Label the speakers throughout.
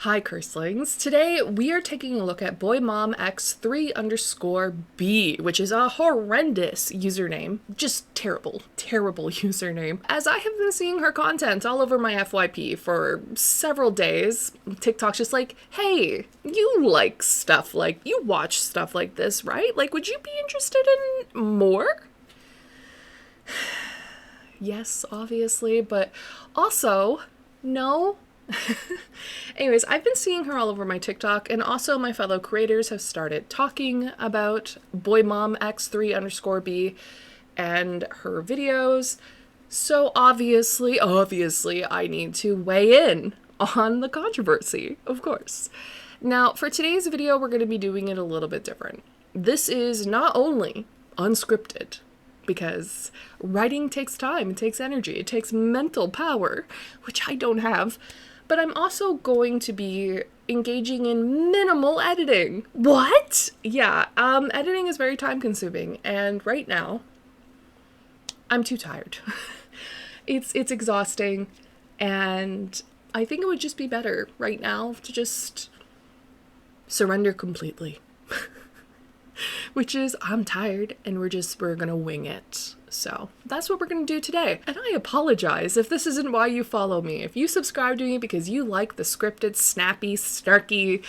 Speaker 1: Hi Curslings. Today we are taking a look at boymomx3_B, which is a horrendous username. Just terrible username. As I have been seeing her content all over my FYP for several days, TikTok's just like, hey, you like stuff like, you watch stuff like this, right? Like, would you be interested in more? Yes, obviously, but also, no. Anyways, I've been seeing her all over my TikTok, and also my fellow creators have started talking about boymomx3_B and her videos. So obviously, I need to weigh in on the controversy, of course. Now, for today's video, we're going to be doing it a little bit different. This is not only unscripted, because writing takes time, it takes energy, it takes mental power, which I don't have, but I'm also going to be engaging in minimal editing. What? Yeah, editing is very time consuming, and right now, I'm too tired. It's exhausting, and I think it would just be better right now to just surrender completely. Which is, I'm tired, and we're gonna wing it. So that's what we're gonna do today. And I apologize if this isn't why you follow me. If you subscribe to me because you like the scripted, snappy, snarky,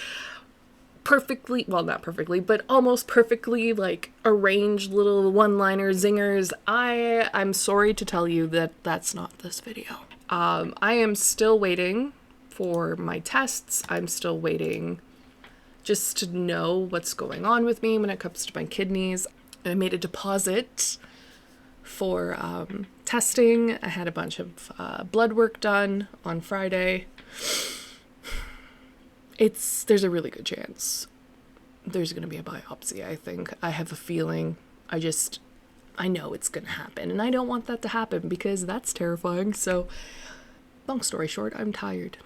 Speaker 1: perfectly, well, not perfectly, but almost perfectly, like, arranged little one-liner zingers, I'm sorry to tell you that that's not this video. I am still waiting for my tests. I'm still waiting just to know what's going on with me when it comes to my kidneys. I made a deposit for testing. I had a bunch of blood work done on Friday. There's a really good chance there's going to be a biopsy, I think. I have a feeling. I know it's going to happen, and I don't want that to happen because that's terrifying. So long story short, I'm tired.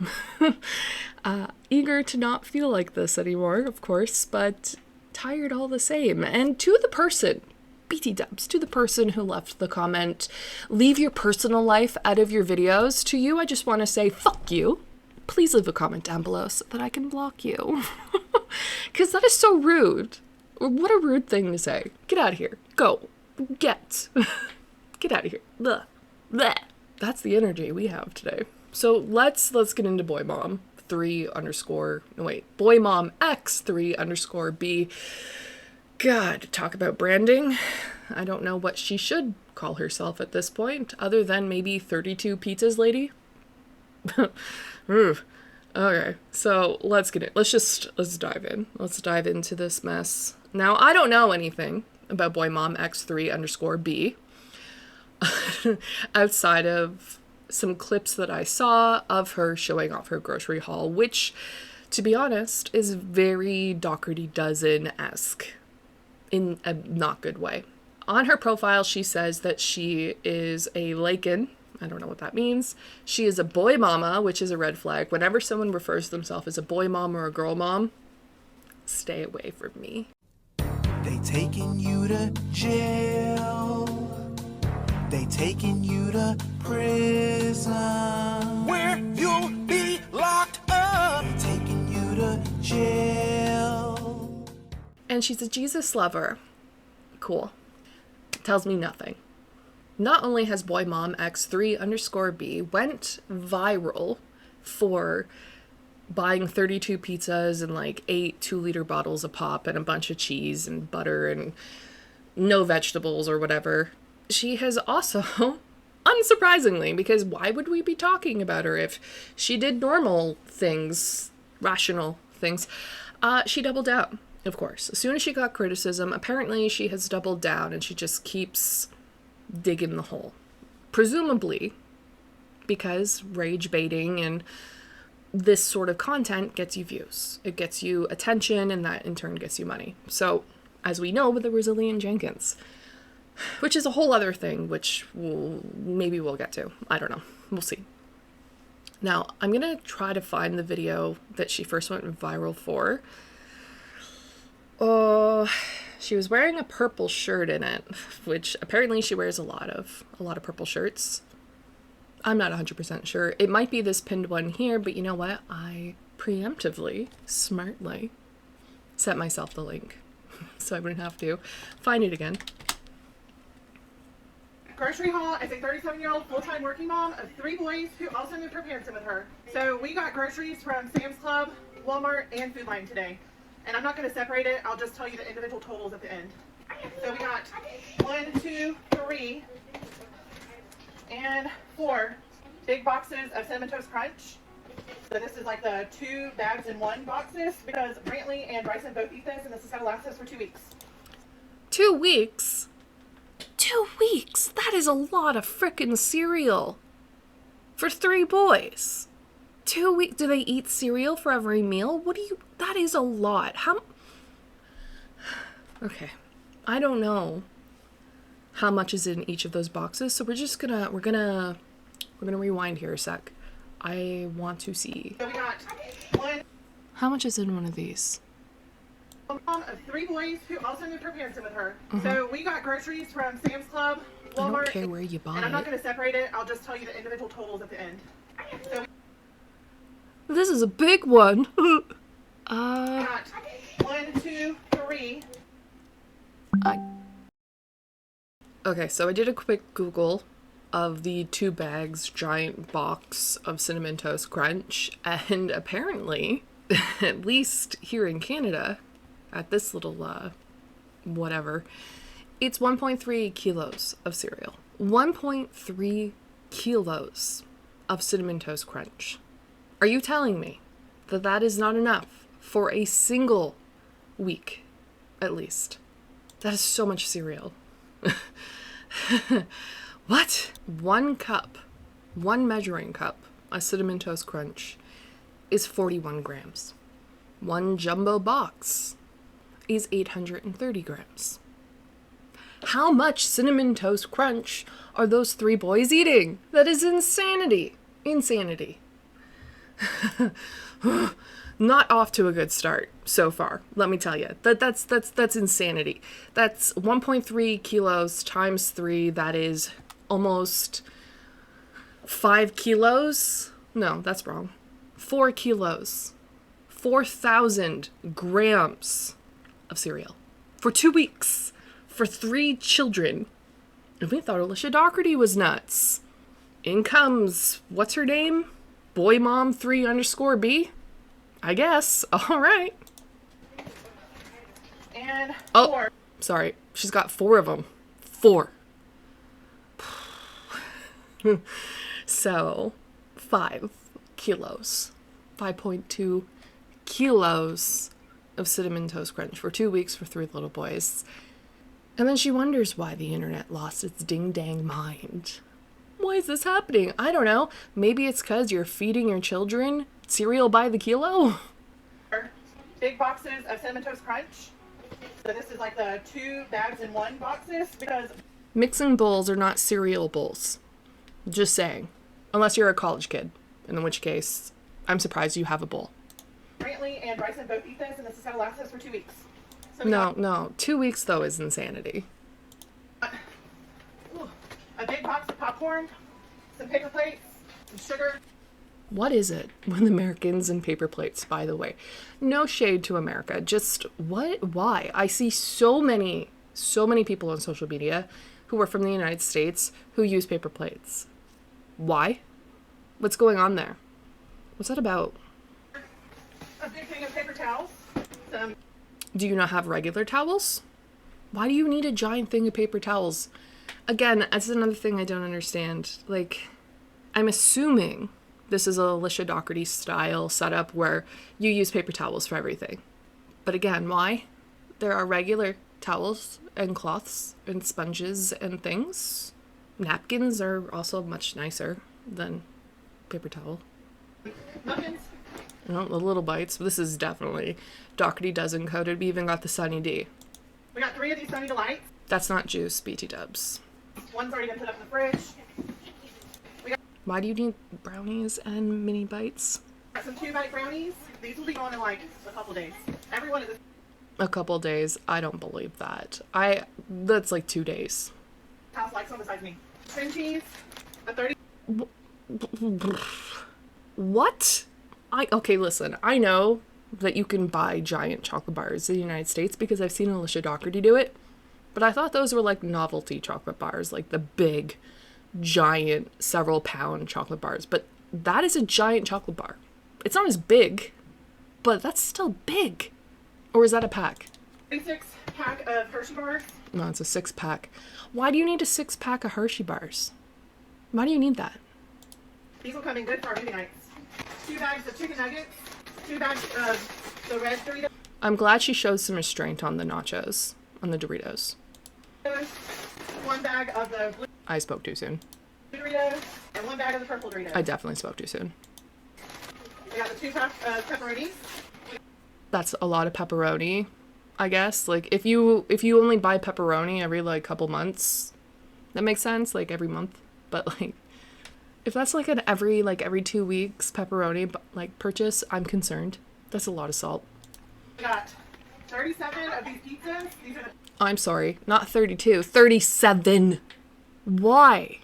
Speaker 1: Eager to not feel like this anymore, of course, but tired all the same. And to the person, BT dubs, to the person who left the comment, leave your personal life out of your videos, to you, I just want to say, fuck you. Please leave a comment down below so that I can block you. Because that is so rude. What a rude thing to say. Get out of here. Go. Get out of here. Blech. Blech. That's the energy we have today. So let's get into boymomx3_B. God, talk about branding. I don't know what she should call herself at this point, other than maybe 32 pizzas lady. Okay, so let's get it. Let's dive in. Let's dive into this mess. Now, I don't know anything about boymomx3_B. Outside of some clips that I saw of her showing off her grocery haul, which, to be honest, is very Dougherty dozen-esque in a not good way. On her profile, she says that she is a lichen. I don't know what that means. She is a boy mama, which is a red flag. Whenever someone refers to themselves as a boy mom or a girl mom, stay away from me.
Speaker 2: They taking you to jail. They taking you to prison, where you'll be locked up. They taking you to jail.
Speaker 1: And she's a Jesus lover. Cool. Tells me nothing. Not only has boymomx3_B went viral for buying 32 pizzas and like 8 2-liter bottles of pop and a bunch of cheese and butter and no vegetables or whatever, she has also, unsurprisingly, because why would we be talking about her if she did normal things, rational things, she doubled down, of course. As soon as she got criticism, apparently she has doubled down and she just keeps digging the hole. Presumably because rage baiting and this sort of content gets you views. It gets you attention, and that in turn gets you money. So, as we know with the Brazilian Jenkins, which is a whole other thing, which maybe we'll get to. I don't know. We'll see. Now, I'm going to try to find the video that she first went viral for. She was wearing a purple shirt in it, which apparently she wears a lot of purple shirts. I'm not 100% sure. It might be this pinned one here, but you know what? I preemptively, smartly, sent myself the link so I wouldn't have to find it again.
Speaker 3: Grocery haul as a 37-year-old full-time working mom of 3 boys who also moved her parents in with her. So we got groceries from Sam's Club, Walmart, and Food Lion today. And I'm not going to separate it. I'll just tell you the individual totals at the end. So we got 1, 2, 3, and 4 big boxes of Cinnamon Toast Crunch. So this is like the 2 bags in 1 boxes because Brantley and Bryson both eat this, and this is going to last us for 2 weeks.
Speaker 1: 2 weeks? 2 weeks? That is a lot of frickin' cereal. For 3 boys. 2 weeks? Do they eat cereal for every meal? That is a lot. Okay. I don't know how much is in each of those boxes, so we're gonna rewind here a sec. I want to see.
Speaker 3: So we got 1
Speaker 1: How much is in one of these?
Speaker 3: mom of 3 boys who also moved her parents in with her. So we got groceries from Sam's Club, Walmart.
Speaker 1: I don't care where you buy
Speaker 3: and I'm not
Speaker 1: it.
Speaker 3: going to separate it. I'll just tell you the individual totals at the end. So we
Speaker 1: This is a big one.
Speaker 3: got 1, 2, 3.
Speaker 1: Okay, so I did a quick Google of the 2 bags giant box of Cinnamon Toast Crunch, and apparently, at least here in Canada, at this little whatever, it's 1.3 kilos of cereal. 1.3 kilos of Cinnamon Toast Crunch. Are you telling me that that is not enough for a single week, at least? That is so much cereal. What? 1 cup, 1 measuring cup of Cinnamon Toast Crunch is 41 grams. 1 jumbo box is 830 grams. How much Cinnamon Toast Crunch are those 3 boys eating? That is insanity. Insanity. Not off to a good start so far, let me tell you. That's insanity. That's 1.3 kilos times 3, that is almost 5 kilos. No, that's wrong. 4 kilos. 4,000 grams of cereal for 2 weeks for 3 children. And we thought Alicia Dougherty was nuts. In comes, what's her name? Boy Mom 3_B? I guess. All right.
Speaker 3: And 4.
Speaker 1: Oh, sorry. She's got 4 of them. 4. So, 5 kilos. 5.2 kilos of Cinnamon Toast Crunch for 2 weeks for 3 little boys. And then she wonders why the internet lost its ding-dang mind. Why is this happening? I don't know. Maybe it's because you're feeding your children cereal by the kilo?
Speaker 3: Big boxes of Cinnamon Toast Crunch. So this is like the 2 bags in 1 boxes because
Speaker 1: Mixing bowls are not cereal bowls. Just saying. Unless you're a college kid. In which case, I'm surprised you have a bowl.
Speaker 3: Brantley and Bryson both eat this, and this is going to last us for 2 weeks. So we
Speaker 1: No. 2 weeks, though, is insanity.
Speaker 3: got a big box of popcorn, some paper plates, some sugar.
Speaker 1: What is it with Americans and paper plates, by the way? No shade to America. Just what? Why? I see so many people on social media who are from the United States who use paper plates. Why? What's going on there? What's that about?
Speaker 3: A big thing of paper towels. Some
Speaker 1: Do you not have regular towels? Why do you need a giant thing of paper towels? Again, that's another thing I don't understand. Like, I'm assuming this is a Alicia Dougherty style setup where you use paper towels for everything. But again, why? There are regular towels and cloths and sponges and things. Napkins are also much nicer than paper towel.
Speaker 3: muffins.
Speaker 1: Oh, the little bites. This is definitely Dougherty dozen coated. We even got the Sunny D.
Speaker 3: We got 3 of these Sunny Delights.
Speaker 1: That's not juice, BT dubs.
Speaker 3: One's already been put up in the fridge.
Speaker 1: Why do you need brownies and mini bites?
Speaker 3: Got some 2-bite brownies. These will be gone in like a couple days. Every one of this
Speaker 1: A couple days. I don't believe that. That's like 2 days.
Speaker 3: house likes one besides me. Cream cheese, a 30.
Speaker 1: What? Okay, listen, I know that you can buy giant chocolate bars in the United States because I've seen Alicia Dougherty do it, but I thought those were like novelty chocolate bars, like the big, giant, several pound chocolate bars. But that is a giant chocolate bar. It's not as big, but that's still big. Or is that a pack?
Speaker 3: 36 pack of Hershey bars.
Speaker 1: No, it's a 6-pack. Why do you need a 6-pack of Hershey bars? Why do you need that?
Speaker 3: These will come in good for our movie nights. 2 bags of chicken nuggets. 2 bags of the red Doritos.
Speaker 1: I'm glad she shows some restraint on the nachos, on the Doritos.
Speaker 3: 1 bag of the blue
Speaker 1: I spoke too soon.
Speaker 3: Doritos. And 1 bag of the purple Doritos.
Speaker 1: I definitely spoke too soon.
Speaker 3: We got the 2 packs of pepperoni.
Speaker 1: That's a lot of pepperoni, I guess. Like, if you only buy pepperoni every, like, couple months, that makes sense, like, every month. But, like, if that's, like, an every 2 weeks pepperoni, like, purchase, I'm concerned. That's a lot of salt.
Speaker 3: We got 37 of these pizzas. These are the
Speaker 1: I'm sorry, not 32, 37. Why?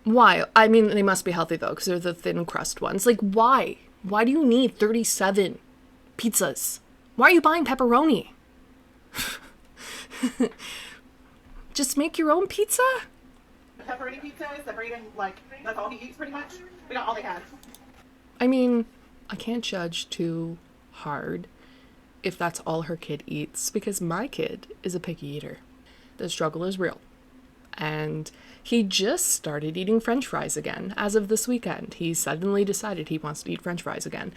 Speaker 1: Why? I mean, they must be healthy, though, because they're the thin crust ones. Like, why? Why do you need 37 pizzas? Why are you buying pepperoni? Just make your own pizza?
Speaker 3: pepperoni pizzas that Braden, like, that's all he eats pretty much. We got all they had.
Speaker 1: I mean, I can't judge too hard if that's all her kid eats, because my kid is a picky eater. The struggle is real. And he just started eating French fries again as of this weekend. He suddenly decided he wants to eat French fries again.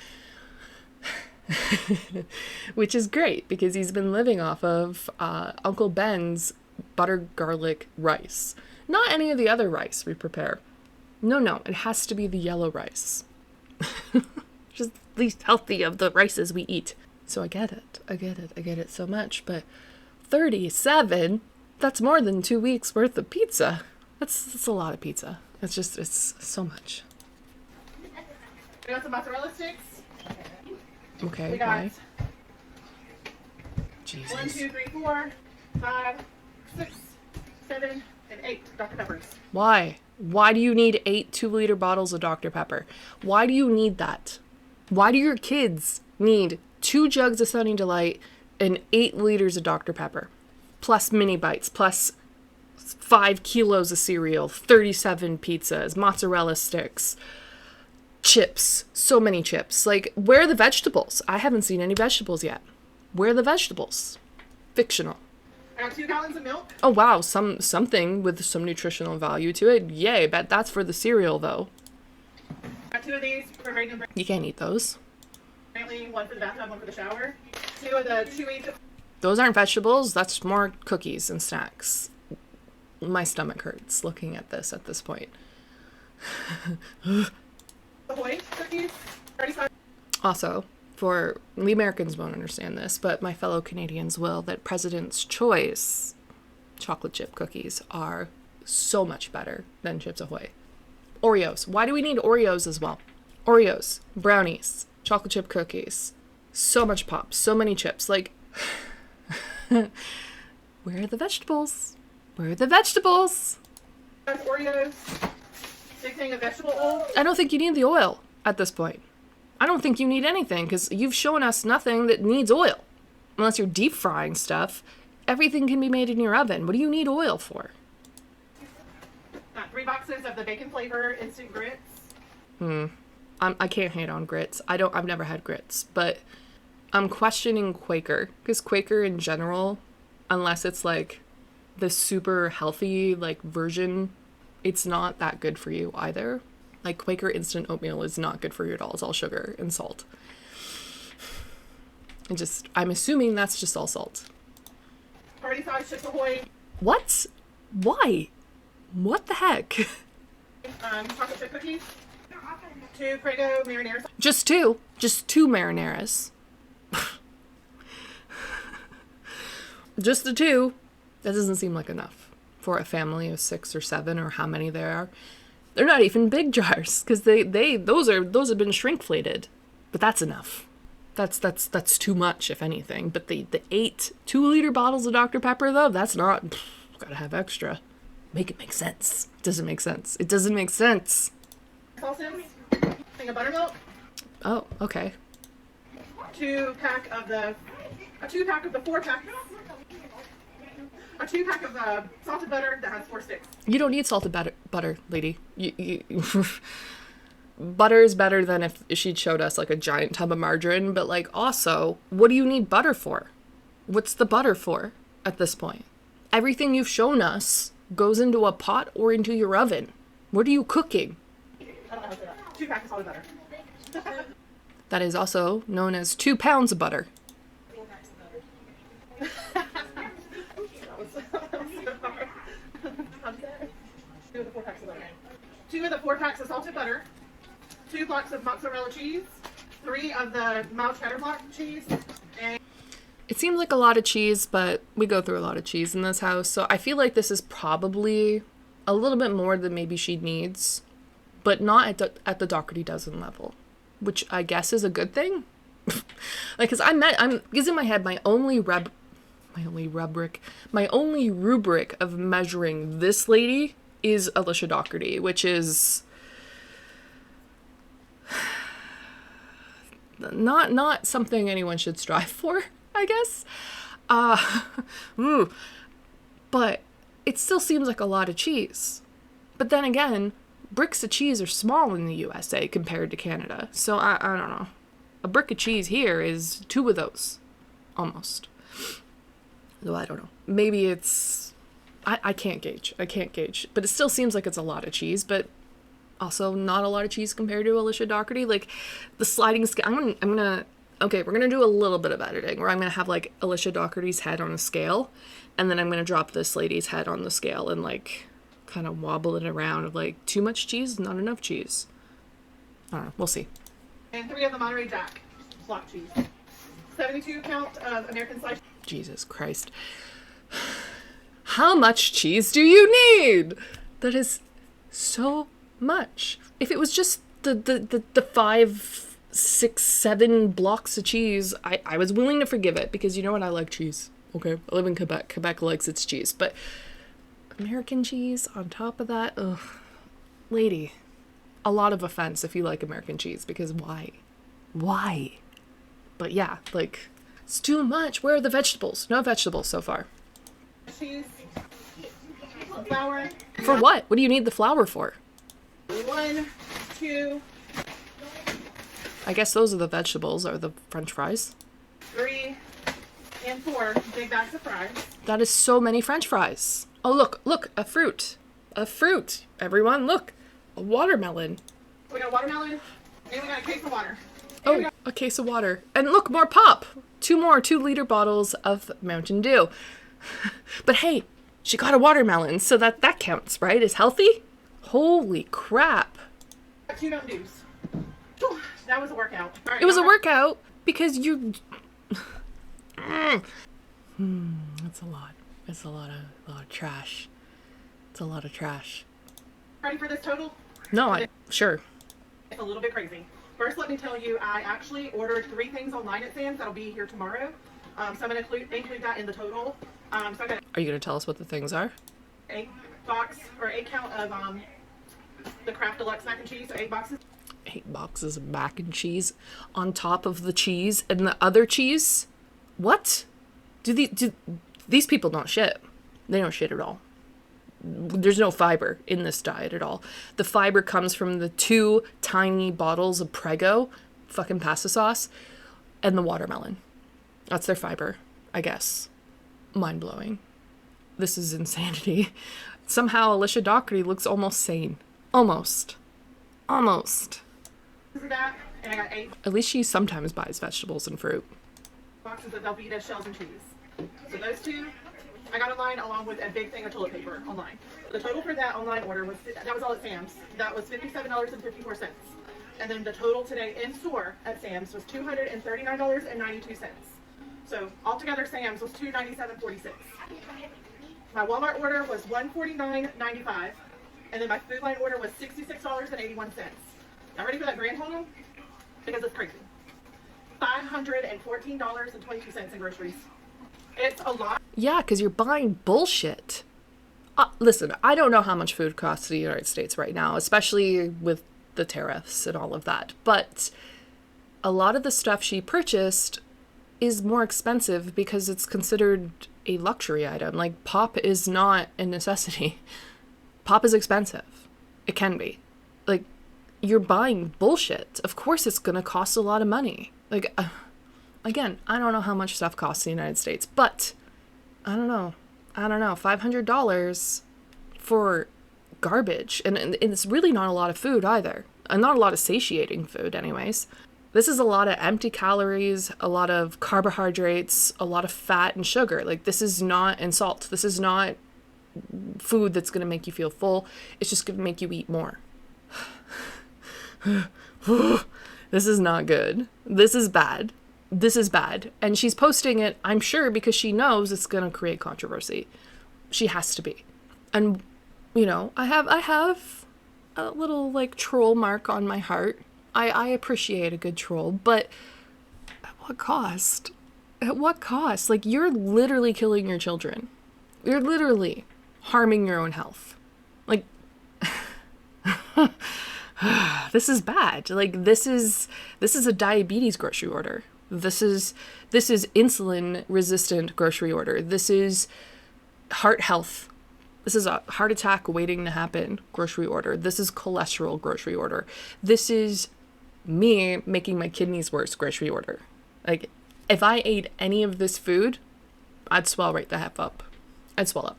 Speaker 1: Which is great, because he's been living off of Uncle Ben's butter garlic rice. Not any of the other rice we prepare. No, it has to be the yellow rice. Just least healthy of the rices we eat. So I get it so much, but 37, that's more than 2 weeks worth of pizza. That's a lot of pizza. It's so much.
Speaker 3: We got some mozzarella sticks.
Speaker 1: Okay,
Speaker 3: We got
Speaker 1: why?
Speaker 3: 1,
Speaker 1: Jesus.
Speaker 3: 2, 3, 4, 5, 6, 7, and 8 Dr. Peppers.
Speaker 1: Why? Why do you need 8 2-liter bottles of Dr. Pepper? Why do you need that? Why do your kids need 2 jugs of Sunny Delight and 8 liters of Dr. Pepper? Plus mini bites, plus 5 kilos of cereal, 37 pizzas, mozzarella sticks, chips, so many chips. Like, where are the vegetables? I haven't seen any vegetables yet. Where are the vegetables? Fictional.
Speaker 3: I got 2 gallons of milk.
Speaker 1: Oh wow, something with some nutritional value to it. Yay, bet that's for the cereal though.
Speaker 3: Got 2 of these for Braden and
Speaker 1: You can't eat those.
Speaker 3: Brantley, 1 for the bathtub, 1 for the shower. 2 of the Chewy.
Speaker 1: Those aren't vegetables, that's more cookies and snacks. My stomach hurts looking at this point.
Speaker 3: Ahoy cookies. 35.
Speaker 1: Also, for the Americans won't understand this, but my fellow Canadians will, that President's Choice chocolate chip cookies are so much better than Chips Ahoy. Oreos. Why do we need Oreos as well? Oreos, brownies, chocolate chip cookies. So much pop, so many chips. Like, where are the vegetables? Where are the vegetables?
Speaker 3: That's Oreos. Big thing of vegetable oil.
Speaker 1: I don't think you need the oil at this point. I don't think you need anything, because you've shown us nothing that needs oil. Unless you're deep frying stuff, everything can be made in your oven. What do you need oil for?
Speaker 3: Got 3 boxes of the bacon flavor instant grits.
Speaker 1: I can't hate on grits. I've never had grits, but I'm questioning Quaker, because Quaker in general, unless it's like the super healthy like version, it's not that good for you either. Like, Quaker instant oatmeal is not good for you at all. It's all sugar and salt. I'm assuming that's just all salt.
Speaker 3: Party size Chips Ahoy.
Speaker 1: What? Why? What the heck?
Speaker 3: Chocolate chip cookies. 2 Prego marinara.
Speaker 1: Just two marinaras. Just the 2. That doesn't seem like enough for a family of 6 or 7 or how many there are. They're not even big jars, because those have been shrinkflated. But that's enough. That's too much, if anything. But the 8 2-liter bottles of Dr. Pepper though, that's not. Gotta have extra. Make it make sense. It doesn't make sense.
Speaker 3: Sauces. Thing of buttermilk.
Speaker 1: Oh, okay.
Speaker 3: a two pack of the 4-pack. A 2-pack of salted butter that has 4 sticks.
Speaker 1: You don't need salted butter, lady. Butter is better than if she'd showed us like a giant tub of margarine, but like also, what do you need butter for? What's the butter for at this point? Everything you've shown us goes into a pot or into your oven. What are you cooking?
Speaker 3: I don't know how to say that. 2 packs of solid butter.
Speaker 1: That is also known as 2 pounds of butter.
Speaker 3: 4 packs of butter. That was so hard. How's that? 2 of the 4 packs of butter. 2 of the 4 packs of salted butter. 2 blocks of mozzarella cheese. 3 of the mild cheddar block cheese. And
Speaker 1: It seems like a lot of cheese, but we go through a lot of cheese in this house, so I feel like this is probably a little bit more than maybe she needs, but not at the Dougherty dozen level, which I guess is a good thing. Like, because in my head, my only rubric of measuring this lady is Alicia Dougherty, which is not something anyone should strive for, I guess. But it still seems like a lot of cheese. But then again, bricks of cheese are small in the USA compared to Canada. So I don't know. A brick of cheese here is 2 of those. Almost. Though I don't know. Maybe it's... I can't gauge. But it still seems like it's a lot of cheese, but also not a lot of cheese compared to Alicia Dougherty. Like, the sliding scale... Okay, we're going to do a little bit of editing where I'm going to have, like, Alicia Dougherty's head on a scale, and then I'm going to drop this lady's head on the scale and, like, kind of wobble it around of, like, too much cheese, not enough cheese. I don't know. We'll see.
Speaker 3: And 3 of the Monterey Jack block cheese. 72 count of American sliced.
Speaker 1: Jesus Christ. How much cheese do you need? That is so much. If it was just the 5, 6, 7 blocks of cheese, I was willing to forgive it, because you know what? I like cheese. Okay? I live in Quebec. Quebec likes its cheese. But American cheese on top of that? Ugh. Lady. A lot of offense if you like American cheese, because why? Why? But yeah, like, it's too much. Where are the vegetables? No vegetables so far.
Speaker 3: Cheese. Flour.
Speaker 1: For what? What do you need the flour for?
Speaker 3: 1, 2,
Speaker 1: I guess those are the vegetables, or the French fries.
Speaker 3: 3, and 4 big bags of fries.
Speaker 1: That is so many French fries. Oh, look, a fruit. A fruit. Everyone, look. A watermelon.
Speaker 3: We got a watermelon, and we got a case of water.
Speaker 1: Oh, a case of water. And look, more pop. 2 more 2-liter bottles of Mountain Dew. But hey, she got a watermelon, so that counts, right? Is healthy? Holy crap.
Speaker 3: 2 Mountain Dews. Whew, that was a workout. All right,
Speaker 1: It was a
Speaker 3: now
Speaker 1: workout because you... That's a lot. It's a lot of trash. It's a lot of trash.
Speaker 3: ready for this total?
Speaker 1: No, sure.
Speaker 3: It's a little bit crazy. First, let me tell you, I actually ordered 3 things online at Sam's that'll be here tomorrow. So I'm going to include that in the total. So I got
Speaker 1: Are you going to tell us what the things are?
Speaker 3: 8 count of the Kraft Deluxe mac and cheese, so 8 boxes.
Speaker 1: 8 boxes of mac and cheese on top of the cheese and the other cheese? What? Do these people don't shit? They don't shit at all. There's no fiber in this diet at all. The fiber comes from the 2 tiny bottles of Prego, fucking pasta sauce, and the watermelon. That's their fiber, I guess. Mind-blowing. This is insanity. Somehow Alicia Dougherty looks almost sane. Almost.
Speaker 3: Of that, and I got 8
Speaker 1: At least she sometimes buys vegetables and fruit.
Speaker 3: boxes of Velveeta shells and cheese. So those 2 I got online along with a big thing of toilet paper online. The total for that online order was, that was all at Sam's. That was $57.54. And then the total today in store at Sam's was $239.92. So altogether Sam's was $297.46. My Walmart order was $149.95. And then my Food Line order was $66.81. Now ready for that grand total? Because it's crazy. $514.22 in groceries. It's a lot.
Speaker 1: Yeah, because you're buying bullshit. Listen, I don't know how much food costs in the United States right now, especially with the tariffs and all of that. But a lot of the stuff she purchased is more expensive because it's considered a luxury item. Like, pop is not a necessity. Pop is expensive. It can be. Like, you're buying bullshit. Of course it's gonna cost a lot of money. Like, again, I don't know how much stuff costs in the United States, but I don't know. $500 for garbage. And it's really not a lot of food either. And not a lot of satiating food anyways. This is a lot of empty calories, a lot of carbohydrates, a lot of fat and sugar. Like, this is not, and salt. This is not food that's going to make you feel full. It's just going to make you eat more. This is not good. This is bad. This is bad. And she's posting it, I'm sure, because she knows it's going to create controversy. She has to be. And, you know, I have a little, like, troll mark on my heart. I appreciate a good troll, but at what cost? At what cost? Like, you're literally killing your children. You're literally harming your own health. Like, this is bad. Like, this is a diabetes grocery order. This is insulin resistant grocery order. This is heart health. This is a heart attack waiting to happen grocery order. This is cholesterol grocery order. This is me making my kidneys worse grocery order. Like, if I ate any of this food, I'd swell right the heck up. I'd swell up.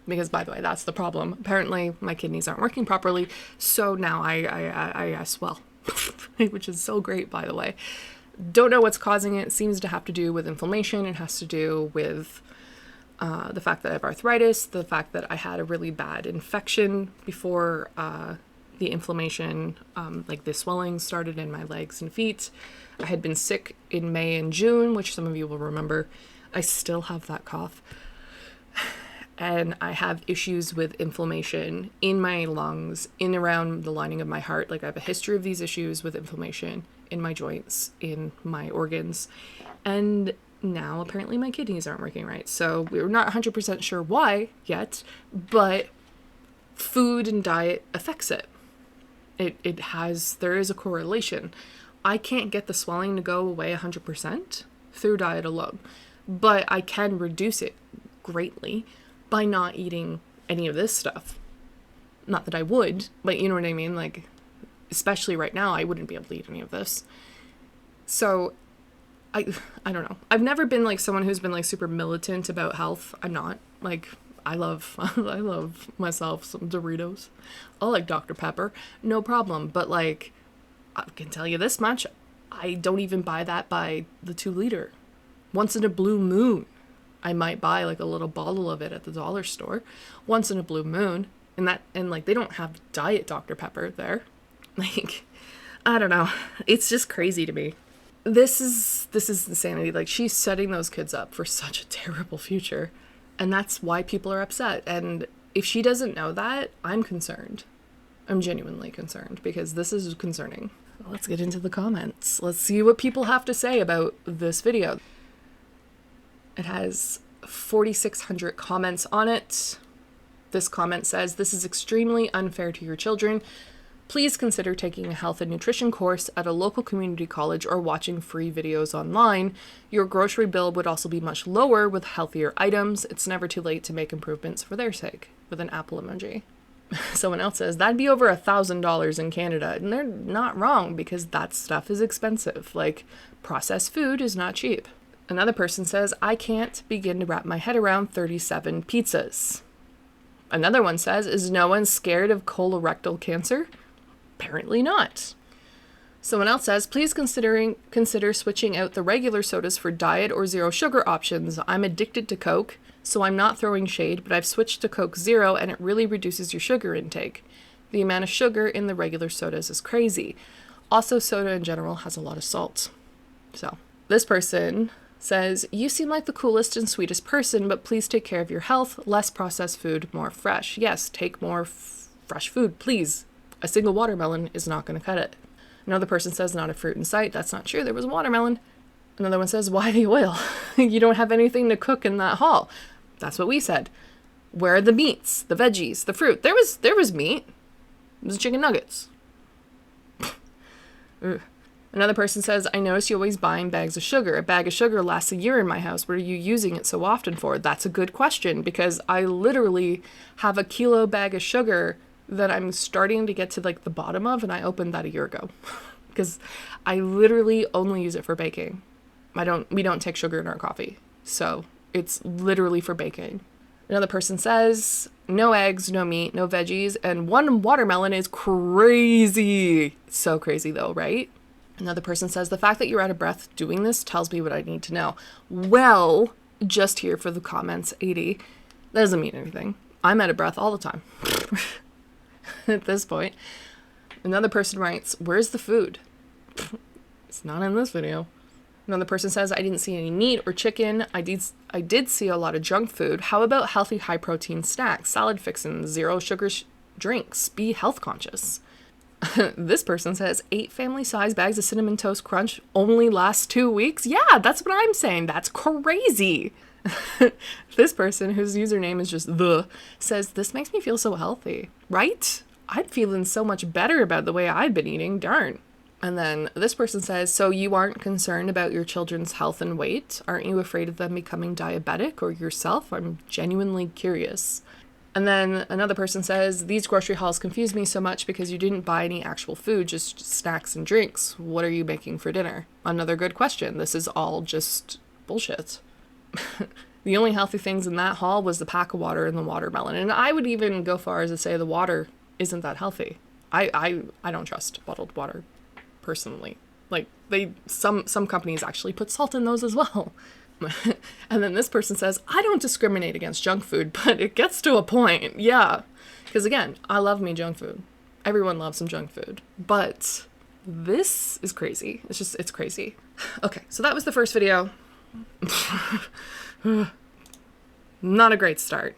Speaker 1: Because, by the way, that's the problem. Apparently, my kidneys aren't working properly, so now I swell. Which is so great, by the way. Don't know what's causing it. It seems to have to do with inflammation. It has to do with the fact that I have arthritis, the fact that I had a really bad infection before the inflammation, like the swelling started in my legs and feet. I had been sick in May and June, which some of you will remember. I still have that cough. And I have issues with inflammation in my lungs, in around the lining of my heart. Like, I have a history of these issues with inflammation in my joints, in my organs. And now apparently my kidneys aren't working right. So we're not 100% sure why yet, but food and diet affects it. There is a correlation. I can't get the swelling to go away 100% through diet alone, but I can reduce it greatly by not eating any of this stuff. Not that I would, but you know what I mean? Like, especially right now, I wouldn't be able to eat any of this. So I don't know. I've never been like someone who's been like super militant about health. I'm not. Like, I love myself some Doritos. I like Dr. Pepper, no problem. But like, I can tell you this much, I don't even buy that by the 2 liter. Once in a blue moon, I might buy like a little bottle of it at the dollar store. Once in a blue moon, and like they don't have diet Dr. Pepper there. Like, I don't know. It's just crazy to me. This is insanity. Like, she's setting those kids up for such a terrible future. And that's why people are upset. And if she doesn't know that, I'm concerned. I'm genuinely concerned because this is concerning. Let's get into the comments. Let's see what people have to say about this video. It has 4,600 comments on it. This comment says, "This is extremely unfair to your children. Please consider taking a health and nutrition course at a local community college or watching free videos online. Your grocery bill would also be much lower with healthier items. It's never too late to make improvements for their sake," with an apple emoji. Someone else says, "That'd be over $1,000 in Canada." And they're not wrong because that stuff is expensive. Like, processed food is not cheap. Another person says, "I can't begin to wrap my head around 37 pizzas." Another one says, "Is no one scared of colorectal cancer?" Apparently not. Someone else says, "Please consider switching out the regular sodas for diet or zero sugar options. I'm addicted to Coke, so I'm not throwing shade, but I've switched to Coke Zero and it really reduces your sugar intake. The amount of sugar in the regular sodas is crazy. Also, soda in general has a lot of salt." So this person says, "You seem like the coolest and sweetest person, but please take care of your health. Less processed food, more fresh." Yes, take more fresh food, please. A single watermelon is not going to cut it. Another person says, "Not a fruit in sight." That's not true. There was a watermelon. Another one says, "Why the oil? You don't have anything to cook in that haul." That's what we said. Where are the meats, the veggies, the fruit? There was meat. It was chicken nuggets. Another person says, I notice you always buying bags of sugar. A bag of sugar lasts a year in my house. What are you using it so often for? That's a good question, because I literally have a kilo bag of sugar that I'm starting to get to like the bottom of, and I opened that a year ago because I literally only use it for baking. We don't take sugar in our coffee. So it's literally for baking. Another person says, no eggs, no meat, no veggies, and one watermelon is crazy. So crazy though, right? Another person says, the fact that you're out of breath doing this tells me what I need to know. Well, just here for the comments, 80. That doesn't mean anything. I'm out of breath all the time. At this point. Another person writes, where's the food? It's not in this video. Another person says, I didn't see any meat or chicken. I did see a lot of junk food. How about healthy, high-protein snacks, salad fixins, zero sugar drinks? Be health conscious. This person says, 8 family-size bags of Cinnamon Toast Crunch only last 2 weeks? Yeah, that's what I'm saying. That's crazy. This person, whose username is just says, this makes me feel so healthy. Right? I'm feeling so much better about the way I've been eating. Darn. And then this person says, so you aren't concerned about your children's health and weight? Aren't you afraid of them becoming diabetic or yourself? I'm genuinely curious. And then another person says, these grocery hauls confuse me so much because you didn't buy any actual food, just snacks and drinks. What are you making for dinner? Another good question. This is all just bullshit. The only healthy things in that haul was the pack of water and the watermelon. And I would even go far as to say the water isn't that healthy. I don't trust bottled water, personally. Like, some companies actually put salt in those as well. And then this person says, I don't discriminate against junk food, but it gets to a point. Yeah. Because again, I love me junk food. Everyone loves some junk food. But this is crazy. It's crazy. Okay, so that was the first video. Not a great start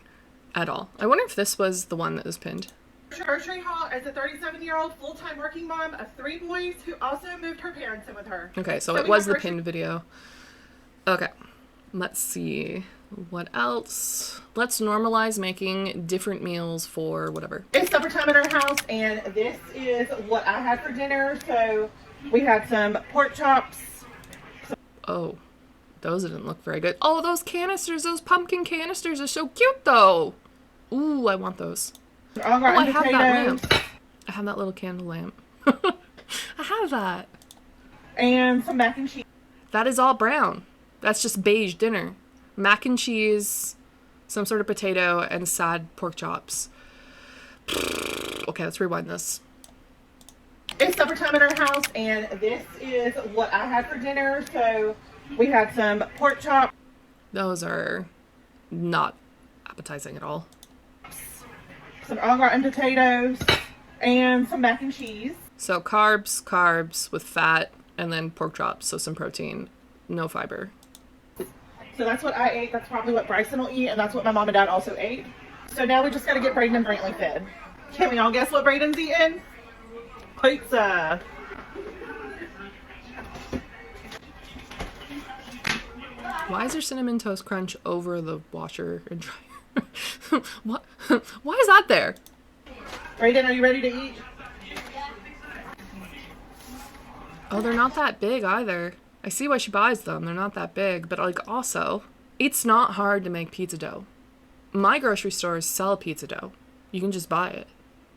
Speaker 1: at all. I wonder if this was the one that was pinned.
Speaker 3: Grocery haul as a 37-year-old full-time working mom of 3 boys who also moved her parents in with her.
Speaker 1: Okay, so it was the pinned video. Okay, let's see. What else? Let's normalize making different meals for whatever.
Speaker 3: It's supper time at our house, and this is what I had for dinner. So we had some pork chops.
Speaker 1: Oh, those didn't look very good. Oh, those canisters, those pumpkin canisters are so cute though. Ooh, I want those.
Speaker 3: Oh,
Speaker 1: I have that lamp. I have that little candle lamp. I have that.
Speaker 3: And some mac and cheese.
Speaker 1: That is all brown. That's just beige dinner. Mac and cheese, some sort of potato, and sad pork chops. Okay, let's rewind this.
Speaker 3: It's supper time at our house, and this is what I had for dinner. So we had some pork chops.
Speaker 1: Those are not appetizing at all.
Speaker 3: Some au gratin potatoes, and some mac and cheese.
Speaker 1: So carbs with fat, and then pork chops, so some protein, no fiber.
Speaker 3: So that's what I ate. That's probably what Bryson will eat, and that's what my mom and dad also ate. So now we just got to get Brayden and Brantley fed. Can we all guess what Brayden's eating? Pizza.
Speaker 1: Why is there Cinnamon Toast Crunch over the washer and dryer? What? Why is that there?
Speaker 3: Brayden, are you ready to eat?
Speaker 1: Oh, they're not that big either. I see why she buys them. They're not that big, but like also, it's not hard to make pizza dough. My grocery stores sell pizza dough. You can just buy it.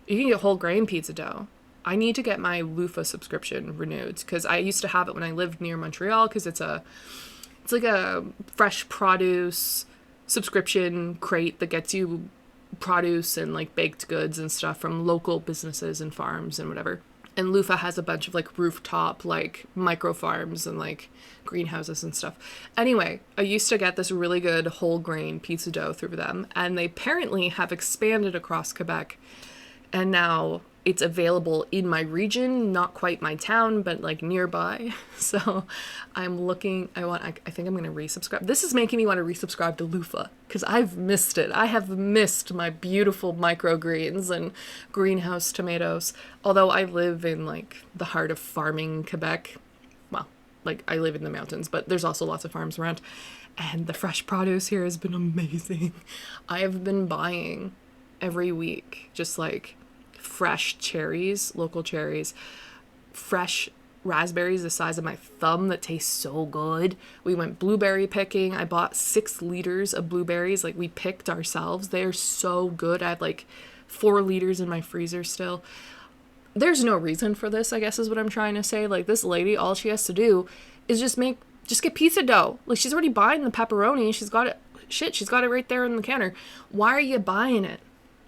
Speaker 1: You can get whole grain pizza dough. I need to get my loofah subscription renewed because I used to have it when I lived near Montreal because it's like a fresh produce subscription crate that gets you produce and like baked goods and stuff from local businesses and farms and whatever. And loofah has a bunch of like rooftop like micro farms and like greenhouses and stuff. Anyway, I used to get this really good whole grain pizza dough through them, and they apparently have expanded across Quebec, and now it's available in my region, not quite my town, but like nearby. So I'm looking, I think I'm going to resubscribe. This is making me want to resubscribe to loofah because I've missed it. I have missed my beautiful microgreens and greenhouse tomatoes. Although I live in like the heart of farming Quebec. Well, like I live in the mountains, but there's also lots of farms around. And the fresh produce here has been amazing. I have been buying every week, just like fresh cherries, local cherries, fresh raspberries the size of my thumb that taste so good. We went blueberry picking. I bought 6 liters of blueberries. Like, we picked ourselves. They're so good. I have like 4 liters in my freezer still. There's no reason for this, I guess is what I'm trying to say. Like, this lady, all she has to do is just get pizza dough. Like, she's already buying the pepperoni. She's got it. Shit, she's got it right there in the counter. Why are you buying it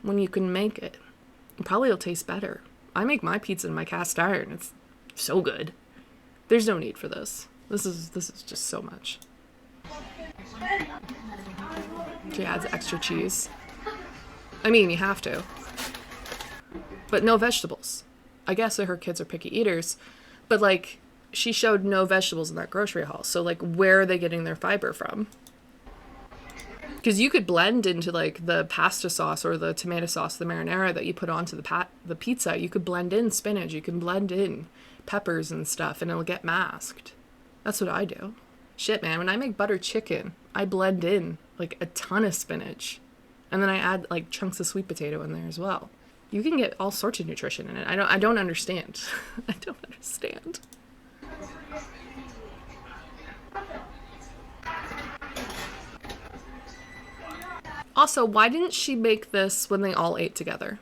Speaker 1: when you can make it? Probably it'll taste better. I make my pizza in my cast iron. It's so good. There's no need for this. This is just so much. She adds extra cheese. I mean, you have to. But no vegetables. I guess that her kids are picky eaters. But, like, she showed no vegetables in that grocery haul. So, like, where are they getting their fiber from? Because you could blend into, like, the pasta sauce or the tomato sauce, the marinara that you put onto the pizza. You could blend in spinach. You can blend in peppers and stuff, and it'll get masked. That's what I do. Shit, man. When I make butter chicken, I blend in, like, a ton of spinach. And then I add, like, chunks of sweet potato in there as well. You can get all sorts of nutrition in it. I don't understand. I don't understand. Also, why didn't she make this when they all ate together?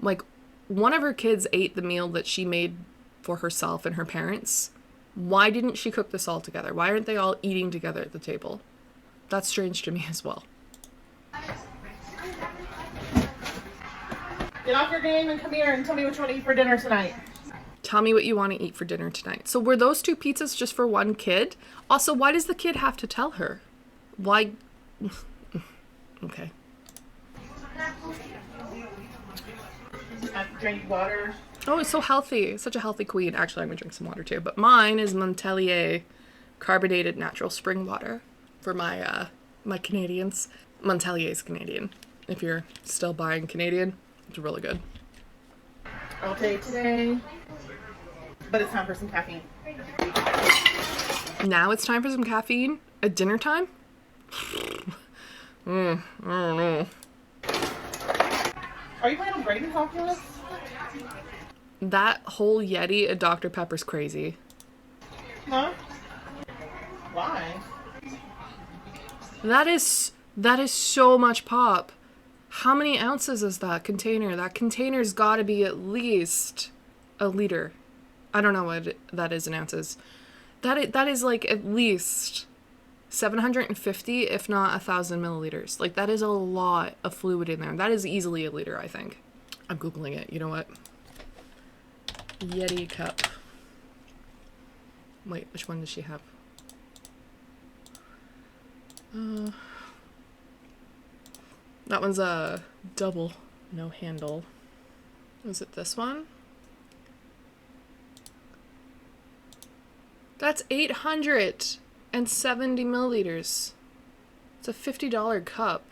Speaker 1: Like, one of her kids ate the meal that she made for herself and her parents. Why didn't she cook this all together? Why aren't they all eating together at the table? That's strange to me as well.
Speaker 3: Get off your game and come here and tell me what you want to eat for dinner tonight.
Speaker 1: Tell me what you want to eat for dinner tonight. So were those 2 pizzas just for one kid? Also, why does the kid have to tell her? Why? Okay.
Speaker 3: Drink water.
Speaker 1: Oh, it's so healthy. Such a healthy queen. Actually, I'm going to drink some water too. But mine is Montelier carbonated natural spring water for my my Canadians. Montelier is Canadian. If you're still buying Canadian, it's really good.
Speaker 3: All day today. But it's time for some caffeine.
Speaker 1: Now it's time for some caffeine at dinner time? I don't know.
Speaker 3: Are you planning on grading calculus?
Speaker 1: That whole Yeti at Dr. Pepper's crazy.
Speaker 3: Huh? Why?
Speaker 1: That is so much pop. How many ounces is that container? That container's got to be at least a liter. I don't know what that is in ounces. That is like at least 750, if not 1,000 milliliters. Like, that is a lot of fluid in there. That is easily a liter, I think. I'm Googling it. You know what? Yeti cup. Wait, which one does she have? That one's a double, no handle. Was it this one? That's 870 milliliters. It's a $50 cup.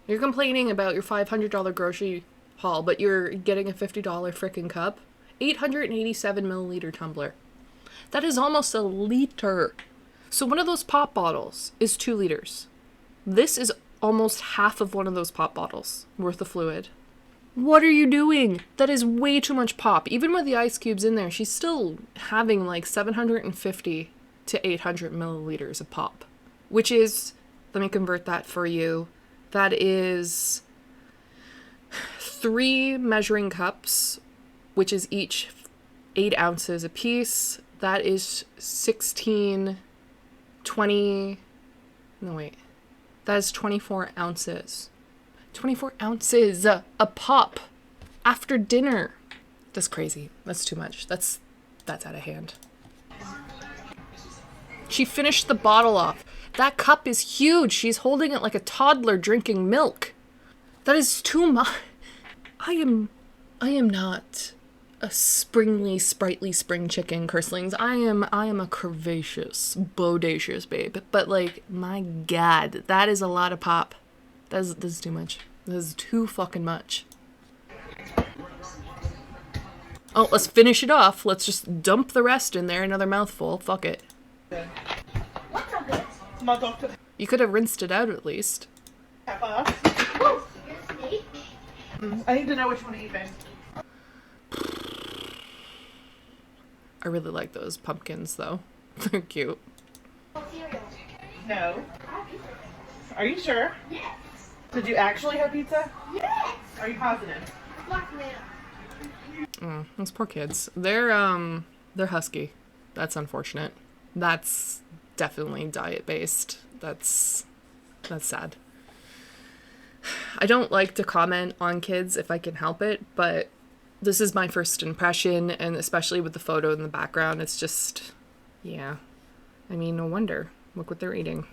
Speaker 1: You're complaining about your $500 grocery haul, but you're getting a $50 frickin' cup. 887 milliliter tumbler. That is almost a liter. So one of those pop bottles is 2 liters. This is almost half of one of those pop bottles worth of fluid. What are you doing? That is way too much pop. Even with the ice cubes in there, she's still having like 750 to 800 milliliters of pop, which is, let me convert that for you. That is 3 measuring cups, which is each 8 ounces a piece. That is 20, no wait, that is 24 ounces. 24 ounces a pop after dinner. That's crazy. That's too much. That's out of hand. She finished the bottle off. That cup is huge. She's holding it like a toddler drinking milk. That is too much. I am not a sprightly spring chicken, curslings. I am a curvaceous, bodacious babe. But like, my God, that is a lot of pop. This is too much. This is too fucking much. Oh, let's finish it off. Let's just dump the rest in there. Another mouthful. Fuck it.
Speaker 3: My doctor.
Speaker 1: You could have rinsed it out at least.
Speaker 3: I need to know which one to eat, babe.
Speaker 1: I really like those pumpkins though. They're cute.
Speaker 3: No. Are you sure?
Speaker 4: Yes.
Speaker 3: Did you actually have pizza?
Speaker 4: Yes.
Speaker 3: Are you positive?
Speaker 1: Oh, those poor kids. They're husky. That's unfortunate. That's definitely diet based. That's sad. I don't like to comment on kids if I can help it, but this is my first impression, and especially with the photo in the background, it's just, yeah. I mean, no wonder. Look what they're eating.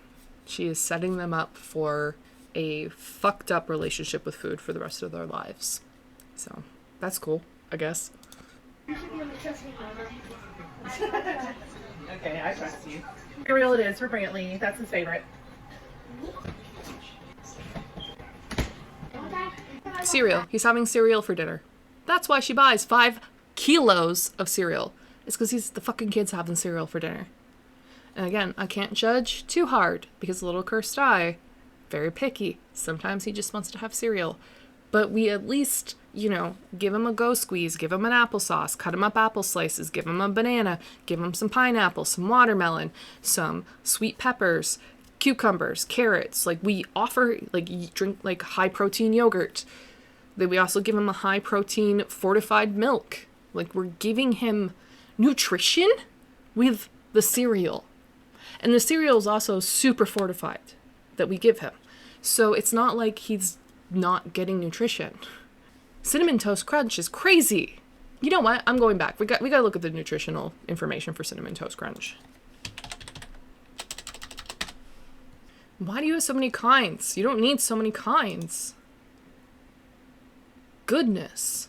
Speaker 1: She is setting them up for a fucked up relationship with food for the rest of their lives. So, that's cool, I guess.
Speaker 3: Okay, I trust you. Cereal it is for Brantley. That's his favorite.
Speaker 1: Cereal. He's having cereal for dinner. That's why she buys 5 kilos of cereal. It's because the fucking kid's having cereal for dinner. And again, I can't judge too hard because the little cursed eye, very picky. Sometimes he just wants to have cereal. But we at least, you know, give him a Go Squeeze, give him an applesauce, cut him up apple slices, give him a banana, give him some pineapple, some watermelon, some sweet peppers, cucumbers, carrots. Like, we offer, like, drink, like, high protein yogurt. Then we also give him a high protein fortified milk. Like, we're giving him nutrition with the cereal. And the cereal is also super fortified that we give him. So it's not like he's not getting nutrition. Cinnamon Toast Crunch is crazy. You know what? I'm going back. We got to look at the nutritional information for Cinnamon Toast Crunch. Why do you have so many kinds? You don't need so many kinds. Goodness.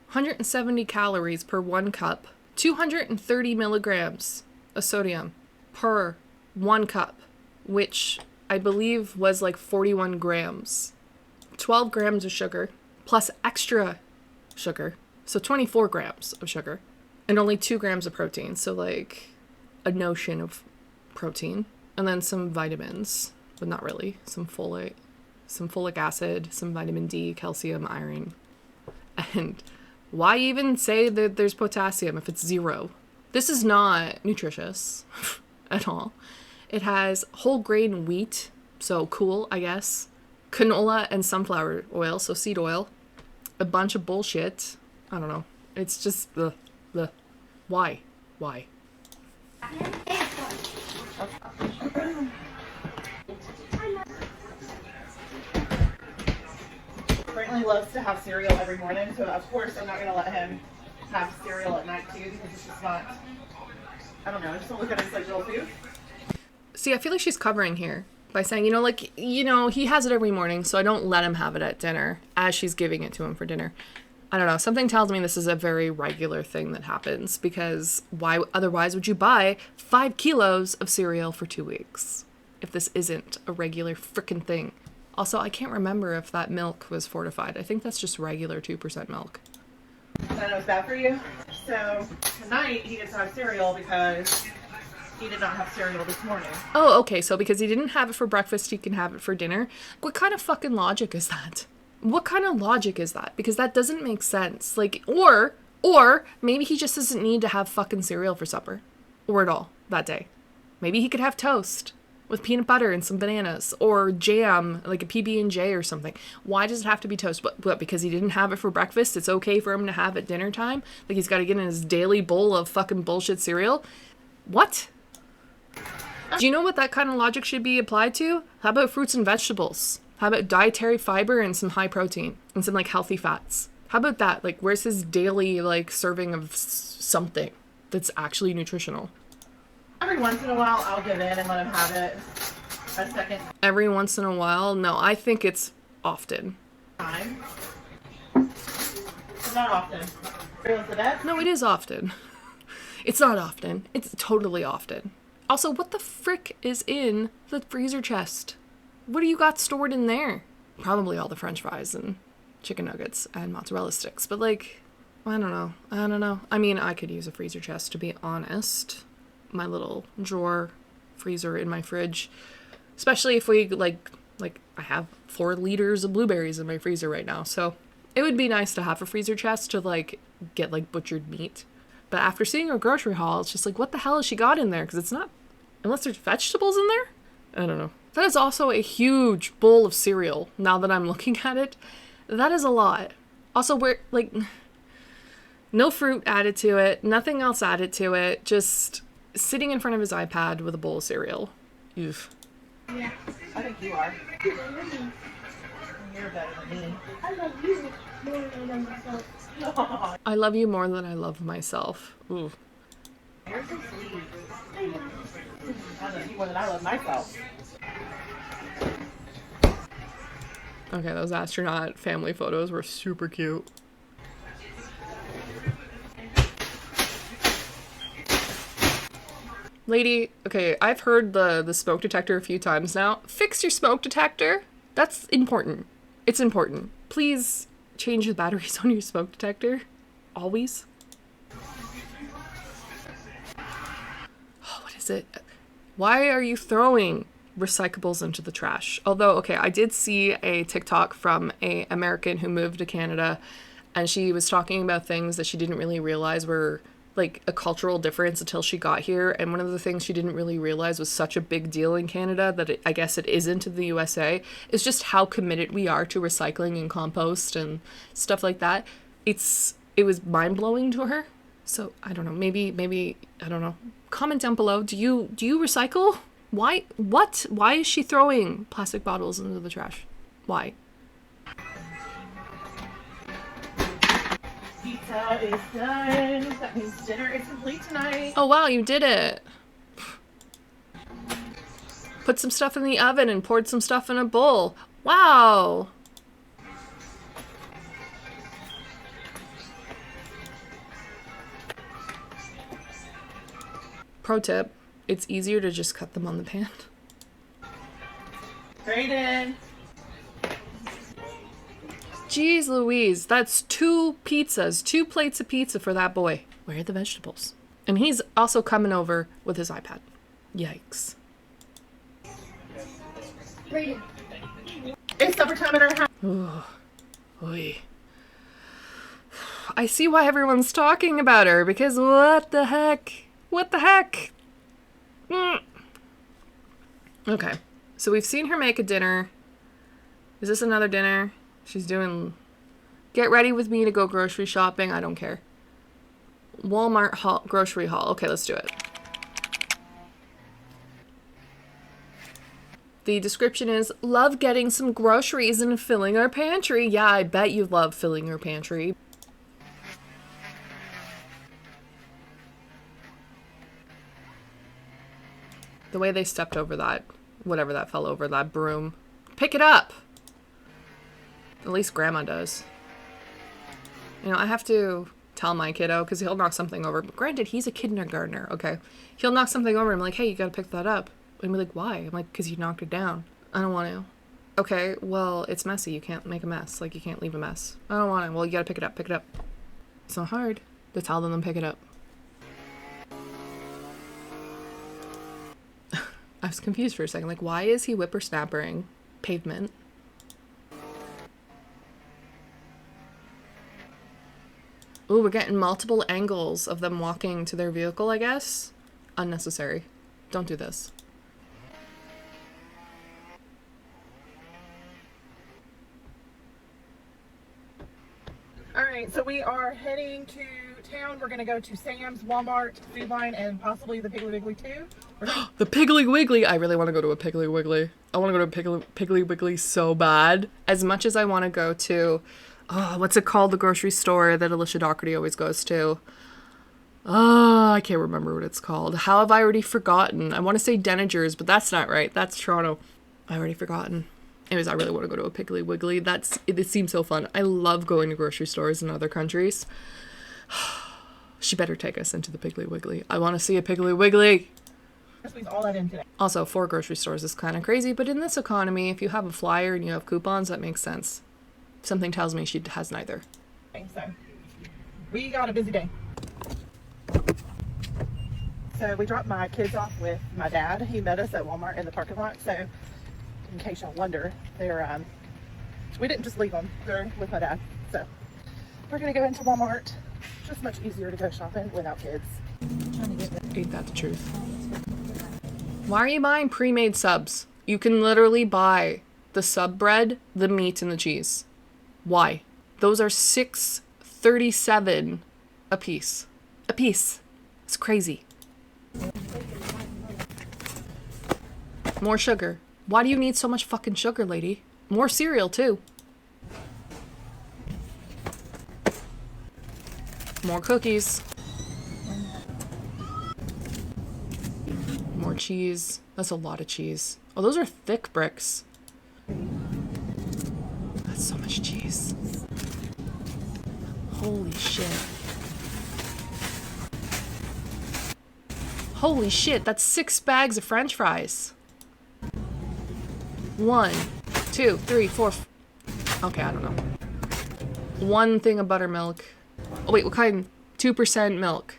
Speaker 1: 170 calories per 1 cup. 230 milligrams of sodium per 1 cup, which I believe was like 41 grams. 12 grams of sugar plus extra sugar. So 24 grams of sugar and only 2 grams of protein. So like a notion of protein, and then some vitamins, but not really. Some folate, some folic acid, some vitamin D, calcium, iron. And why even say that there's potassium if it's 0? This is not nutritious at all. It has whole grain wheat, so cool, I guess. Canola and sunflower oil, so seed oil. A bunch of bullshit. I don't know. It's just the why? Why?
Speaker 3: Brantley loves to have cereal every morning, so of course I'm not going to let him have cereal at night too, because it's just not, I don't know, I just don't look at it as like real food.
Speaker 1: See, I feel like she's covering here by saying, you know, like, you know, he has it every morning, so I don't let him have it at dinner as she's giving it to him for dinner. I don't know. Something tells me this is a very regular thing that happens, because why otherwise would you buy 5 kilos of cereal for 2 weeks if this isn't a regular frickin' thing? Also, I can't remember if that milk was fortified. I think that's just regular 2% milk.
Speaker 3: I know it's bad for you. So tonight he gets to have cereal because he did not have cereal this morning.
Speaker 1: Oh, okay. So because he didn't have it for breakfast, he can have it for dinner. What kind of fucking logic is that? What kind of logic is that? Because that doesn't make sense. Like, or maybe he just doesn't need to have fucking cereal for supper. Or at all that day. Maybe he could have toast with peanut butter and some bananas, or jam, like a PB&J or something. Why does it have to be toast? What, because he didn't have it for breakfast, it's okay for him to have it dinner time? Like he's got to get in his daily bowl of fucking bullshit cereal? What? Do you know what that kind of logic should be applied to? How about fruits and vegetables? How about dietary fiber and some high protein and some like healthy fats? How about that? Like, where's his daily like serving of something that's actually nutritional?
Speaker 3: Every once in a while I'll give in and let him have it a second
Speaker 1: Every once in a while? No, I think it's often.
Speaker 3: time. It's not often. Cereal's the best.
Speaker 1: No, it is often. It's not often. It's totally often. Also, what the frick is in the freezer chest? What do you got stored in there? Probably all the french fries and chicken nuggets and mozzarella sticks. But like, I don't know. I mean, I could use a freezer chest, to be honest. My little drawer freezer in my fridge. Especially if we like I have 4 liters of blueberries in my freezer right now. So it would be nice to have a freezer chest to like get like butchered meat But after seeing her grocery haul, it's just like, what the hell has she got in there? Because it's not, unless there's vegetables in there? I don't know. That is also a huge bowl of cereal, now that I'm looking at it. That is a lot. Also, we're, like, no fruit added to it, nothing else added to it, just sitting in front of his iPad with a bowl of cereal. Oof.
Speaker 3: Yeah, I think you are. You're better than me.
Speaker 4: I love you more than I love myself.
Speaker 1: I love you more than I love myself. Ooh.
Speaker 3: You're so sweet. I love you more than I love myself.
Speaker 1: Okay, those astronaut family photos were super cute. Lady, okay, I've heard the smoke detector a few times now. Fix your smoke detector. That's important. It's important. Please change the batteries on your smoke detector. Always. Oh, what is it? Why are you throwing recyclables into the trash? Although, okay, I did see a TikTok from an American who moved to Canada, and she was talking about things that she didn't really realize were like a cultural difference until she got here. And one of the things she didn't really realize was such a big deal in Canada that I guess it isn't in the USA, is just how committed we are to recycling and compost and stuff like that. It was mind-blowing to her. So I don't know, maybe I don't know. Comment down below. Do you recycle? Why? What? Why is she throwing plastic bottles into the trash? Why?
Speaker 3: Pizza is done. That means dinner is complete tonight.
Speaker 1: Oh wow, you did it. Put some stuff in the oven and poured some stuff in a bowl. Wow. Pro tip, it's easier to just cut them on the pan.
Speaker 3: Brayden.
Speaker 1: Jeez Louise, that's 2 pizzas, 2 plates of pizza for that boy. Where are the vegetables? And he's also coming over with his iPad. Yikes.
Speaker 4: Brayden.
Speaker 3: It's supper time at our house.
Speaker 1: Ooh. Oy. I see why everyone's talking about her, because what the heck? What the heck? Okay, so we've seen her make a dinner. Is this another dinner? She's doing, get ready with me to go grocery shopping. I don't care. Walmart haul, grocery haul. Okay, let's do it. The description is, love getting some groceries and filling our pantry. Yeah, I bet you love filling your pantry. The way they stepped over that, whatever that fell over, that broom. Pick it up! At least Grandma does. You know, I have to tell my kiddo, because he'll knock something over. But granted, he's a kindergartner, okay? He'll knock something over and I'm like, hey, you gotta pick that up. And be like, why? I'm like, because you knocked it down. I don't want to. Okay, well, it's messy. You can't make a mess. Like, you can't leave a mess. I don't want to. Well, you gotta pick it up. Pick it up. It's not hard to tell them to pick it up. I was confused for a second. Like, why is he whippersnappering pavement? Ooh, we're getting multiple angles of them walking to their vehicle, I guess. Unnecessary. Don't do this.
Speaker 3: Alright, so we are heading to town. We're going to go to Sam's, Walmart, Food Line, and possibly the Piggly Wiggly too.
Speaker 1: The Piggly Wiggly! I really want to go to a Piggly Wiggly. I want to go to a Piggly Wiggly so bad. As much as I want to go to, what's it called? The grocery store that Alicia Dougherty always goes to. I can't remember what it's called. How have I already forgotten? I want to say Denninger's, but that's not right. That's Toronto. I've already forgotten. Anyways, I really want to go to a Piggly Wiggly. It seems so fun. I love going to grocery stores in other countries. She better take us into the Piggly Wiggly. I want to see a Piggly Wiggly.
Speaker 3: Squeeze all that in today.
Speaker 1: Also, 4 grocery stores is kind of crazy, but in this economy, if you have a flyer and you have coupons, that makes sense. Something tells me she has neither.
Speaker 3: So, we got a busy day. So, we dropped my kids off with my dad. He met us at Walmart in the parking lot. So, in case y'all wonder, we didn't just leave them. They're with my dad. So, we're going to go into Walmart just much easier to go shopping without kids.
Speaker 1: Ain't that the truth? Why are you buying pre-made subs? You can literally buy the sub bread, the meat, and the cheese. Why? Those are $6.37 a piece. A piece. It's crazy. More sugar. Why do you need so much fucking sugar, lady? More cereal, too. More cookies. More cheese. That's a lot of cheese. Oh, those are thick bricks. That's so much cheese. Holy shit. Holy shit, that's 6 bags of French fries. 1, 2, 3, 4. Okay, I don't know. 1 thing of buttermilk. Oh wait, what kind? 2% milk.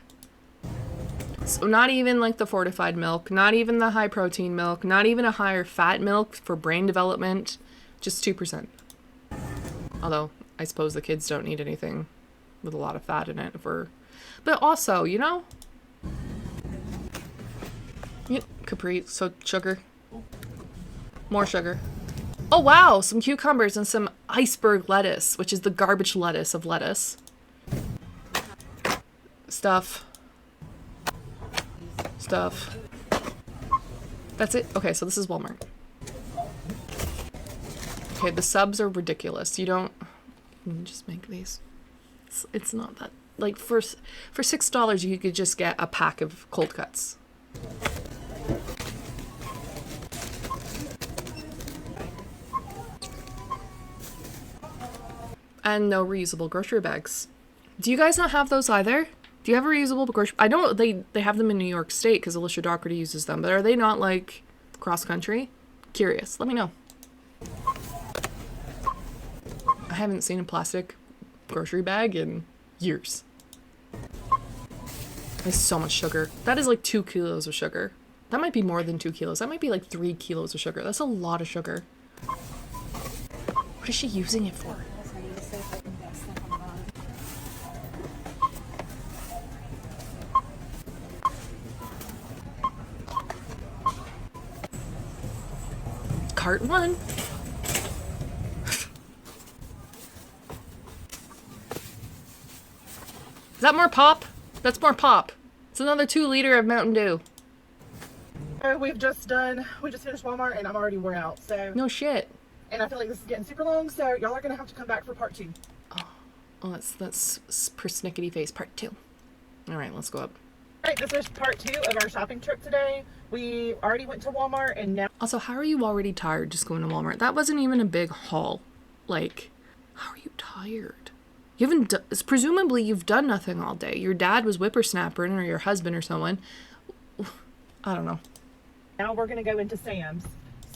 Speaker 1: So not even like the fortified milk, not even the high protein milk, not even a higher fat milk for brain development, just 2%. Although, I suppose the kids don't need anything with a lot of fat in it for... But also, you know... Capri, so sugar. More sugar. Oh wow, some cucumbers and some iceberg lettuce, which is the garbage lettuce of lettuce. Stuff. That's it? Okay, so this is Walmart. Okay, the subs are ridiculous. You don't... just make these. It's not that... Like, for $6, you could just get a pack of cold cuts. And no reusable grocery bags. Do you guys not have those either? Do you have a reusable grocery... I know they have them in New York State because Alicia Dougherty uses them, but are they not, like, cross-country? Curious. Let me know. I haven't seen a plastic grocery bag in years. There's so much sugar. That is like 2 kilos of sugar. That might be more than 2 kilos. That might be like 3 kilos of sugar. That's a lot of sugar. What is she using it for? Cart 1. Is that more pop? That's more pop. It's another 2 liter of Mountain Dew.
Speaker 3: We just finished Walmart and I'm already wore out, so.
Speaker 1: No shit.
Speaker 3: And I feel like this is getting super long, so y'all are gonna have to come back for part 2.
Speaker 1: Oh, that's persnickety face part 2. All right, let's go up.
Speaker 3: All right, this is part 2 of our shopping trip today. We already went to Walmart and now.
Speaker 1: Also, how are you already tired just going to Walmart? That wasn't even a big haul. Like, how are you tired? You haven't presumably you've done nothing all day. Your dad was whippersnappering, or your husband or someone. I don't know.
Speaker 3: Now we're gonna go into Sam's.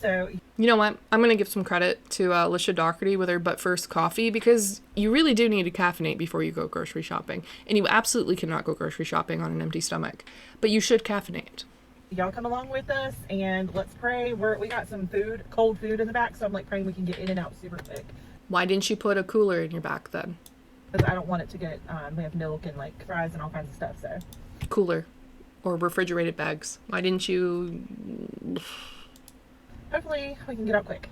Speaker 3: So
Speaker 1: you know what? I'm gonna give some credit to Alicia Dougherty with her But First coffee, because you really do need to caffeinate before you go grocery shopping, and you absolutely cannot go grocery shopping on an empty stomach. But you should caffeinate.
Speaker 3: Y'all come along with us and let's pray. We got some food, cold food in the back, so I'm like praying we can get in and out super quick.
Speaker 1: Why didn't you put a cooler in your back then?
Speaker 3: Because I don't want it to get, we have milk and like fries and all kinds of stuff, so.
Speaker 1: Cooler. Or refrigerated bags. Why didn't you...
Speaker 3: Hopefully we can get out quick.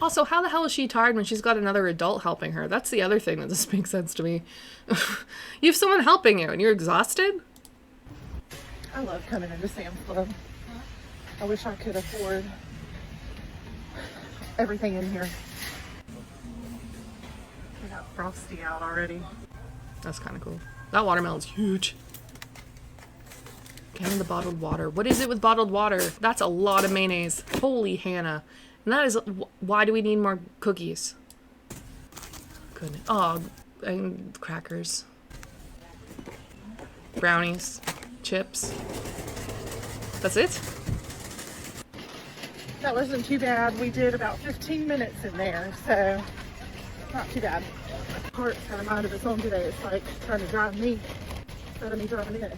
Speaker 1: Also, how the hell is she tired when she's got another adult helping her? That's the other thing that doesn't make sense to me. You have someone helping you and you're exhausted?
Speaker 3: I love coming into Sam's Club. I wish I could afford everything in here. We got Frosty out already.
Speaker 1: That's kind of cool. That watermelon's huge. And the bottled water. What is it with bottled water? That's a lot of mayonnaise. Holy Hannah. And that is... Why do we need more cookies? Goodness. Oh, and crackers. Brownies. Chips. That's it?
Speaker 3: That wasn't too bad. We did about 15 minutes in there, so not too bad. Heart's kind of mind of its own today. It's like trying to drive me instead of me driving it.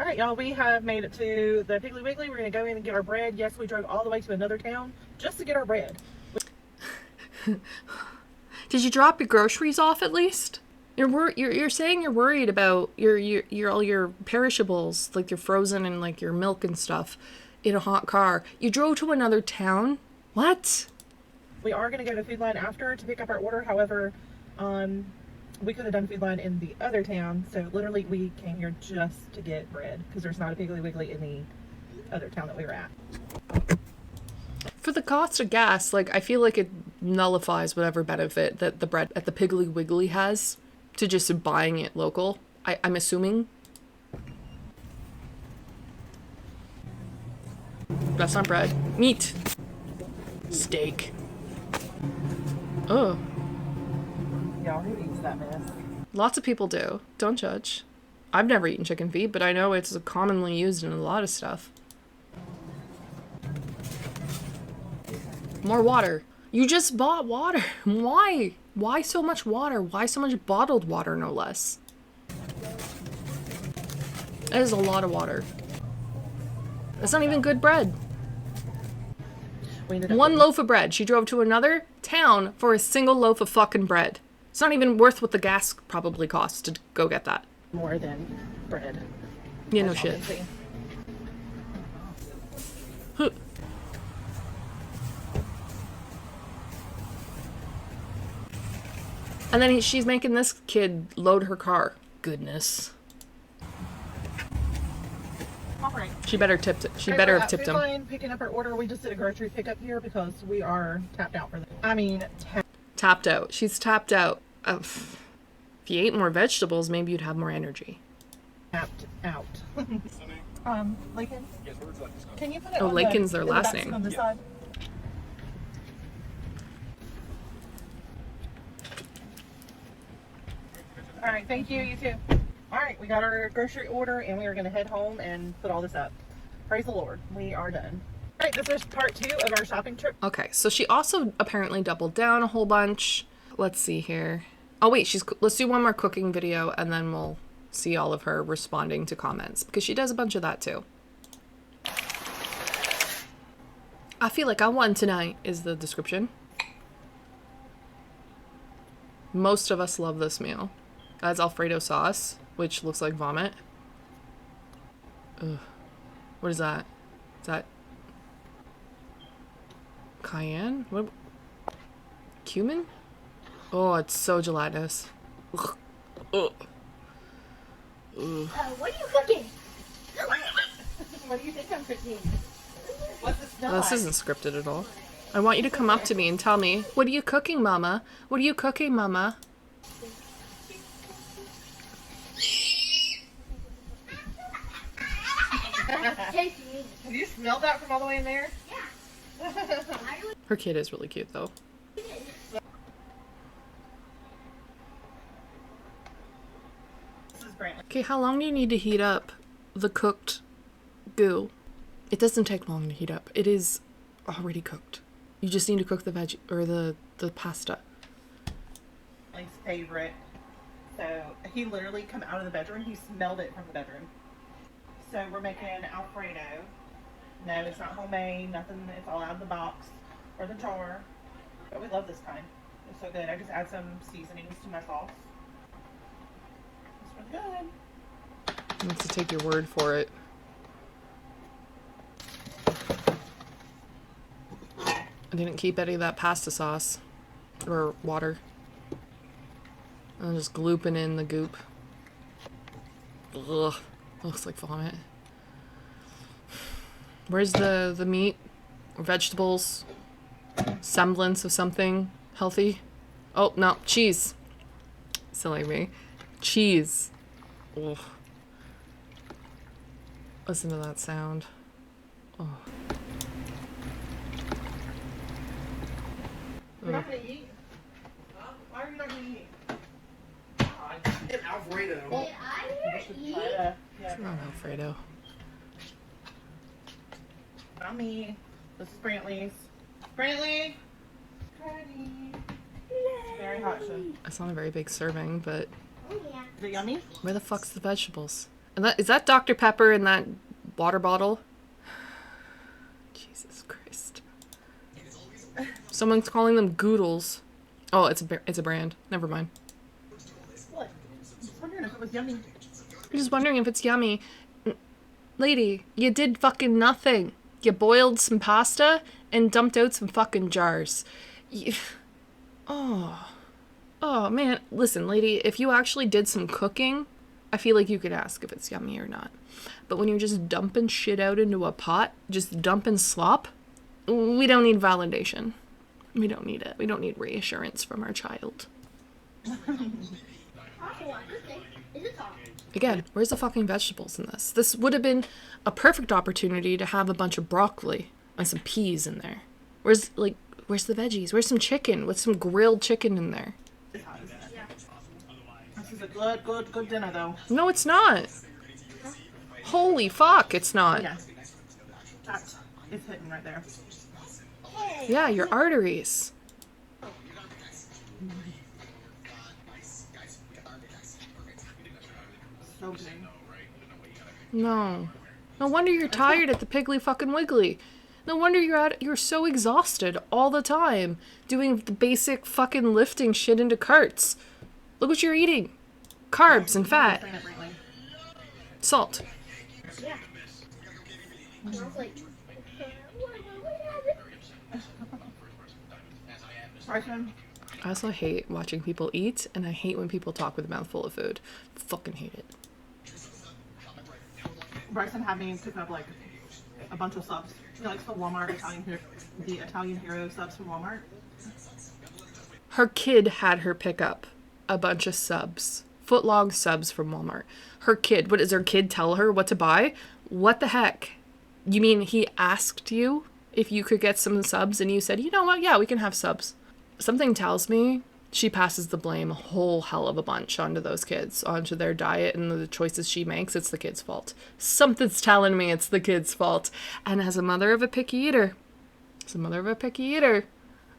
Speaker 3: All right, y'all, we have made it to the Piggly Wiggly. We're going to go in and get our bread. Yes, we drove all the way to another town just to get our bread.
Speaker 1: Did you drop your groceries off at least? You're saying you're worried about your all your perishables, like your frozen and like your milk and stuff, in a hot car. You drove to another town? What?
Speaker 3: We are going to go to Food Line after to pick up our order. However, we could have done Food Line in the other town. So literally we came here just to get bread because there's not a Piggly Wiggly in the other town that we were at.
Speaker 1: For the cost of gas, like, I feel like it nullifies whatever benefit that the bread at the Piggly Wiggly has to just buying it local. I'm assuming. That's not bread. Meat. Steak. Oh.
Speaker 3: Y'all, who eats that mess?
Speaker 1: Lots of people do. Don't judge. I've never eaten chicken feet, but I know it's commonly used in a lot of stuff. More water. You just bought water. Why? Why so much water? Why so much bottled water, no less? That is a lot of water. That's not even good bread. One loaf of bread. She drove to another town for a single loaf of fucking bread. It's not even worth what the gas probably costs to go get that.
Speaker 3: More than bread.
Speaker 1: Yeah, no shit. Huh. And then she's making this kid load her car. Goodness.
Speaker 3: All right.
Speaker 1: She better tipped it. She better have tipped him.
Speaker 3: Food Line picking up our order. We just did a grocery pickup here because we are tapped out for that. I mean,
Speaker 1: Tapped out. She's tapped out. If you ate more vegetables, maybe you'd have more energy.
Speaker 3: tapped out. Lincoln?
Speaker 2: Yes, where would you like this?
Speaker 3: Can you put it
Speaker 1: Oh,
Speaker 3: on
Speaker 1: Lincoln's their
Speaker 3: the
Speaker 1: last
Speaker 3: back seat
Speaker 1: name.
Speaker 3: on this side? All right, thank you. You too. All right, we got our grocery order and we are going to head home and put all this up. Praise the Lord. We are done. All right, this is part 2 of our shopping trip.
Speaker 1: Okay, so she also apparently doubled down a whole bunch. Let's see here. Oh wait, let's do one more cooking video and then we'll see all of her responding to comments because she does a bunch of that too. I feel like I won tonight is the description. Most of us love this meal. That's Alfredo sauce, which looks like vomit. Ugh. What is that? Is that cayenne? What? Cumin? Oh, it's so gelatinous. Ugh. Ugh. Ugh.
Speaker 4: What are you cooking?
Speaker 3: What do you think I'm cooking? What's this smell
Speaker 1: This
Speaker 3: like?
Speaker 1: isn't scripted at all. I want you to come up to me and tell me, what are you cooking, Mama? What are you cooking, Mama?
Speaker 4: Tasty.
Speaker 3: Have you smelled that from all the way in there?
Speaker 1: Her kid is really cute, though.
Speaker 3: This is Brantley.
Speaker 1: Okay, how long do you need to heat up the cooked goo? It doesn't take long to heat up. It is already cooked. You just need to cook the veg or the pasta.
Speaker 3: Brantley's favorite. So he literally come out of the bedroom. He smelled it from the bedroom. So we're making Alfredo. No, it's not homemade. Nothing. It's all out of the box or the jar. But we love this kind. It's so good. I just add some seasonings to my sauce. It's really good.
Speaker 1: I need to take your word for it. I didn't keep any of that pasta sauce or water. I'm just glooping in the goop. Ugh, looks like vomit. Where's the meat or vegetables? Semblance of something healthy? Oh, no, cheese. Silly me. Cheese. Ugh. Listen to that sound. Oh.
Speaker 3: You're not gonna eat? Why are you not gonna eat?
Speaker 2: Get Alfredo.
Speaker 4: Did I hear eat?
Speaker 3: Yeah.
Speaker 1: What's wrong, Alfredo?
Speaker 3: Not me. This is Brantley's. Brantley! Ready. Very hot, so.
Speaker 1: It's not a very big serving, but
Speaker 4: Oh yeah.
Speaker 3: Is it yummy?
Speaker 1: where the fuck's the vegetables? And is that Dr. Pepper in that water bottle? Jesus Christ. Someone's calling them Goodles. Oh, it's a brand. Never mind.
Speaker 3: What? I was wondering if it was yummy.
Speaker 1: I'm just wondering if it's yummy. Lady, you did fucking nothing. You boiled some pasta and dumped out some fucking jars. Oh, man. Listen, lady, if you actually did some cooking, I feel like you could ask if it's yummy or not. But when you're just dumping shit out into a pot, just dumping slop, we don't need validation. We don't need it. We don't need reassurance from our child. Again, where's the fucking vegetables in this? This would have been a perfect opportunity to have a bunch of broccoli and some peas in there. Where's the veggies? Where's some chicken with some grilled chicken in there?
Speaker 3: This is a good dinner, though.
Speaker 1: No, it's not. Holy fuck, it's not.
Speaker 3: Yeah. That is hitting right there.
Speaker 1: Yeah, your arteries.
Speaker 3: So big.
Speaker 1: No. No wonder you're tired at the Piggly fucking Wiggly. No wonder you're so exhausted all the time doing the basic fucking lifting shit into carts. Look what you're eating. Carbs and fat. Salt.
Speaker 4: Yeah. And I was like,
Speaker 3: Bryson,
Speaker 1: I also hate watching people eat, and I hate when people talk with a mouthful of food. Fucking hate it.
Speaker 3: Bryson had me pick up like a bunch of subs. He likes the Italian hero subs from Walmart.
Speaker 1: Her kid had her pick up a bunch of subs. Foot-long subs from Walmart. Her kid. What does her kid tell her what to buy? What the heck? You mean he asked you if you could get some subs and you said, you know what, yeah, we can have subs. Something tells me she passes the blame a whole hell of a bunch onto those kids, onto their diet and the choices she makes. It's the kid's fault. Something's telling me it's the kid's fault. And as a mother of a picky eater,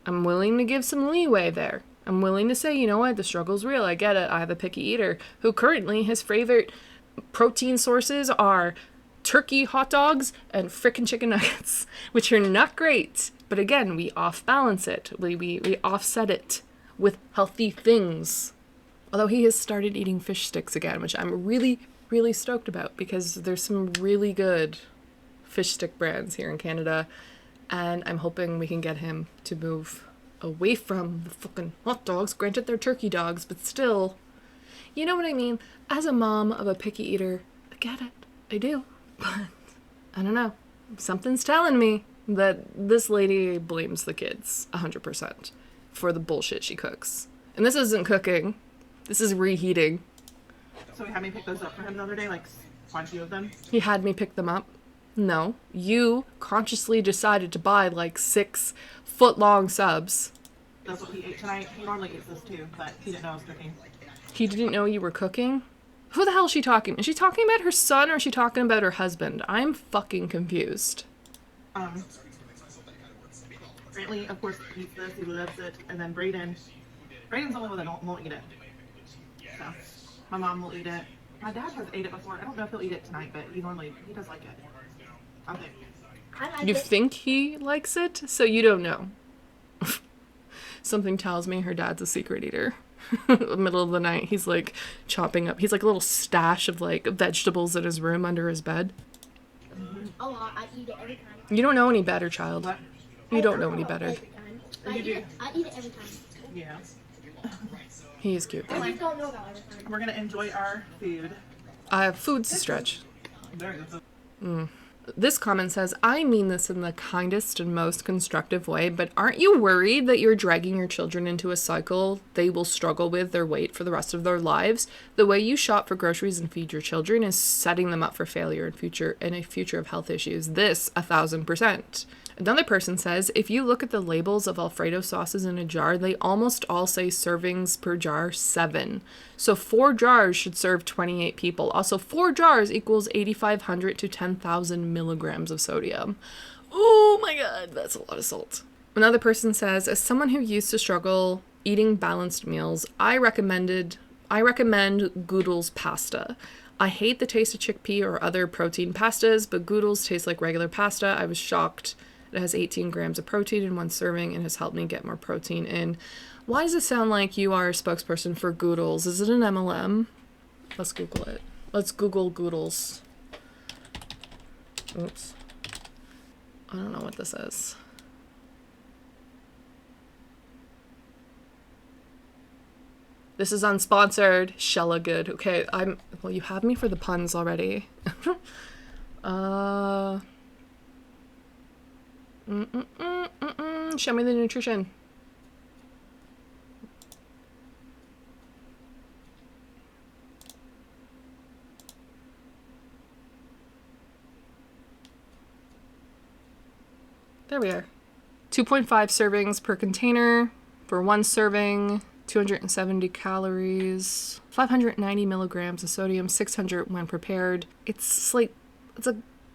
Speaker 1: I'm willing to give some leeway there. I'm willing to say, you know what, the struggle's real. I get it. I have a picky eater who currently his favorite protein sources are turkey hot dogs and frickin' chicken nuggets, which are not great. But again, we off-balance it. We offset it with healthy things. Although he has started eating fish sticks again, which I'm really, really stoked about because there's some really good fish stick brands here in Canada. And I'm hoping we can get him to move away from the fucking hot dogs. Granted, they're turkey dogs, but still. You know what I mean? As a mom of a picky eater, I get it. I do. But I don't know. Something's telling me that this lady blames the kids 100% for the bullshit she cooks. And this isn't cooking. This is reheating.
Speaker 3: So he had me pick those up for him the other day, like quite a few of them.
Speaker 1: He had me pick them up. No, you consciously decided to buy like 6 foot-long subs.
Speaker 3: That's what he ate tonight. He normally eats this too, but he didn't know I was cooking.
Speaker 1: He didn't know you were cooking? Who the hell is she talking? Is she talking about her son or is she talking about her husband? I'm fucking confused.
Speaker 3: Brantley, of course, eats this. He loves it. And then Braden's the only one that won't eat it. So, my mom will eat it. My dad has ate it before. I don't know if he'll eat it tonight, but he does like it. I think.
Speaker 4: I like
Speaker 1: You
Speaker 4: it.
Speaker 1: think he likes it? So you don't know. Something tells me her dad's a secret eater. Middle of the night, he's like chopping up. He's like a little stash of like vegetables in his room under his bed.
Speaker 4: A lot. I eat it every time.
Speaker 1: You don't know any better, child.
Speaker 3: What?
Speaker 1: You don't know any better.
Speaker 4: Every time. I eat it every time.
Speaker 3: Yeah.
Speaker 1: He is cute.
Speaker 4: I just don't know about every time.
Speaker 3: We're gonna enjoy our food.
Speaker 1: Food's a stretch.
Speaker 3: Very good food.
Speaker 1: This comment says, I mean this in the kindest and most constructive way, but aren't you worried that you're dragging your children into a cycle they will struggle with their weight for the rest of their lives? The way you shop for groceries and feed your children is setting them up for failure in a future of health issues. This, 1,000%. Another person says, if you look at the labels of Alfredo sauces in a jar, they almost all say servings per jar 7. So 4 jars should serve 28 people. Also, 4 jars equals 8,500 to 10,000 milligrams of sodium. Oh my god, that's a lot of salt. Another person says, as someone who used to struggle eating balanced meals, I recommend Goodle's pasta. I hate the taste of chickpea or other protein pastas, but Goodles taste like regular pasta. I was shocked. It has 18 grams of protein in one serving and has helped me get more protein in. Why does it sound like you are a spokesperson for Goodles? Is it an MLM? Let's Google it. Let's Google Goodles. Oops. I don't know what this is. This is unsponsored. Shella good. Okay, well, you have me for the puns already. Show me the nutrition. There we are. 2.5 servings per container for one serving. 270 calories, 590 milligrams of sodium, 600 when prepared. It's a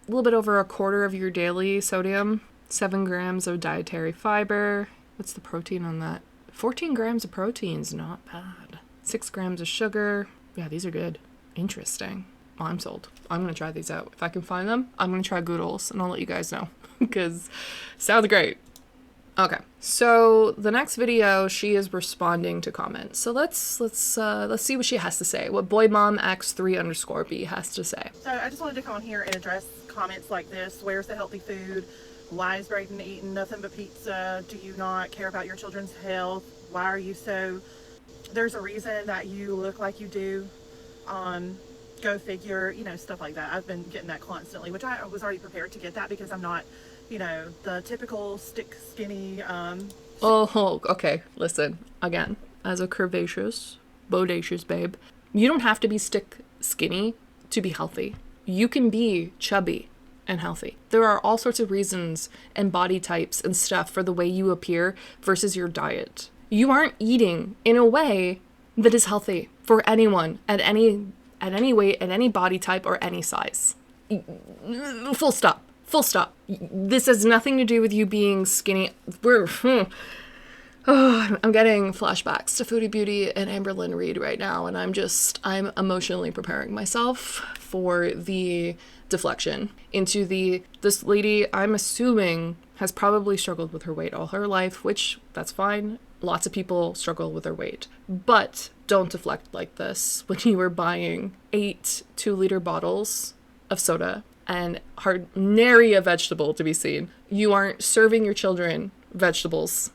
Speaker 1: little bit over a quarter of your daily sodium, 7 grams of dietary fiber. What's the protein on that? 14 grams of protein is not bad. 6 grams of sugar. Yeah, these are good. Interesting. Well, I'm sold. I'm going to try these out. If I can find them, I'm going to try Goodles and I'll let you guys know because sounds great. Okay, so the next video, she is responding to comments. So let's see what she has to say. What boymomx3_b has to say.
Speaker 3: So I just wanted to come on here and address comments like this. Where's the healthy food? Why is Brayden eating nothing but pizza? Do you not care about your children's health? Why are you so... There's a reason that you look like you do. Go figure, stuff like that. I've been getting that constantly, which I was already prepared to get that because I'm not, the typical stick skinny.
Speaker 1: Oh, okay. Listen, again, as a curvaceous, bodacious babe, you don't have to be stick skinny to be healthy. You can be chubby and healthy. There are all sorts of reasons and body types and stuff for the way you appear versus your diet. You aren't eating in a way that is healthy for anyone at any weight, at any body type, or any size. Full stop. Full stop. This has nothing to do with you being skinny. I'm getting flashbacks to Foodie Beauty and Amberlynn Reid right now, and I'm emotionally preparing myself for the deflection into this lady I'm assuming has probably struggled with her weight all her life, which that's fine. Lots of people struggle with their weight, but don't deflect like this when you are buying 8 2-liter bottles of soda and nary a vegetable to be seen. You aren't serving your children vegetables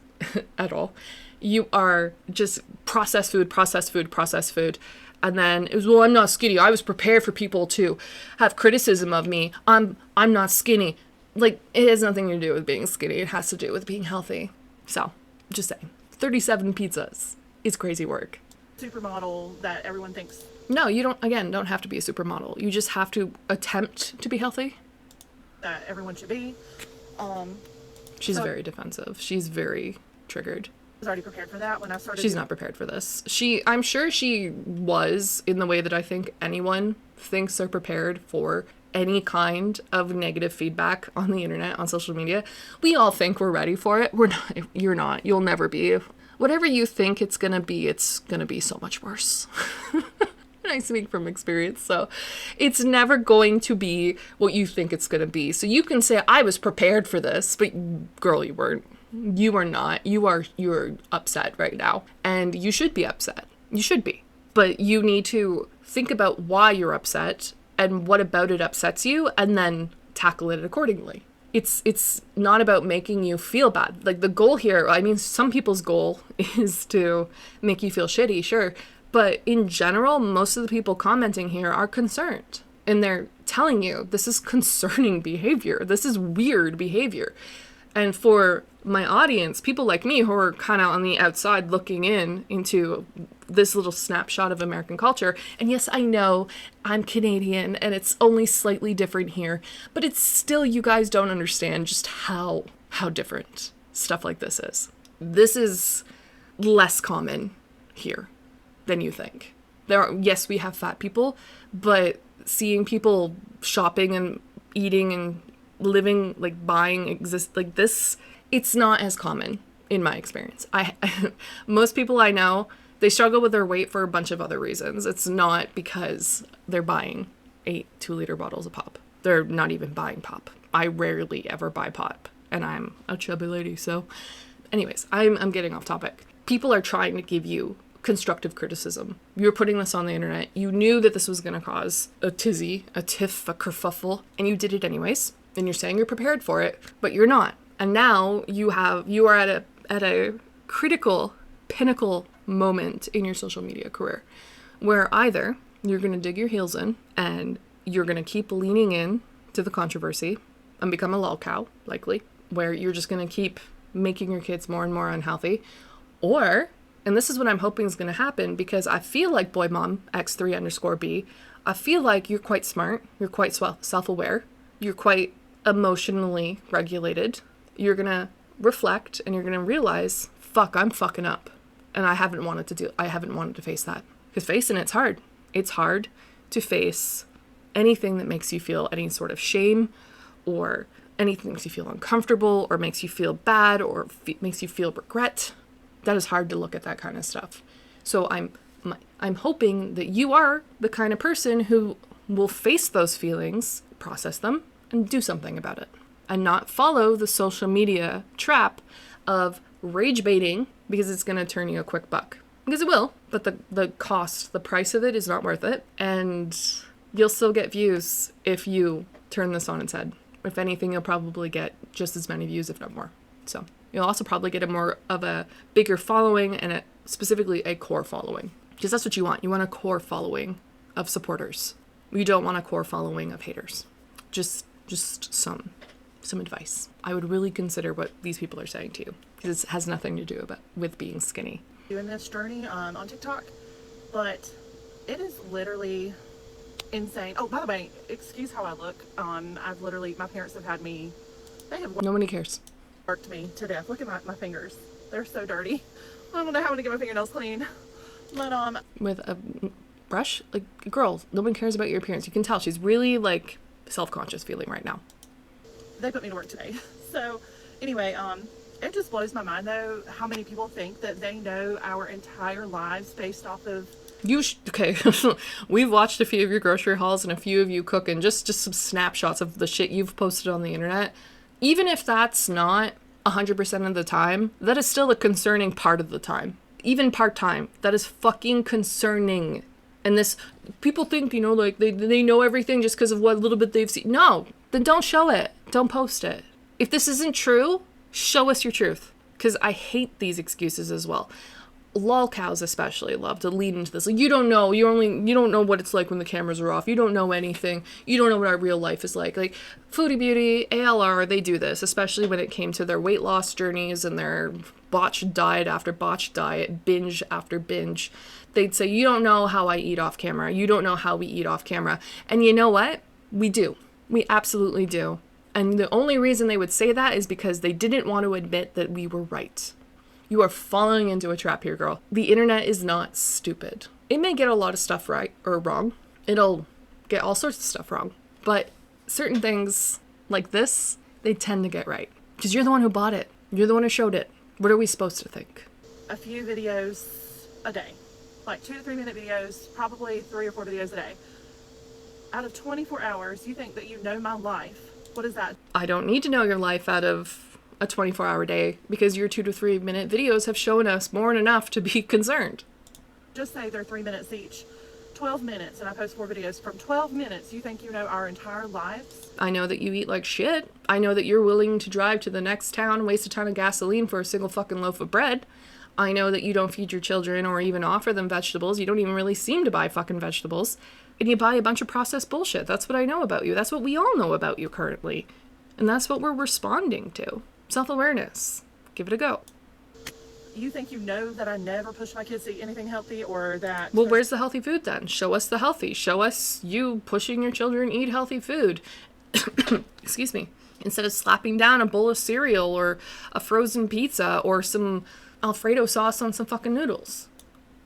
Speaker 1: at all. You are just processed food. And then it was, well, I'm not skinny. I was prepared for people to have criticism of me. I'm not skinny. Like, it has nothing to do with being skinny. It has to do with being healthy. So, just saying. 37 pizzas is crazy work.
Speaker 3: Supermodel that everyone thinks.
Speaker 1: No, you don't have to be a supermodel. You just have to attempt to be healthy.
Speaker 3: That everyone should be.
Speaker 1: She's very defensive. She's very triggered.
Speaker 3: I was already prepared for that when I started.
Speaker 1: She's not prepared for this. I'm sure she was, in the way that I think anyone thinks they're prepared for any kind of negative feedback on the internet, on social media. We all think we're ready for it. We're not. You're not. You'll never be. Whatever you think it's gonna be so much worse. I speak from experience, so it's never going to be what you think it's gonna be. So you can say, I was prepared for this, but girl, you weren't. You are not. You're upset right now, and you should be upset. You should be. But you need to think about why you're upset and what about it upsets you, and then tackle it accordingly. It's not about making you feel bad. Like, the goal here, I mean, some people's goal is to make you feel shitty, sure. But in general, most of the people commenting here are concerned. And they're telling you, this is concerning behavior. This is weird behavior. And for my audience, people like me who are kind of on the outside looking into this little snapshot of American culture, and yes, I know I'm Canadian and it's only slightly different here, but it's still, you guys don't understand just how different stuff like this is. This is less common here than you think. Yes, we have fat people, but seeing people shopping and eating and living, like, buying, exist like this, it's not as common in my experience. Most people I know They struggle with their weight for a bunch of other reasons. It's not because they're buying 8 2-liter bottles of pop. They're not even buying pop. I rarely ever buy pop, and I'm a chubby lady, so... Anyways, I'm getting off topic. People are trying to give you constructive criticism. You're putting this on the internet. You knew that this was going to cause a tizzy, a tiff, a kerfuffle, and you did it anyways. And you're saying you're prepared for it, but you're not. And now you are at a critical pinnacle moment in your social media career where either you're going to dig your heels in and you're going to keep leaning in to the controversy and become a lol cow, likely, where you're just going to keep making your kids more and more unhealthy, or, and this is what I'm hoping is going to happen, because I feel like boy mom x3_b, I feel like you're quite smart, you're quite self-aware, you're quite emotionally regulated, you're going to reflect and you're going to realize, fuck, I'm fucking up. And I haven't wanted to face that. Because facing it's hard. It's hard to face anything that makes you feel any sort of shame, or anything that makes you feel uncomfortable, or makes you feel bad, or makes you feel regret. That is hard to look at that kind of stuff. So I'm hoping that you are the kind of person who will face those feelings, process them, and do something about it. And not follow the social media trap of rage baiting because it's going to turn you a quick buck. Because it will, but the price of it is not worth it. And you'll still get views if you turn this on its head. If anything, you'll probably get just as many views, if not more. So you'll also probably get a bigger following, and specifically a core following. Because that's what you want. You want a core following of supporters. You don't want a core following of haters. Just some advice. I would really consider what these people are saying to you, because it has nothing to do with being skinny.
Speaker 3: Doing this journey on TikTok, but it is literally insane. Oh, by the way, excuse how I look. My parents have had me,
Speaker 1: Nobody cares.
Speaker 3: worked me to death. Look at my fingers. They're so dirty. I don't know how to get my fingernails clean. But,
Speaker 1: with a brush, like, girl, no one cares about your appearance. You can tell she's really, like, self-conscious feeling right now.
Speaker 3: they put me to work today. So anyway, it just blows my mind though how many people think that they know our entire lives based off of
Speaker 1: Okay, we've watched a few of your grocery hauls and a few of you cooking, just some snapshots of the shit you've posted on the internet. Even if that's not 100% of the time, that is still a concerning part of the time. Even part-time, that is fucking concerning. And this, people think, you know, like they know everything just because of what little bit they've seen. No, then don't show it. Don't post it. If this isn't true, show us your truth. Because I hate these excuses as well. Lol cows especially love to lead into this. Like, you don't know. You don't know what it's like when the cameras are off. You don't know anything. You don't know what our real life is like. Like, Foodie Beauty, ALR, they do this, especially when it came to their weight loss journeys and their botched diet after botched diet, binge after binge. They'd say, you don't know how I eat off camera. You don't know how we eat off camera. And you know what? We do. We absolutely do. And the only reason they would say that is because they didn't want to admit that we were right. You are falling into a trap here, girl. The internet is not stupid. It may get a lot of stuff right or wrong. It'll get all sorts of stuff wrong. But certain things like this, they tend to get right. Because you're the one who bought it. You're the one who showed it. What are we supposed to think?
Speaker 3: a few videos a day, like 2 to 3 minute videos, probably 3 or 4 videos a day. Out of 24 hours, you think that you know my life. What is that?
Speaker 1: I don't need to know your life out of a 24-hour day because your 2 to 3 minute videos have shown us more than enough to be concerned.
Speaker 3: Just say they're 3 minutes each. 12 minutes, and I post 4 videos. From 12 minutes, you think you know our entire lives?
Speaker 1: I know that you eat like shit. I know that you're willing to drive to the next town and waste a ton of gasoline for a single fucking loaf of bread. I know that you don't feed your children or even offer them vegetables. You don't even really seem to buy fucking vegetables. And you buy a bunch of processed bullshit. That's what I know about you. That's what we all know about you currently. And that's what we're responding to. Self-awareness. Give it a go.
Speaker 3: You think you know that I never push my kids to eat anything healthy, or that...
Speaker 1: Well, where's the healthy food then? Show us the healthy. Show us you pushing your children to eat healthy food. Excuse me. Instead of slapping down a bowl of cereal or a frozen pizza or some Alfredo sauce on some fucking noodles.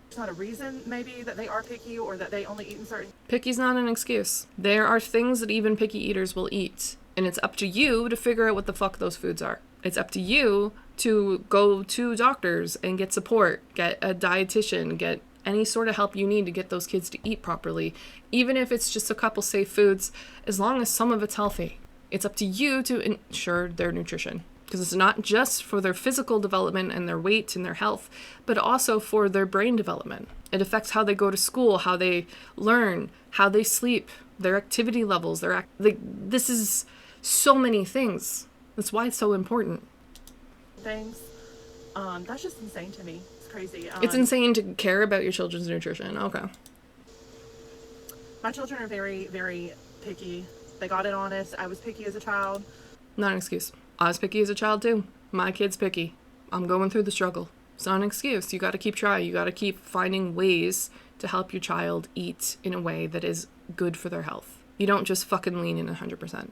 Speaker 3: It's not a reason, maybe, that they are picky or that they only eat in certain...
Speaker 1: Picky's not an excuse. There are things that even picky eaters will eat. And it's up to you to figure out what the fuck those foods are. It's up to you to go to doctors and get support, get a dietitian, get any sort of help you need to get those kids to eat properly, even if it's just a couple safe foods, as long as some of it's healthy. It's up to you to ensure their nutrition, because it's not just for their physical development and their weight and their health, but also for their brain development. It affects how they go to school, how they learn, how they sleep, their activity levels, this is so many things. That's why it's so important.
Speaker 3: Things. That's just insane to me. It's crazy.
Speaker 1: It's insane to care about your children's nutrition. Okay.
Speaker 3: My children are very, very picky. They got it honest. I was picky as a child.
Speaker 1: Not an excuse. I was picky as a child too. My kid's picky. I'm going through the struggle. It's not an excuse. You got to keep trying. You got to keep finding ways to help your child eat in a way that is good for their health. You don't just fucking lean in 100%.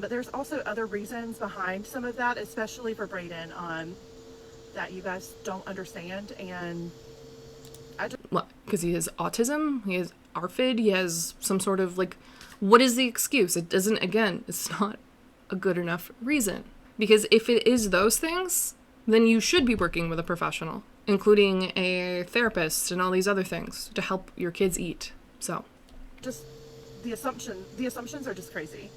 Speaker 3: But there's also other reasons behind some of that, especially for Brayden, that you guys don't understand. And
Speaker 1: What? Because he has autism? He has ARFID? He has some sort of what is the excuse? It doesn't, again, it's not a good enough reason. Because if it is those things, then you should be working with a professional, including a therapist and all these other things to help your kids eat. So,
Speaker 3: just the assumptions are just crazy.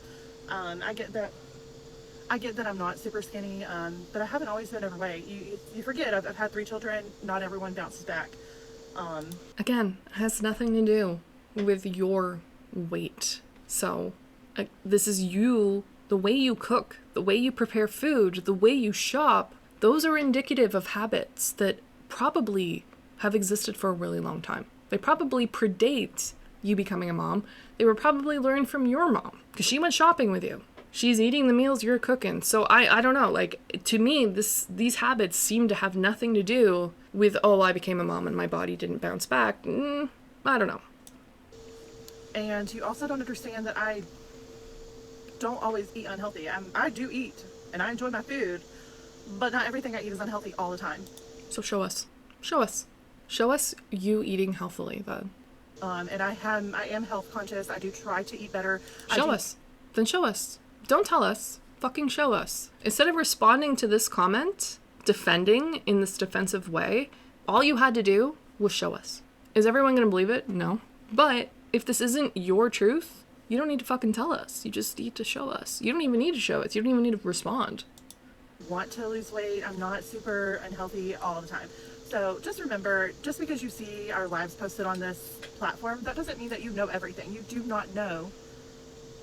Speaker 3: I get that I'm not super skinny, but I haven't always been overweight. You forget I've had 3 children. Not everyone bounces back.
Speaker 1: Again, it has nothing to do with your weight. So, this is you, the way you cook, the way you prepare food, the way you shop. Those are indicative of habits that probably have existed for a really long time. They probably predate you becoming a mom. They were probably learned from your mom because she went shopping with you. She's eating the meals you're cooking. So I don't know, to me, these habits seem to have nothing to do with, oh, I became a mom and my body didn't bounce back. I don't know.
Speaker 3: And you also don't understand that I don't always eat unhealthy. I do eat and I enjoy my food, but not everything I eat is unhealthy all the time.
Speaker 1: So show us. Show us. Show us you eating healthily then.
Speaker 3: And I am health conscious. I do try to eat better.
Speaker 1: Show us. Then show us. Don't tell us. Fucking show us. Instead of responding to this comment, defending in this defensive way, all you had to do was show us. Is everyone going to believe it? No. But if this isn't your truth, you don't need to fucking tell us. You just need to show us. You don't even need to show us. You don't even need to respond.
Speaker 3: Want to lose weight. I'm not super unhealthy all the time. So just remember, just because you see our lives posted on this platform, that doesn't mean that you know everything. You do not know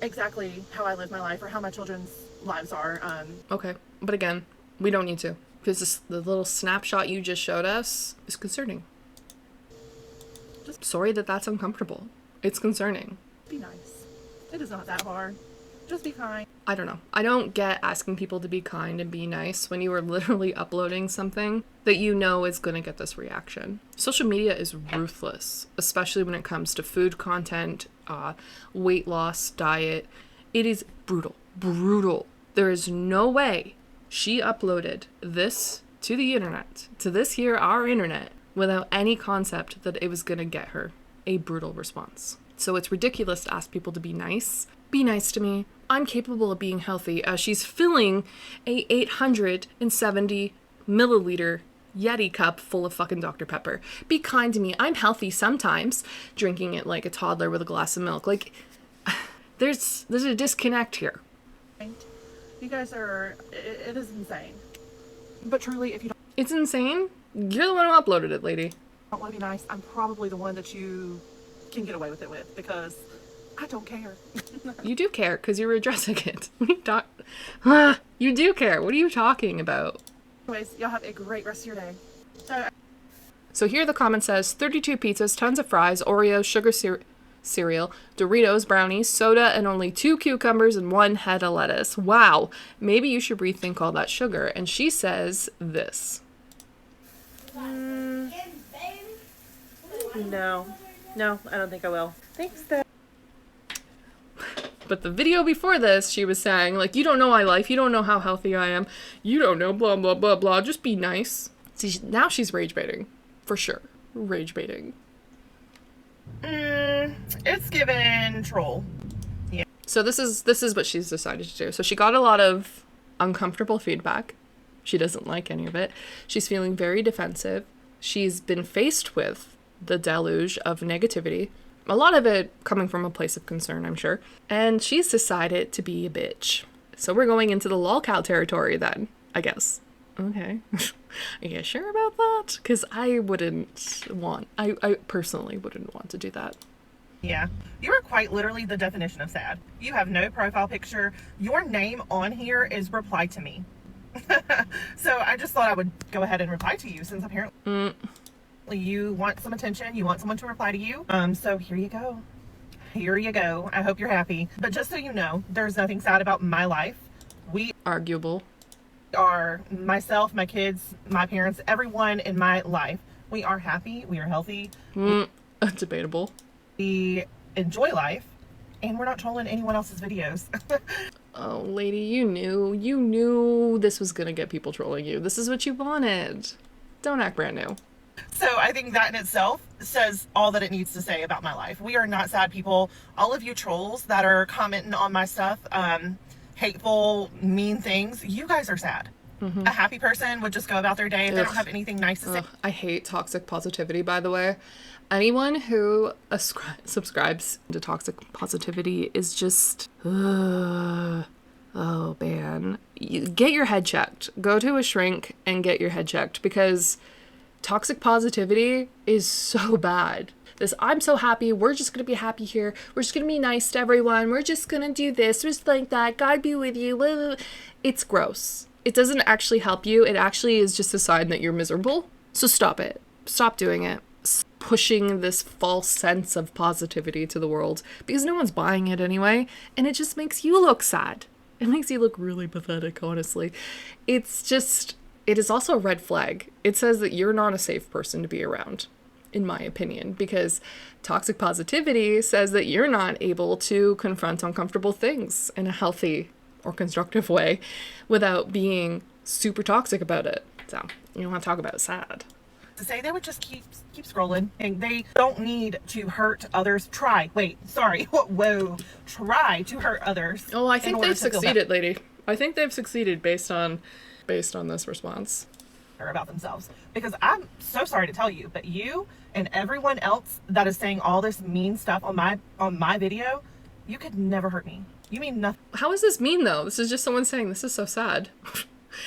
Speaker 3: exactly how I live my life or how my children's lives are.
Speaker 1: Okay. But again, we don't need to. Because the little snapshot you just showed us is concerning. Just sorry that that's uncomfortable. It's concerning.
Speaker 3: Be nice. It is not that hard. Just be kind.
Speaker 1: I don't know. I don't get asking people to be kind and be nice when you are literally uploading something that you know is going to get this reaction. Social media is ruthless, especially when it comes to food content, weight loss, diet. It is brutal. Brutal. There is no way she uploaded this to the internet, to this here, our internet, without any concept that it was going to get her a brutal response. So it's ridiculous to ask people to be nice. Be nice to me. I'm capable of being healthy. She's filling a 870 milliliter Yeti cup full of fucking Dr. Pepper. Be kind to me. I'm healthy sometimes, drinking it like a toddler with a glass of milk. There's a disconnect here.
Speaker 3: You guys are, it is insane. But truly, if you
Speaker 1: It's insane? You're the one who uploaded it, lady.
Speaker 3: don't want to be nice, I'm probably the one that you can get away with it with, because I don't care.
Speaker 1: You do care, because you're addressing it. You do care. What are you talking about?
Speaker 3: Anyways, y'all have a great rest of your day.
Speaker 1: So here the comment says, 32 pizzas, tons of fries, Oreos, sugar cereal, Doritos, brownies, soda, and only 2 cucumbers and 1 head of lettuce. Wow, maybe you should rethink all that sugar. And she says this.
Speaker 3: No, I don't think I will. Thanks, though.
Speaker 1: But the video before this, she was saying, you don't know my life, you don't know how healthy I am, you don't know, blah, blah, blah, blah, just be nice. See, now she's rage baiting. For sure. Rage baiting.
Speaker 3: It's given troll. Yeah.
Speaker 1: So this is what she's decided to do. So she got a lot of uncomfortable feedback. She doesn't like any of it. She's feeling very defensive. She's been faced with the deluge of negativity, a lot of it coming from a place of concern, I'm sure. And she's decided to be a bitch. So we're going into the lolcow territory then, I guess. Okay. Are you sure about that? Because I personally wouldn't want to do that.
Speaker 3: Yeah, you are quite literally the definition of sad. You have no profile picture. Your name on here is reply to me. So I just thought I would go ahead and reply to you, since apparently you want some attention. You want someone to reply to you. So here you go. Here you go. I hope you're happy. But just so you know, there's nothing sad about my life. We
Speaker 1: Arguable.
Speaker 3: are, myself, my kids, my parents, everyone in my life. We are happy. We are healthy.
Speaker 1: Debatable.
Speaker 3: We enjoy life. And we're not trolling anyone else's videos.
Speaker 1: Oh, lady, you knew this was gonna get people trolling you. This is what you wanted. Don't act brand new.
Speaker 3: So I think that in itself says all that it needs to say about my life. We are not sad people. All of you trolls that are commenting on my stuff, hateful, mean things, you guys are sad. A happy person would just go about their day if they don't have anything nice to say.
Speaker 1: I hate toxic positivity, by the way. Anyone who subscribes to toxic positivity is just... oh, man. Get your head checked. Go to a shrink and get your head checked, because toxic positivity is so bad. This, I'm so happy, we're just gonna be happy here, we're just gonna be nice to everyone, we're just gonna do this, just like that, God be with you. It's gross. It doesn't actually help you. It actually is just a sign that you're miserable. So stop it. Stop doing it. Pushing this false sense of positivity to the world, because no one's buying it anyway, and it just makes you look sad. It makes you look really pathetic, honestly. It is also a red flag. It says that you're not a safe person to be around, in my opinion, because toxic positivity says that you're not able to confront uncomfortable things in a healthy or constructive way without being super toxic about it. So you don't want to talk about sad.
Speaker 3: To say they would just keep scrolling, and they don't need to hurt others. Try to hurt others.
Speaker 1: Oh, I think they've succeeded, lady. I think they've succeeded based on this response.
Speaker 3: About themselves, because I'm so sorry to tell you, but you and everyone else that is saying all this mean stuff on my video, you could never hurt me. You mean nothing.
Speaker 1: How is this mean, though? This is just someone saying, this is so sad.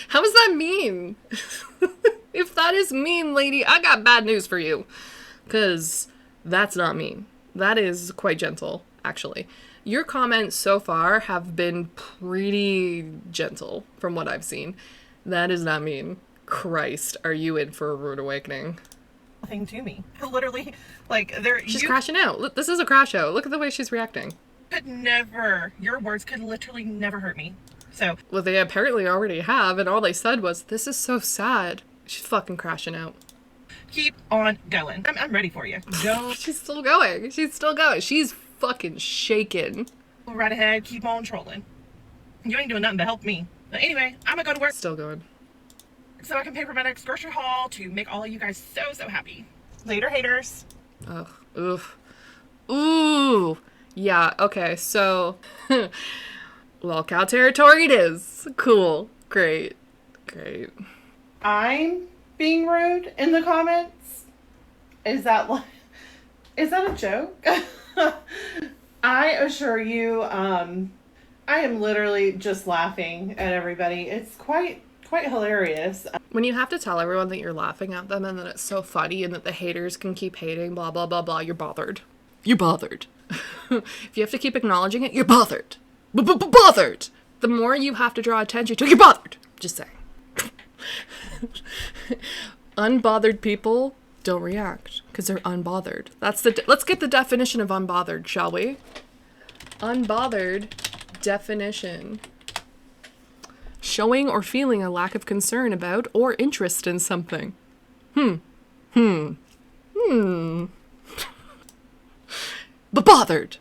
Speaker 1: How is that mean? If that is mean, lady, I got bad news for you. Because that's not mean. That is quite gentle, actually. Your comments so far have been pretty gentle from what I've seen. That is not mean. Christ, are you in for a rude awakening?
Speaker 3: Nothing to me. Literally,
Speaker 1: she's crashing out. Look, this is a crash out. Look at the way she's reacting.
Speaker 3: Your words could literally never hurt me. So.
Speaker 1: Well, they apparently already have, and all they said was, this is so sad. She's fucking crashing out.
Speaker 3: Keep on going. I'm ready for you. Go.
Speaker 1: She's still going. She's fucking shaking.
Speaker 3: Go right ahead. Keep on trolling. You ain't doing nothing to help me. But anyway, I'm gonna go to work.
Speaker 1: Still going.
Speaker 3: So I can pay for my next grocery haul to make all of you guys so happy. Later, haters.
Speaker 1: Ugh. Oof. Ooh. Yeah, okay, so... lolcow territory it is. Cool. Great.
Speaker 5: I'm being rude in the comments? Is that a joke? I assure you, I am literally just laughing at everybody. It's quite hilarious.
Speaker 1: When you have to tell everyone that you're laughing at them and that it's so funny and that the haters can keep hating, blah, blah, blah, blah, you're bothered. You're bothered. If you have to keep acknowledging it, you're bothered. Bothered. The more you have to draw attention to, you're bothered. Just saying. Unbothered people don't react because they're unbothered. Let's get the definition of unbothered, shall we? Unbothered definition. Showing or feeling a lack of concern about or interest in something. But bothered.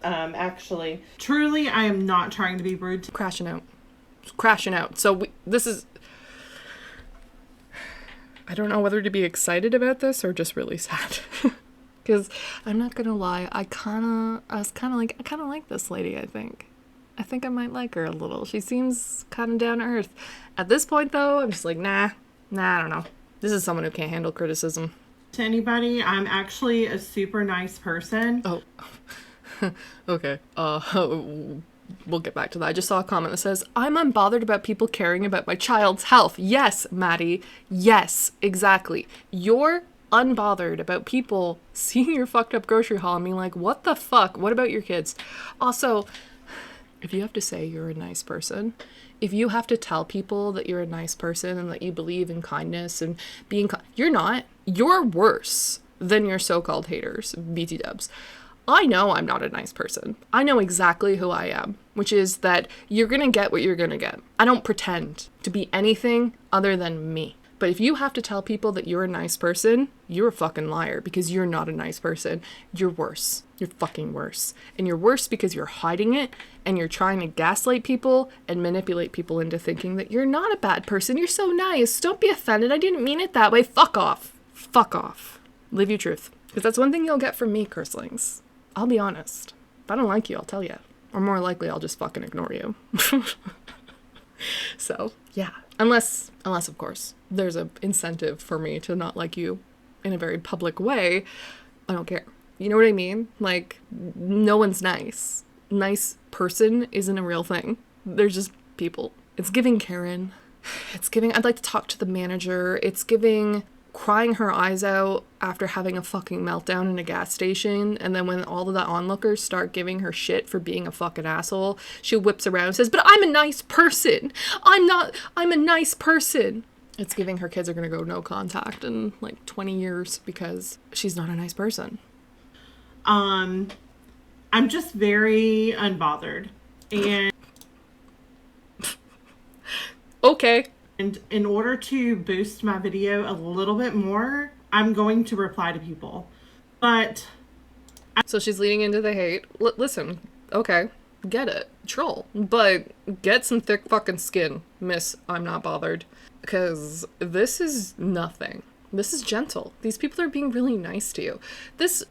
Speaker 5: Actually, truly, I am not trying to be rude.
Speaker 1: Crashing out. So this is... I don't know whether to be excited about this or just really sad. Because I'm not gonna lie, I kind of like this lady, I think. I think I might like her a little. She seems kind of down to earth. At this point, though, I'm just like, nah, I don't know. This is someone who can't handle criticism.
Speaker 5: To anybody, I'm actually a super nice person.
Speaker 1: Oh, okay. We'll get back to that. I just saw a comment that says, I'm unbothered about people caring about my child's health. Yes, Maddie. Yes, exactly. You're unbothered about people seeing your fucked up grocery haul and being like, what the fuck? What about your kids? Also, if you have to say you're a nice person, if you have to tell people that you're a nice person and that you believe in kindness and being you're not. You're worse than your so-called haters, BT dubs. I know I'm not a nice person. I know exactly who I am, which is that you're gonna get what you're gonna get. I don't pretend to be anything other than me. But if you have to tell people that you're a nice person, you're a fucking liar because you're not a nice person. You're worse. You're fucking worse. And you're worse because you're hiding it and you're trying to gaslight people and manipulate people into thinking that you're not a bad person. You're so nice. Don't be offended. I didn't mean it that way. Fuck off. Fuck off. Live your truth. Because that's one thing you'll get from me, curselings. I'll be honest. If I don't like you, I'll tell you. Or more likely, I'll just fucking ignore you. So, yeah. Unless, of course, there's an incentive for me to not like you in a very public way, I don't care. You know what I mean? Like, no one's nice. Nice person isn't a real thing. They're just people. It's giving Karen. It's giving, I'd like to talk to the manager. It's giving crying her eyes out after having a fucking meltdown in a gas station, and then when all of the onlookers start giving her shit for being a fucking asshole, she whips around and says, but I'm a nice person. I'm a nice person. It's giving her kids are gonna go no contact in like 20 years because she's not a nice person.
Speaker 5: I'm just very unbothered. And
Speaker 1: okay.
Speaker 5: And in order to boost my video a little bit more, I'm going to reply to people. But
Speaker 1: so she's leading into the hate. Listen, okay, get it. Troll. But get some thick fucking skin, miss. I'm not bothered. Because this is nothing. This is gentle. These people are being really nice to you. This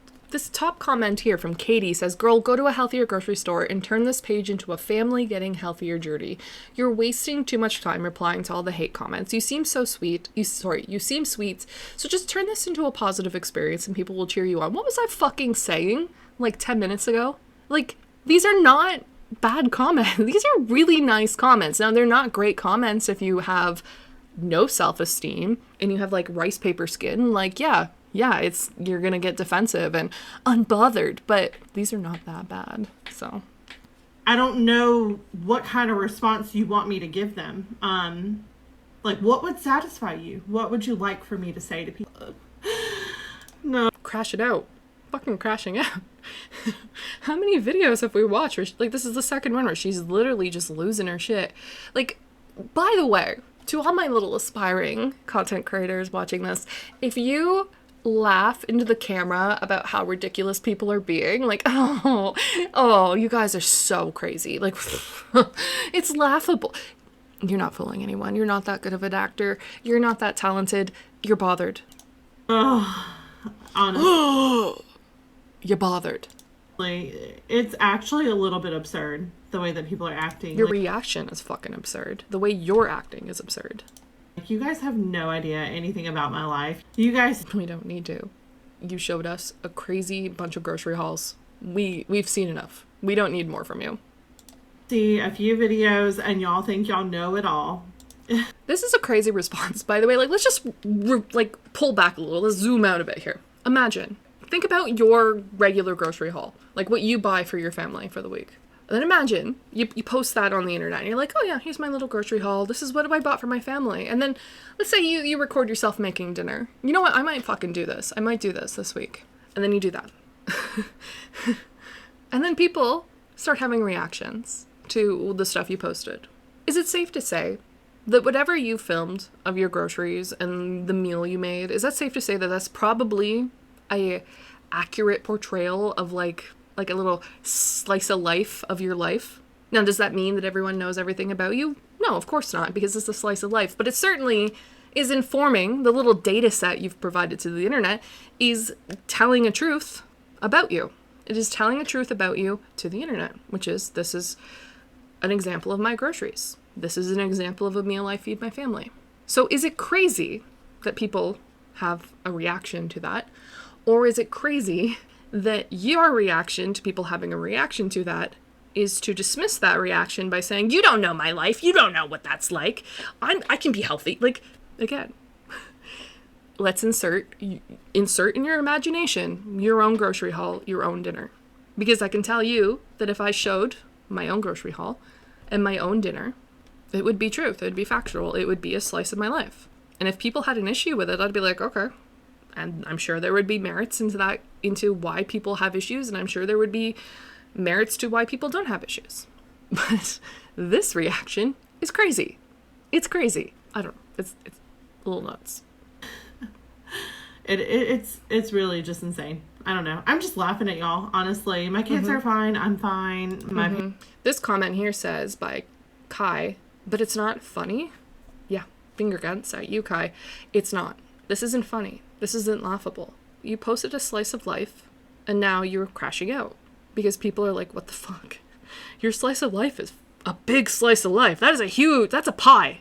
Speaker 1: top comment here from Katie says, girl, go to a healthier grocery store and turn this page into a family getting healthier journey. You're wasting too much time replying to all the hate comments. You seem so sweet. You seem sweet. So just turn this into a positive experience and people will cheer you on. What was I fucking saying like 10 minutes ago? Like, these are not bad comments. These are really nice comments. Now, they're not great comments if you have no self-esteem and you have like rice paper skin. Like, yeah, you're gonna get defensive and unbothered, but these are not that bad. So
Speaker 5: I don't know what kind of response you want me to give them. Like, what would satisfy you? What would you like for me to say to people? No.
Speaker 1: Crash it out. Fucking crashing out. How many videos have we watched where like, this is the second one where she's literally just losing her shit. Like, by the way, to all my little aspiring content creators watching this, if you laugh into the camera about how ridiculous people are being, like, oh, you guys are so crazy. Like, it's laughable. You're not fooling anyone. You're not that good of an actor. You're not that talented. You're bothered.
Speaker 5: Oh, honestly.
Speaker 1: You're bothered.
Speaker 5: It's actually a little bit absurd, the way that people are acting.
Speaker 1: Your reaction is fucking absurd. The way you're acting is absurd.
Speaker 5: You guys have no idea anything about my life. You guys...
Speaker 1: We don't need to. You showed us a crazy bunch of grocery hauls. We've seen enough. We don't need more from you.
Speaker 5: See a few videos and y'all think y'all know it all.
Speaker 1: This is a crazy response, by the way. Like, let's just pull back a little. Let's zoom out a bit here. Imagine. Think about your regular grocery haul. Like what you buy for your family for the week. And then imagine you post that on the internet and you're like, oh yeah, here's my little grocery haul. This is what I bought for my family. And then let's say you record yourself making dinner. You know what? I might fucking do this. I might do this week. And then you do that. And then people start having reactions to the stuff you posted. Is it safe to say that whatever you filmed of your groceries and the meal you made, is that safe to say that that's probably a accurate portrayal of like a little slice of life of your life? Now, does that mean that everyone knows everything about you? No, of course not, because it's a slice of life. But it certainly is informing. The little data set you've provided to the internet is telling a truth about you. It is telling a truth about you to the internet, which is this is an example of my groceries. This is an example of a meal I feed my family. So is it crazy that people have a reaction to that? Or is it crazy that your reaction to people having a reaction to that is to dismiss that reaction by saying, you don't know my life, you don't know what that's like, I can be healthy. Like, again, let's insert in your imagination your own grocery haul, your own dinner. Because I can tell you that if I showed my own grocery haul and my own dinner, it would be truth, it would be factual, it would be a slice of my life. And if people had an issue with it, I'd be like, okay. And I'm sure there would be merits into why people have issues, and I'm sure there would be merits to why people don't have issues. But this reaction is crazy. It's crazy. I don't know. It's a little nuts.
Speaker 5: It's really just insane. I don't know. I'm just laughing at y'all, honestly. My kids are fine. I'm fine.
Speaker 1: This comment here says by Kai, but it's not funny. Yeah, finger guns at you, Kai. It's not. This isn't funny. This isn't laughable. You posted a slice of life, and now you're crashing out. Because people are like, what the fuck? Your slice of life is a big slice of life. That's a pie.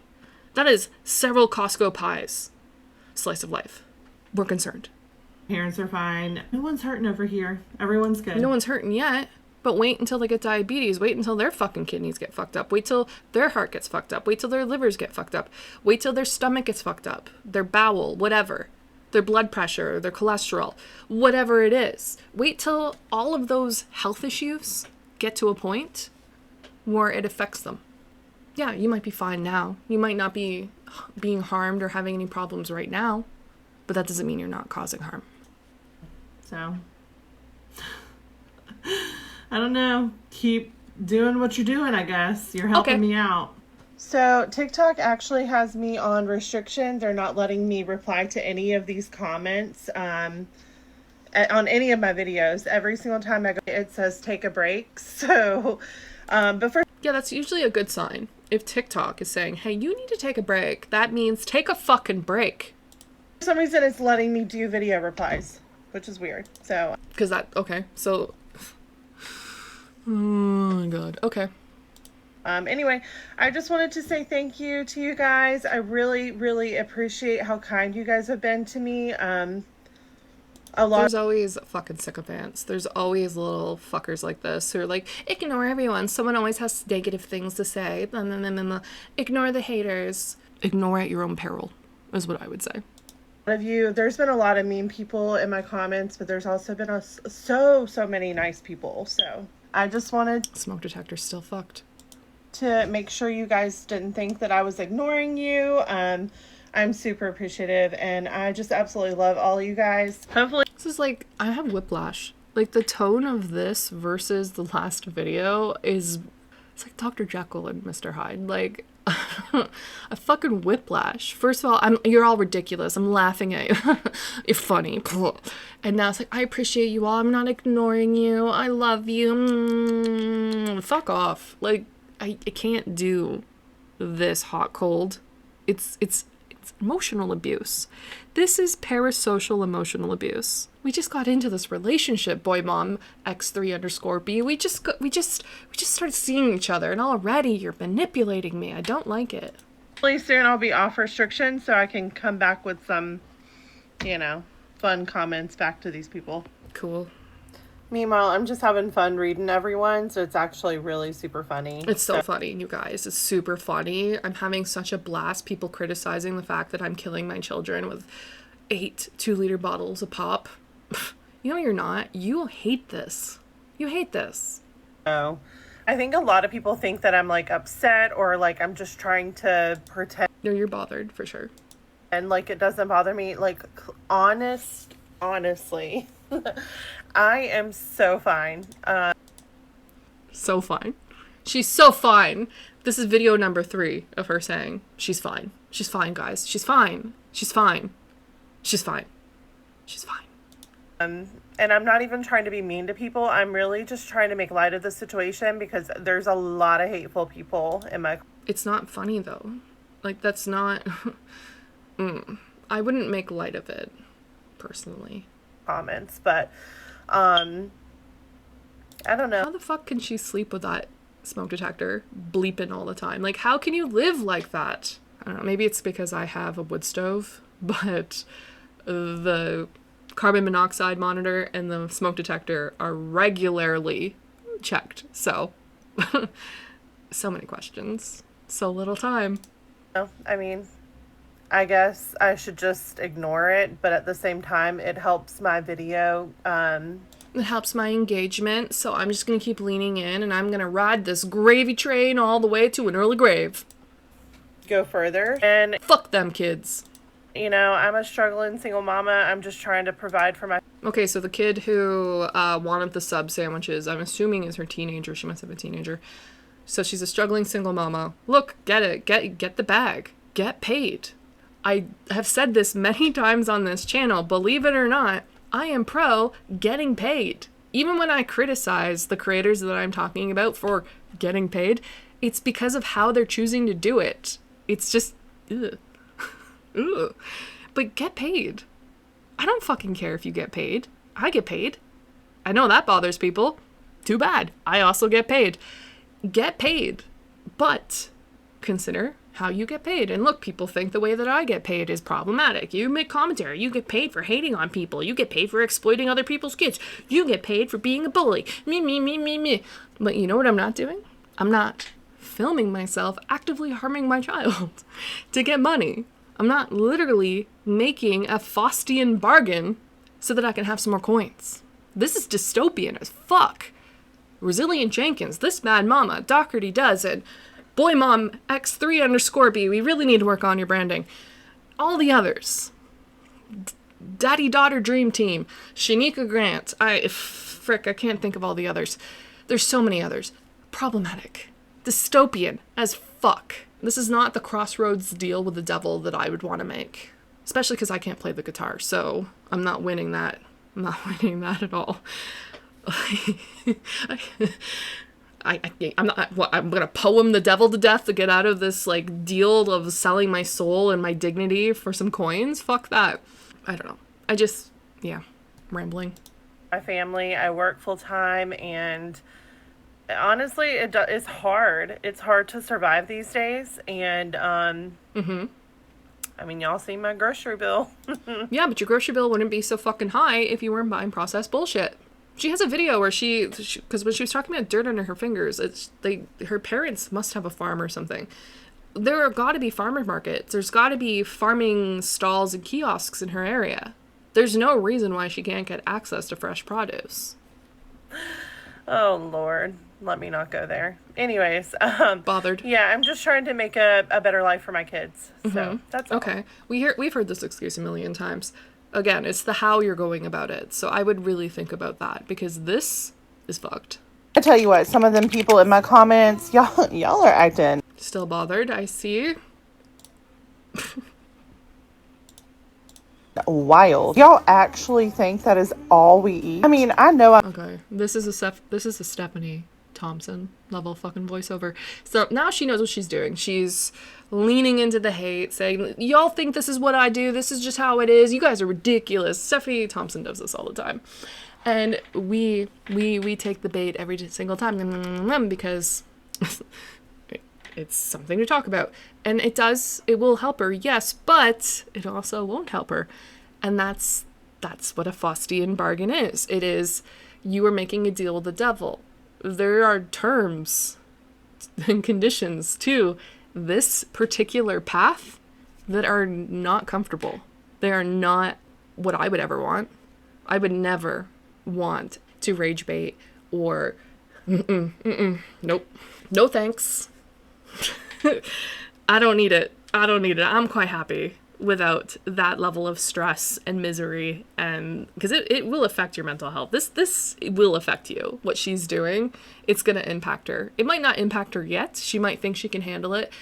Speaker 1: That is several Costco pies. Slice of life. We're concerned.
Speaker 5: Parents are fine. No one's hurting over here. Everyone's good.
Speaker 1: No one's hurting yet. But wait until they get diabetes. Wait until their fucking kidneys get fucked up. Wait till their heart gets fucked up. Wait till their livers get fucked up. Wait till their stomach gets fucked up. Their bowel, whatever. Their blood pressure, their cholesterol, whatever it is. Wait till all of those health issues get to a point where it affects them. Yeah, you might be fine now. You might not be being harmed or having any problems right now, but that doesn't mean you're not causing harm.
Speaker 5: So, I don't know. Keep doing what you're doing, I guess. You're helping me out. So TikTok actually has me on restriction. They're not letting me reply to any of these comments on any of my videos. Every single time I go, it says take a break. So, but for
Speaker 1: yeah, that's usually a good sign. If TikTok is saying, hey, you need to take a break, that means take a fucking break.
Speaker 5: For some reason, it's letting me do video replies, which is weird. So,
Speaker 1: because so, oh my god, okay.
Speaker 5: Anyway, I just wanted to say thank you to you guys. I really, really appreciate how kind you guys have been to me. There's
Speaker 1: always fucking sycophants. There's always little fuckers like this who are like, ignore everyone. Someone always has negative things to say. Ignore the haters. Ignore at your own peril, is what I would say.
Speaker 5: There's been a lot of mean people in my comments, but there's also been so many nice people. So I just wanted
Speaker 1: smoke detector's still fucked.
Speaker 5: To make sure you guys didn't think that I was ignoring you. I'm super appreciative, and I just absolutely love all you guys. Hopefully
Speaker 1: this is like, I have whiplash. Like, the tone of this versus the last video it's like Dr. Jekyll and Mr. Hyde. Like, a fucking whiplash. First of all, you're all ridiculous. I'm laughing at you. You're funny. And now it's like, I appreciate you all. I'm not ignoring you. I love you. Fuck off. Like, I can't do this hot cold. It's emotional abuse. This is parasocial emotional abuse. We just got into this relationship, boy mom X3_B. We just started seeing each other, and already you're manipulating me. I don't like it.
Speaker 5: Really soon I'll be off restriction, so I can come back with some, fun comments back to these people.
Speaker 1: Cool.
Speaker 5: Meanwhile, I'm just having fun reading everyone, so it's actually really super funny.
Speaker 1: It's so funny, you guys. It's super funny. I'm having such a blast. People criticizing the fact that I'm killing my children with 8 2-liter bottles of pop. You know you're not. You hate this. You hate this.
Speaker 5: Oh. I think a lot of people think that I'm, like, upset or, like, I'm just trying to pretend.
Speaker 1: No, you're bothered, for sure.
Speaker 5: And, like, it doesn't bother me. Like, honestly, I am so fine.
Speaker 1: So fine. She's so fine. This is video number 3 of her saying she's fine. She's fine, guys. She's fine. She's fine. She's fine. She's fine.
Speaker 5: And I'm not even trying to be mean to people. I'm really just trying to make light of the situation because there's a lot of hateful people in my...
Speaker 1: It's not funny, though. Like, that's not... I wouldn't make light of it, personally.
Speaker 5: Comments, but... I don't know.
Speaker 1: How the fuck can she sleep with that smoke detector bleeping all the time. Like, how can you live like that? I don't know, maybe it's because I have a wood stove, but the carbon monoxide monitor and the smoke detector are regularly checked. So, so many questions, so little time.
Speaker 5: No, I mean, I guess I should just ignore it, but at the same time, it helps my video.
Speaker 1: It helps my engagement, so I'm just gonna keep leaning in, and I'm gonna ride this gravy train all the way to an early grave.
Speaker 5: Go further. And,
Speaker 1: Fuck them kids.
Speaker 5: you know, I'm a struggling single mama. I'm just trying to provide for my...
Speaker 1: Okay, so the kid who wanted the sub sandwiches, I'm assuming is her teenager. She must have a teenager. So she's a struggling single mama. Look, get it. Get the bag. Get paid. I have said this many times on this channel. Believe it or not, I am pro getting paid. Even when I criticize the creators that I'm talking about for getting paid, it's because of how they're choosing to do it. It's just, ugh. Ugh. But get paid. I don't fucking care if you get paid. I get paid. I know that bothers people. Too bad. I also get paid. Get paid. But consider how you get paid. And look, people think the way that I get paid is problematic. You make commentary. You get paid for hating on people. You get paid for exploiting other people's kids. You get paid for being a bully. Me. But you know what I'm not doing? I'm not filming myself actively harming my child to get money. I'm not literally making a Faustian bargain so that I can have some more coins. This is dystopian as fuck. Resilient Jenkins, This Mad Mama, Dougherty does it. Boy Mom X3_B, we really need to work on your branding. All the others. Daddy Daughter Dream Team, Shanika Grant, I can't think of all the others. There's so many others. Problematic. Dystopian as fuck. This is not the crossroads deal with the devil that I would want to make. Especially because I can't play the guitar, so I'm not winning that. I'm not winning that at all. I'm gonna poem the devil to death to get out of this, like, deal of selling my soul and my dignity for some coins? Fuck that. I don't know. Rambling.
Speaker 5: My family, I work full time, and honestly, it's hard. It's hard to survive these days, and I mean, y'all see my grocery bill.
Speaker 1: Yeah, but your grocery bill wouldn't be so fucking high if you weren't buying processed bullshit. She has a video where because when she was talking about dirt under her fingers, her parents must have a farm or something. There are got to be farmer markets. There's got to be farming stalls and kiosks in her area. There's no reason why she can't get access to fresh produce.
Speaker 5: Oh, Lord. Let me not go there. Anyways.
Speaker 1: Bothered.
Speaker 5: Yeah, I'm just trying to make a better life for my kids. So, that's all.
Speaker 1: Okay. We've heard this excuse a million times. Again, it's the how you're going about it. So I would really think about that, because this is fucked.
Speaker 5: I tell you what, some of them people in my comments, y'all are acting
Speaker 1: Still bothered, I see.
Speaker 5: wild. Y'all actually think that is all we eat? I mean, I know
Speaker 1: Okay, this is a Stephanie Thompson level fucking voiceover. So now she knows what she's doing. She's leaning into the hate, saying, y'all think this is what I do, this is just how it is, you guys are ridiculous. Stephanie Thompson does this all the time. And we take the bait every single time because it's something to talk about. And it will help her, yes, but it also won't help her. And that's what a Faustian bargain is. It is, you are making a deal with the devil. There are terms and conditions to this particular path that are not comfortable. They are not what I would ever want. I would never want to rage bait or nope. No thanks. I don't need it. I'm quite happy without that level of stress and misery, and because it will affect your mental health. This will affect you. What she's doing, it's going to impact her. It might not impact her yet. She might think she can handle it.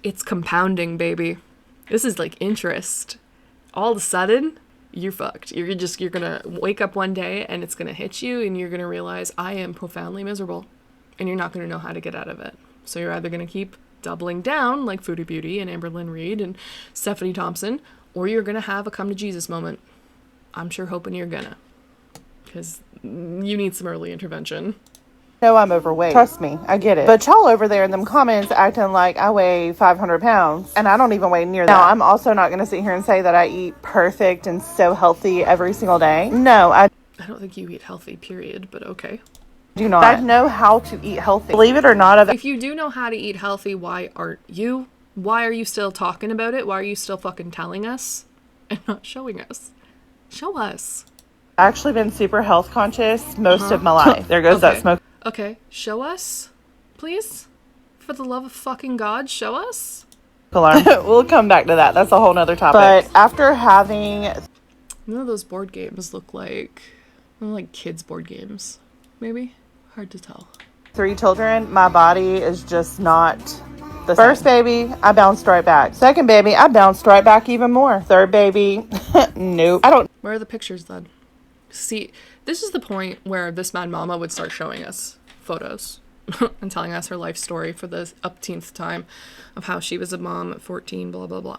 Speaker 1: It's compounding, baby. This is like interest. All of a sudden, you're fucked. You're gonna wake up one day and it's gonna hit you, and you're gonna realize I am profoundly miserable, and you're not gonna know how to get out of it. So you're either gonna keep doubling down like Foodie Beauty and Amberlynn Reed and Stephanie Thompson, or you're gonna have a come to Jesus moment. I'm sure hoping you're gonna, because you need some early intervention.
Speaker 5: know I'm overweight. Trust me, I get it. But y'all over there in them comments acting like I weigh 500 pounds, and I don't even weigh near that. Now, I'm also not going to sit here and say that I eat perfect and so healthy every single day. No, I
Speaker 1: don't think you eat healthy, period, but okay.
Speaker 5: Do not. I know how to eat healthy. Believe it or not.
Speaker 1: If you do know how to eat healthy, why aren't you? Why are you still talking about it? Why are you still fucking telling us and not showing us? Show us.
Speaker 5: I've actually been super health conscious most of my life. There goes that smoke.
Speaker 1: Okay, show us, please. For the love of fucking God, show us.
Speaker 5: We'll come back to that. That's a whole nother topic. But after having...
Speaker 1: None of those board games look like kids' board games. Maybe? Hard to tell.
Speaker 5: 3 children, my body is just not the first same. Baby, I bounced right back. Second baby, I bounced right back even more. Third baby, nope. I don't...
Speaker 1: Where are the pictures then? See, this is the point where this mad mama would start showing us photos and telling us her life story for the upteenth time of how she was a mom at 14, blah, blah, blah.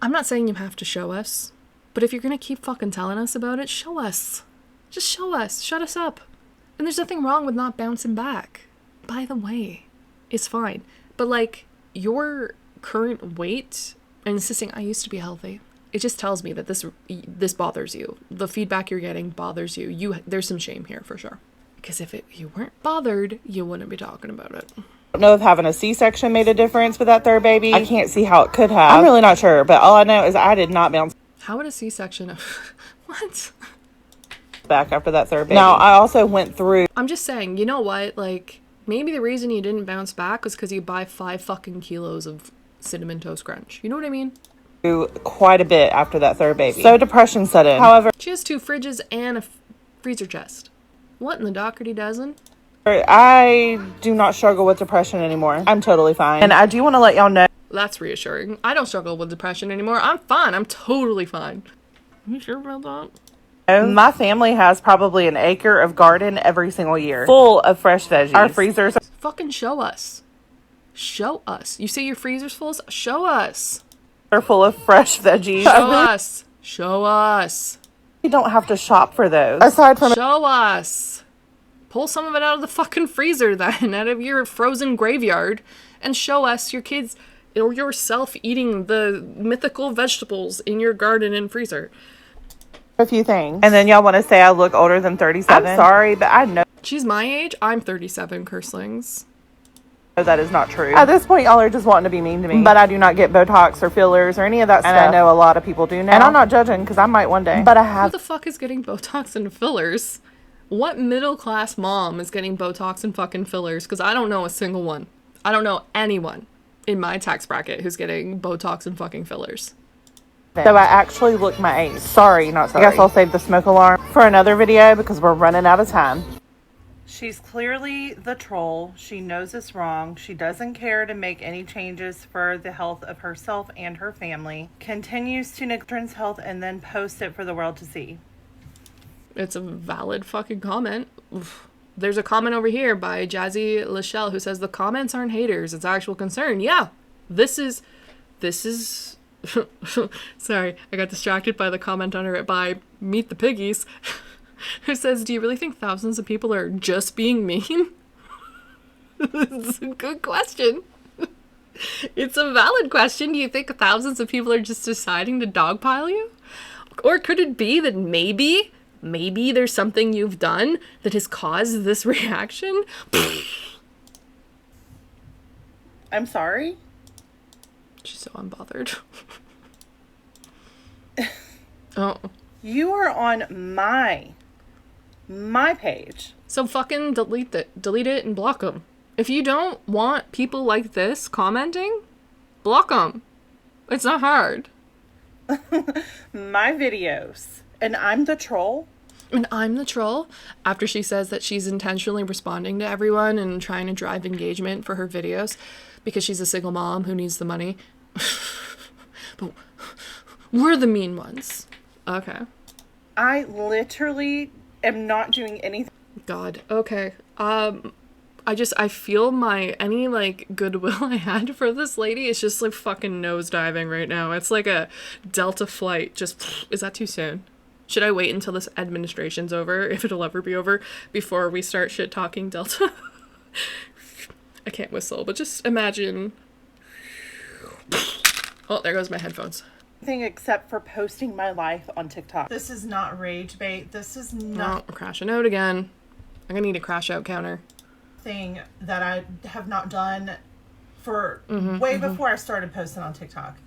Speaker 1: I'm not saying you have to show us, but if you're gonna keep fucking telling us about it, show us. Just show us. Shut us up. And there's nothing wrong with not bouncing back. By the way, it's fine. But like, your current weight and insisting I used to be healthy, it just tells me that this bothers you. The feedback you're getting bothers you. There's some shame here for sure. Because if you weren't bothered, you wouldn't be talking about it.
Speaker 5: I don't know if having a C-section made a difference with that third baby. I can't see how it could have. I'm really not sure, but all I know is I did not bounce.
Speaker 1: How would a C-section what?
Speaker 5: Back after that third baby. Now, I also went through...
Speaker 1: I'm just saying, you know what? Like, maybe the reason you didn't bounce back was because you buy 5 fucking kilos of Cinnamon Toast Crunch. You know what I mean?
Speaker 5: Quite a bit after that third baby. So depression set in. However,
Speaker 1: she has 2 fridges and a freezer chest. What in the Dougherty dozen?
Speaker 5: I do not struggle with depression anymore. I'm totally fine. And I do want to let y'all know.
Speaker 1: That's reassuring. I don't struggle with depression anymore. I'm fine. I'm totally fine. Are you sure about that?
Speaker 5: My family has probably an acre of garden every single year, full of fresh veggies. Our freezers...
Speaker 1: Fucking show us. Show us. You say your freezer's full? Show us.
Speaker 5: Are full of fresh veggies.
Speaker 1: Show us. Show us.
Speaker 5: You don't have to shop for those. Aside from...
Speaker 1: Show us. Pull some of it out of the fucking freezer then, out of your frozen graveyard, and show us your kids or yourself eating the mythical vegetables in your garden and freezer.
Speaker 5: A few things. And then y'all want to say I look older than 37? I'm sorry, but I know...
Speaker 1: She's my age. I'm 37, curslings.
Speaker 5: That is not true. At this point, y'all are just wanting to be mean to me. But I do not get Botox or fillers or any of that stuff. And I know a lot of people do now. And I'm not judging because I might one day. But I have...
Speaker 1: Who the fuck is getting Botox and fillers? What middle-class mom is getting Botox and fucking fillers? Because I don't know a single one. I don't know anyone in my tax bracket who's getting Botox and fucking fillers.
Speaker 5: So I actually look my age. Sorry, not sorry. I guess I'll save the smoke alarm for another video because we're running out of time. She's clearly the troll. She knows it's wrong. She doesn't care to make any changes for the health of herself and her family. Continues to neglect children's health and then posts it for the world to see.
Speaker 1: It's a valid fucking comment. Oof. There's a comment over here by Jazzy Lachelle who says the comments aren't haters, it's actual concern. Yeah, this is sorry, I got distracted by the comment under it by Meet the Piggies who says, do you really think thousands of people are just being mean? It's a good question. It's a valid question. Do you think thousands of people are just deciding to dogpile you? Or could it be that maybe there's something you've done that has caused this reaction?
Speaker 5: I'm sorry?
Speaker 1: She's so unbothered. Oh.
Speaker 5: You are on my page.
Speaker 1: So fucking delete it and block them. If you don't want people like this commenting, block them. It's not hard.
Speaker 5: My videos. And I'm the troll?
Speaker 1: And I'm the troll. After she says that she's intentionally responding to everyone and trying to drive engagement for her videos because she's a single mom who needs the money. But we're the mean ones. Okay.
Speaker 5: I literally am not doing anything.
Speaker 1: God. Okay. I feel any like goodwill I had for this lady is just like fucking nosediving right now. It's like a Delta flight. Just, is that too soon? Should I wait until this administration's over, if it'll ever be over, before we start shit talking Delta? I can't whistle, but just imagine. Oh, there goes my headphones.
Speaker 5: Thing except for posting my life on TikTok. This is not rage bait. This is
Speaker 1: Oh,
Speaker 5: not
Speaker 1: we're crashing out again. I'm gonna need a crash out counter.
Speaker 5: thing that I have not done for way before I started posting on TikTok.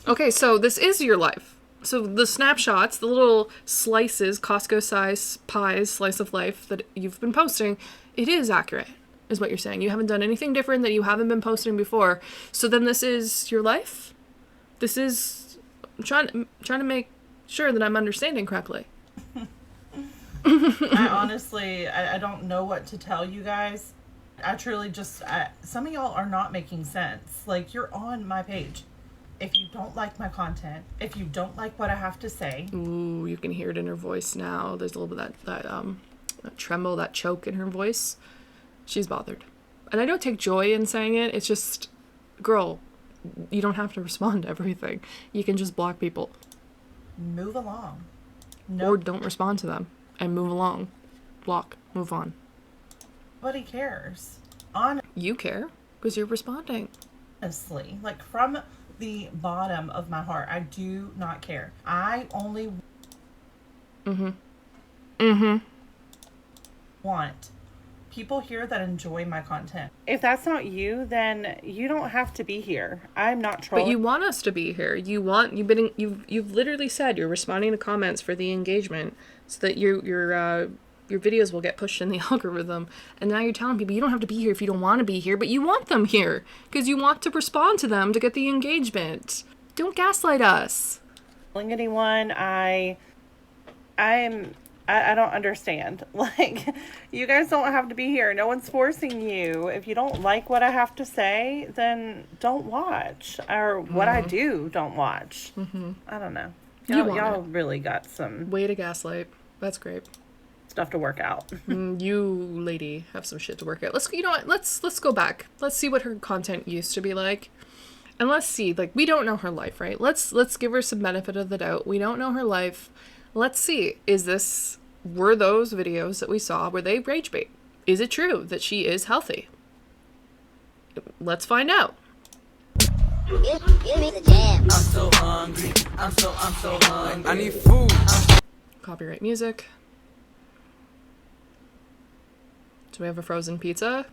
Speaker 1: Okay, so this is your life. So the snapshots, the little slices, Costco size pies, slice of life that you've been posting, it is accurate, is what you're saying. You haven't done anything different that you haven't been posting before. So then this is your life? This is trying to make sure that I'm understanding correctly.
Speaker 5: I honestly, I don't know what to tell you guys. I truly just, some of y'all are not making sense. Like, you're on my page. If you don't like my content, if you don't like what I have to say.
Speaker 1: Ooh, you can hear it in her voice now. There's a little bit of that tremble, that choke in her voice. She's bothered. And I don't take joy in saying it. It's just, girl, you don't have to respond to everything. You can just block people.
Speaker 5: Move along.
Speaker 1: Or don't respond to them. And move along. Block. Move on.
Speaker 5: Nobody cares.
Speaker 1: You care. Because you're responding.
Speaker 5: Honestly. Like, from the bottom of my heart, I do not care. I only want people here that enjoy my content. If that's not you, then you don't have to be here. I'm not trolling.
Speaker 1: But you want us to be here. You've literally said you're responding to comments for the engagement so that your videos will get pushed in the algorithm. And now you're telling people you don't have to be here if you don't want to be here, but you want them here because you want to respond to them to get the engagement. Don't gaslight us.
Speaker 5: Anyone, I don't understand. Like, you guys don't have to be here. No one's forcing you. If you don't like what I have to say, then don't watch. Or what I do, don't watch. I don't know. Y'all really got some
Speaker 1: way to gaslight. That's great.
Speaker 5: Stuff to work out.
Speaker 1: You lady have some shit to work out. You know what? Let's go back. Let's see what her content used to be like. And let's see, like, we don't know her life, right? Let's give her some benefit of the doubt. We don't know her life. Let's see, were those videos that we saw, were they rage bait? Is it true that she is healthy? Let's find out.
Speaker 2: I'm so hungry. I'm so hungry. I need food.
Speaker 1: Copyright music. Do we have a frozen pizza?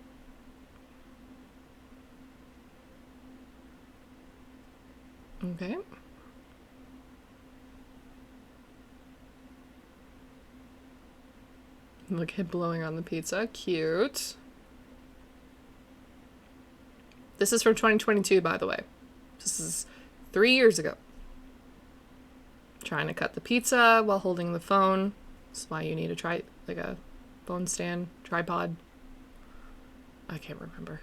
Speaker 1: Okay. Look at blowing on the pizza. Cute. This is from 2022, by the way. This is 3 years ago. Trying to cut the pizza while holding the phone. That's why you need a phone stand, tripod. I can't remember.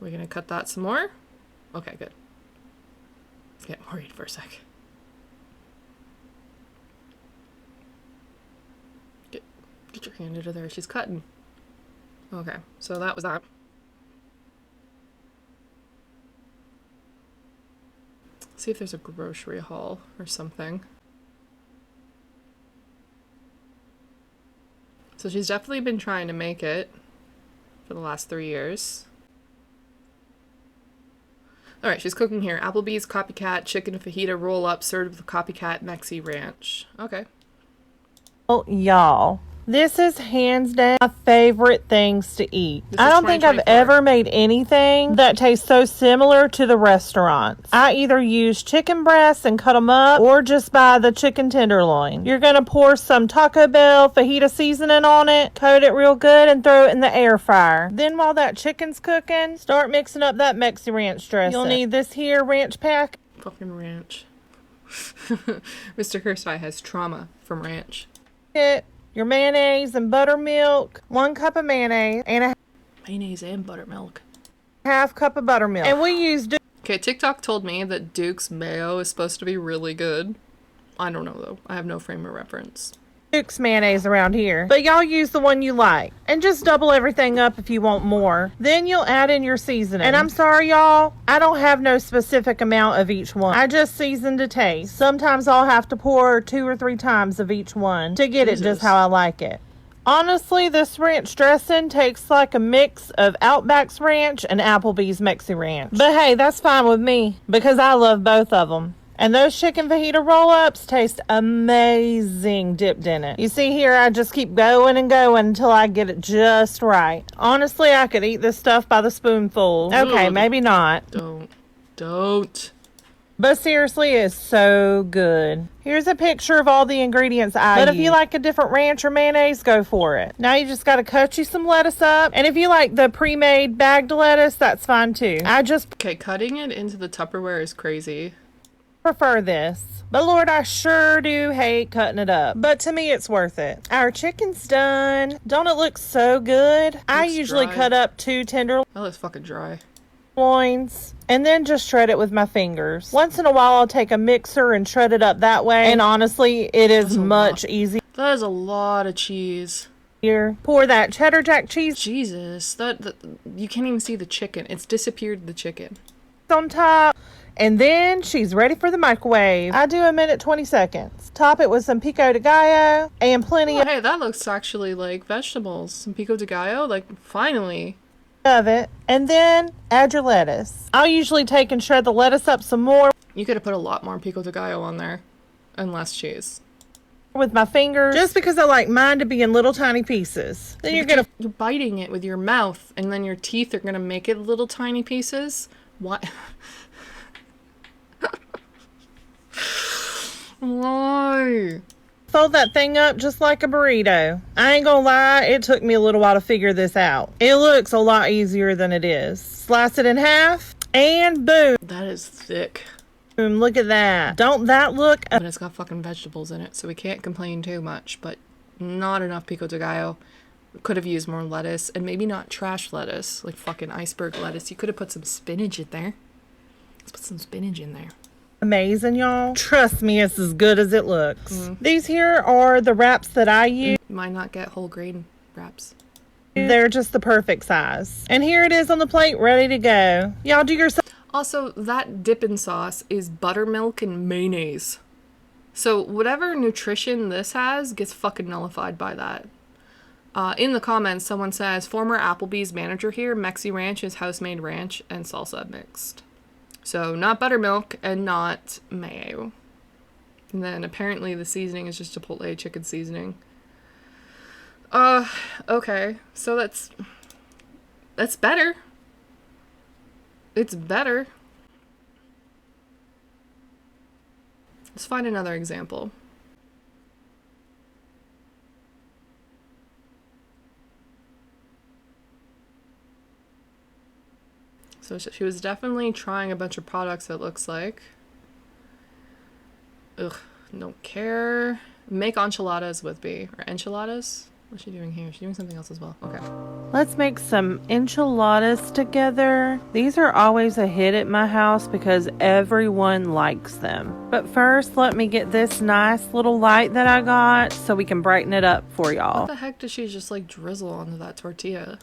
Speaker 1: We're gonna cut that some more? Okay, good. I was getting worried for a sec. Get your hand into there. She's cutting. Okay, so that was that. See if there's a grocery haul or something. So she's definitely been trying to make it for the last 3 years. Alright, she's cooking here. Applebee's copycat chicken fajita roll up served with copycat Mexi ranch. Okay.
Speaker 5: Oh, y'all. This is hands down my favorite things to eat. I don't think I've ever made anything that tastes so similar to the restaurants. I either use chicken breasts and cut them up or just buy the chicken tenderloin. You're going to pour some Taco Bell fajita seasoning on it, coat it real good, and throw it in the air fryer. Then while that chicken's cooking, start mixing up that Mexi ranch dressing. You'll need this here ranch pack.
Speaker 1: Fucking ranch. Mr. Kirsti has trauma from ranch.
Speaker 5: Your mayonnaise and buttermilk, 1 cup of mayonnaise, and a
Speaker 1: mayonnaise and buttermilk.
Speaker 5: half cup of buttermilk. And we use
Speaker 1: Okay, TikTok told me that Duke's mayo is supposed to be really good. I don't know, though. I have no frame of reference.
Speaker 5: Duke's mayonnaise around here, but y'all use the one you like and just double everything up if you want more. Then you'll add in your seasoning. And I'm sorry, y'all, I don't have no specific amount of each one. I just season to taste. Sometimes I'll have to pour 2 or 3 times of each one to get it just how I like it. Honestly, this ranch dressing tastes like a mix of Outback's Ranch and Applebee's Mexi Ranch. But hey, that's fine with me because I love both of them. And those chicken fajita roll-ups taste amazing dipped in it. You see here, I just keep going and going until I get it just right. Honestly, I could eat this stuff by the spoonful. Okay, maybe not.
Speaker 1: Don't.
Speaker 5: But seriously, it's so good. Here's a picture of all the ingredients I use. But if you like a different ranch or mayonnaise, go for it. Now you just got to cut you some lettuce up. And if you like the pre-made bagged lettuce, that's fine too.
Speaker 1: Okay, cutting it into the Tupperware is crazy.
Speaker 5: Prefer this, but Lord, I sure do hate cutting it up, but to me it's worth it. Our chicken's done. Don't it look so good? I usually cut up 2 tenderloins
Speaker 1: That looks fucking dry.
Speaker 5: and then just shred it with my fingers. Once in a while I'll take a mixer and shred it up that way, and honestly it is much easier.
Speaker 1: That is a lot of cheese.
Speaker 5: Here, pour that cheddar jack cheese
Speaker 1: Jesus, that you can't even see the chicken. It's disappeared the chicken.
Speaker 5: on top. And then she's ready for the microwave. I do 1 minute 20 seconds. Top it with some pico de gallo and plenty
Speaker 1: Hey, that looks actually like vegetables. Some pico de gallo, like finally.
Speaker 5: of it. And then add your lettuce. I'll usually take and shred the lettuce up some more
Speaker 1: You could have put a lot more pico de gallo on there and less cheese.
Speaker 5: with my fingers, just because I like mine to be in little tiny pieces. Then you're
Speaker 1: biting it with your mouth, and then your teeth are gonna make it little tiny pieces. What? Why?
Speaker 5: fold that thing up just like a burrito. I ain't gonna lie, it took me a little while to figure this out. It looks a lot easier than it is. Slice it in half, and boom.
Speaker 1: That is thick.
Speaker 5: Look at that. Don't that look...
Speaker 1: But it's got fucking vegetables in it, so we can't complain too much, but not enough pico de gallo. Could have used more lettuce, and maybe not trash lettuce, like fucking iceberg lettuce. You could have put some spinach in there. Let's put some spinach in there.
Speaker 5: Amazing, y'all. Trust me, it's as good as it looks. These here are the wraps that I use.
Speaker 1: Might not get whole grain wraps.
Speaker 5: They're just the perfect size. And here it is on the plate, ready to go. Y'all do yourself.
Speaker 1: Also, that dipping sauce is buttermilk and mayonnaise. So whatever nutrition this has gets fucking nullified by that. In the comments, someone says, former Applebee's manager here, Mexi Ranch is house-made ranch and salsa mixed. So not buttermilk and not mayo. And then apparently the seasoning is just Chipotle chicken seasoning. Okay. So that's better. It's better. Let's find another example. So she was definitely trying a bunch of products, it looks like. Ugh, don't care. Make enchiladas with me. Or enchiladas? What's she doing here? She's doing something else as well. Okay.
Speaker 5: Let's make some enchiladas together. These are always a hit at my house because everyone likes them. But first, let me get this nice little light that I got so we can brighten it up for y'all.
Speaker 1: What the heck does she just like drizzle onto that tortilla?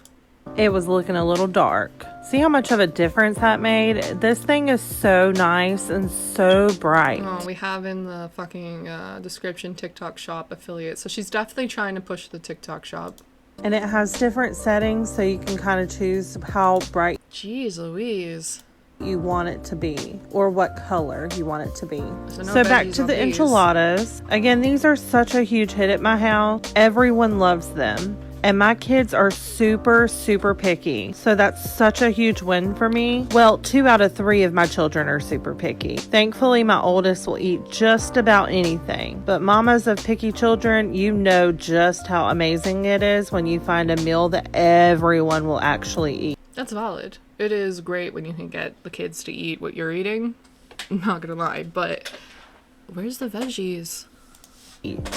Speaker 5: It was looking a little dark. See how much of a difference that made? This thing is so nice and so bright.
Speaker 1: Oh, we have in the fucking description TikTok shop affiliate. So she's definitely trying to push the TikTok shop.
Speaker 5: And it has different settings so you can kind of choose how bright
Speaker 1: Jeez Louise.
Speaker 5: you want it to be or what color you want it to be.
Speaker 1: So
Speaker 5: back to the enchiladas. Again, these are such a huge hit at my house. Everyone loves them. And my kids are super, super picky. So that's such a huge win for me. Well, 2 out of 3 of my children are super picky. Thankfully, my oldest will eat just about anything. But mamas of picky children, you know just how amazing it is when you find a meal that everyone will actually eat.
Speaker 1: That's valid. It is great when you can get the kids to eat what you're eating. I'm not gonna lie, but where's the veggies?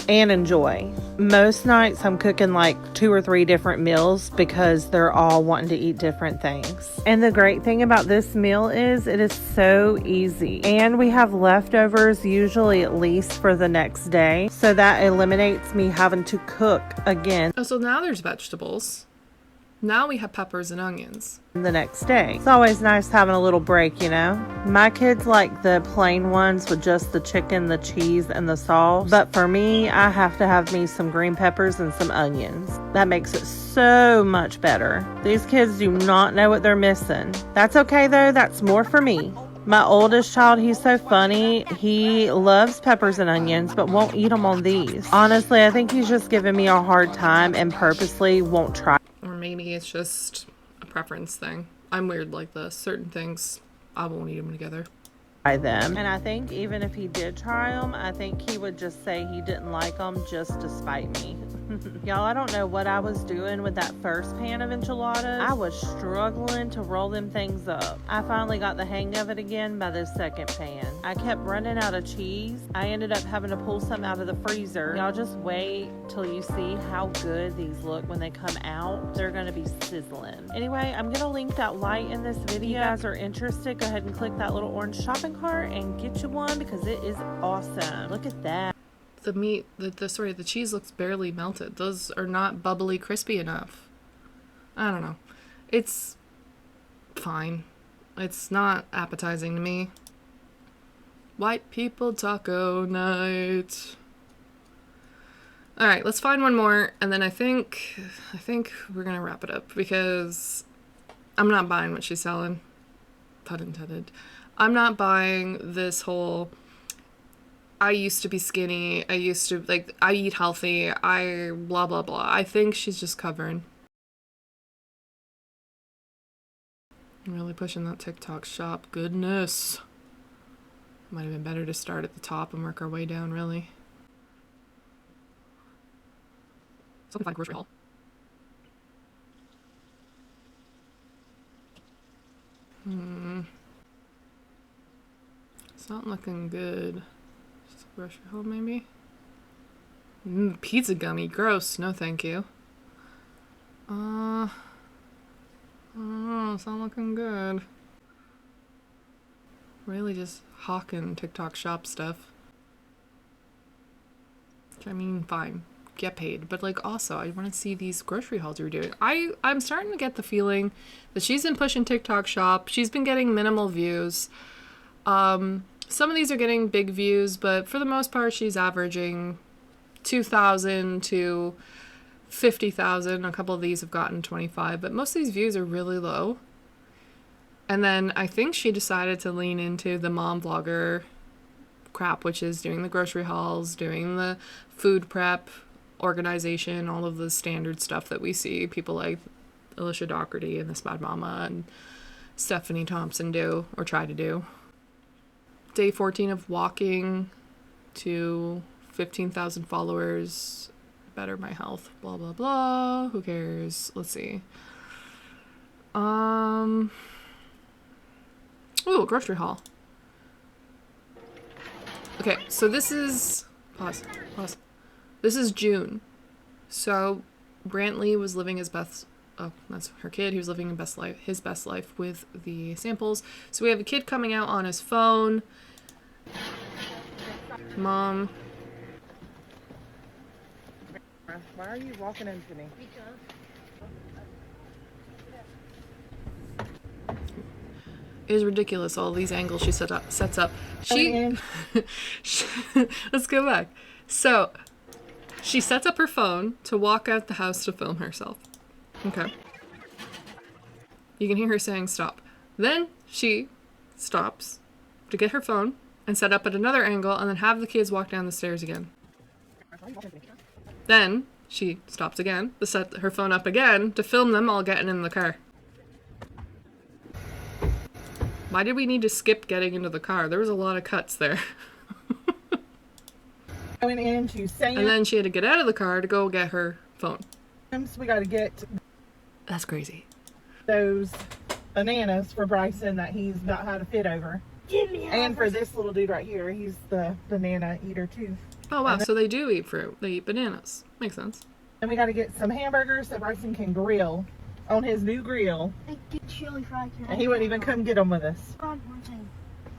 Speaker 5: and enjoy. Most nights I'm cooking like 2 or 3 different meals because they're all wanting to eat different things. And the great thing about this meal is it is so easy. And we have leftovers usually at least for the next day. So that eliminates me having to cook again
Speaker 1: Oh, so now there's vegetables. Now we have peppers and onions.
Speaker 5: the next day. It's always nice having a little break, you know? My kids like the plain ones with just the chicken, the cheese, and the sauce. But for me, I have to have me some green peppers and some onions. That makes it so much better. These kids do not know what they're missing. That's okay though, that's more for me. My oldest child, he's so funny. He loves peppers and onions, but won't eat them on these. Honestly, I think he's just giving me a hard time and purposely won't try.
Speaker 1: Or maybe it's just a preference thing. I'm weird like this. Certain things, I won't eat them together.
Speaker 5: Them. And I think even if he did try them, I think he would just say he didn't like them just to spite me. Y'all, I don't know what I was doing with that first pan of enchiladas. I was struggling to roll them things up. I finally got the hang of it again by the second pan. I kept running out of cheese. I ended up having to pull some out of the freezer. Y'all just wait till you see how good these look when they come out. They're gonna be sizzling. Anyway, I'm gonna link that light in this video. If you guys are interested, go ahead and click that little orange shopping cart and get you one because it is awesome. Look at that.
Speaker 1: The meat, the cheese looks barely melted. Those are not bubbly crispy enough. I don't know. It's fine. It's not appetizing to me. White people taco night. Alright, let's find one more, and then I think we're gonna wrap it up because I'm not buying what she's selling. Pun intended. I'm not buying this whole I used to be skinny, I eat healthy, I blah blah blah. I think she's just covering. I'm really pushing that TikTok shop. Goodness. Might have been better to start at the top and work our way down, really. So we find grocery haul. It's not looking good. Just a grocery haul, maybe? Pizza gummy. Gross. No, thank you. I don't know. It's not looking good. Really just hawking TikTok shop stuff. Which, I mean, fine. Get paid. But, like, also, I want to see these grocery hauls you're doing. I'm starting to get the feeling that she's been pushing TikTok shop. She's been getting minimal views. Some of these are getting big views, but for the most part, she's averaging 2,000 to 50,000. A couple of these have gotten 25, but most of these views are really low. And then I think she decided to lean into the mom vlogger crap, which is doing the grocery hauls, doing the food prep, organization, all of the standard stuff that we see people like Alicia Dougherty and This Bad Mama and Stephanie Thompson do or try to do. Day 14 of walking to 15,000 followers, better my health, blah blah blah. Who cares? Let's see. Ooh, grocery haul. Okay, so this is pause. This is June. So Brantley was living his best. Oh, that's her kid. He was living his best life with the samples. So we have a kid coming out on his phone. Mom.
Speaker 5: Why are you walking into me?
Speaker 1: It is ridiculous, all these angles she sets up. Let's go back. So, she sets up her phone to walk out the house to film herself. Okay. You can hear her saying stop. Then she stops to get her phone and set up at another angle and then have the kids walk down the stairs again. Then she stops again to set her phone up again to film them all getting in the car. Why did we need to skip getting into the car? There was a lot of cuts there.
Speaker 3: Going into Sam's.
Speaker 1: And then she had to get out of the car to go get her phone.
Speaker 3: We got to get
Speaker 1: That's crazy.
Speaker 3: those bananas for Bryson that he's not had a fit over. And for this little dude right here, he's the banana eater too.
Speaker 1: Oh, wow. So they do eat fruit. They eat bananas. Makes sense.
Speaker 3: And we got to get some hamburgers so Bryson can grill on his new grill.
Speaker 4: I get chili fried.
Speaker 3: And he wouldn't even come get them with us.
Speaker 4: One thing.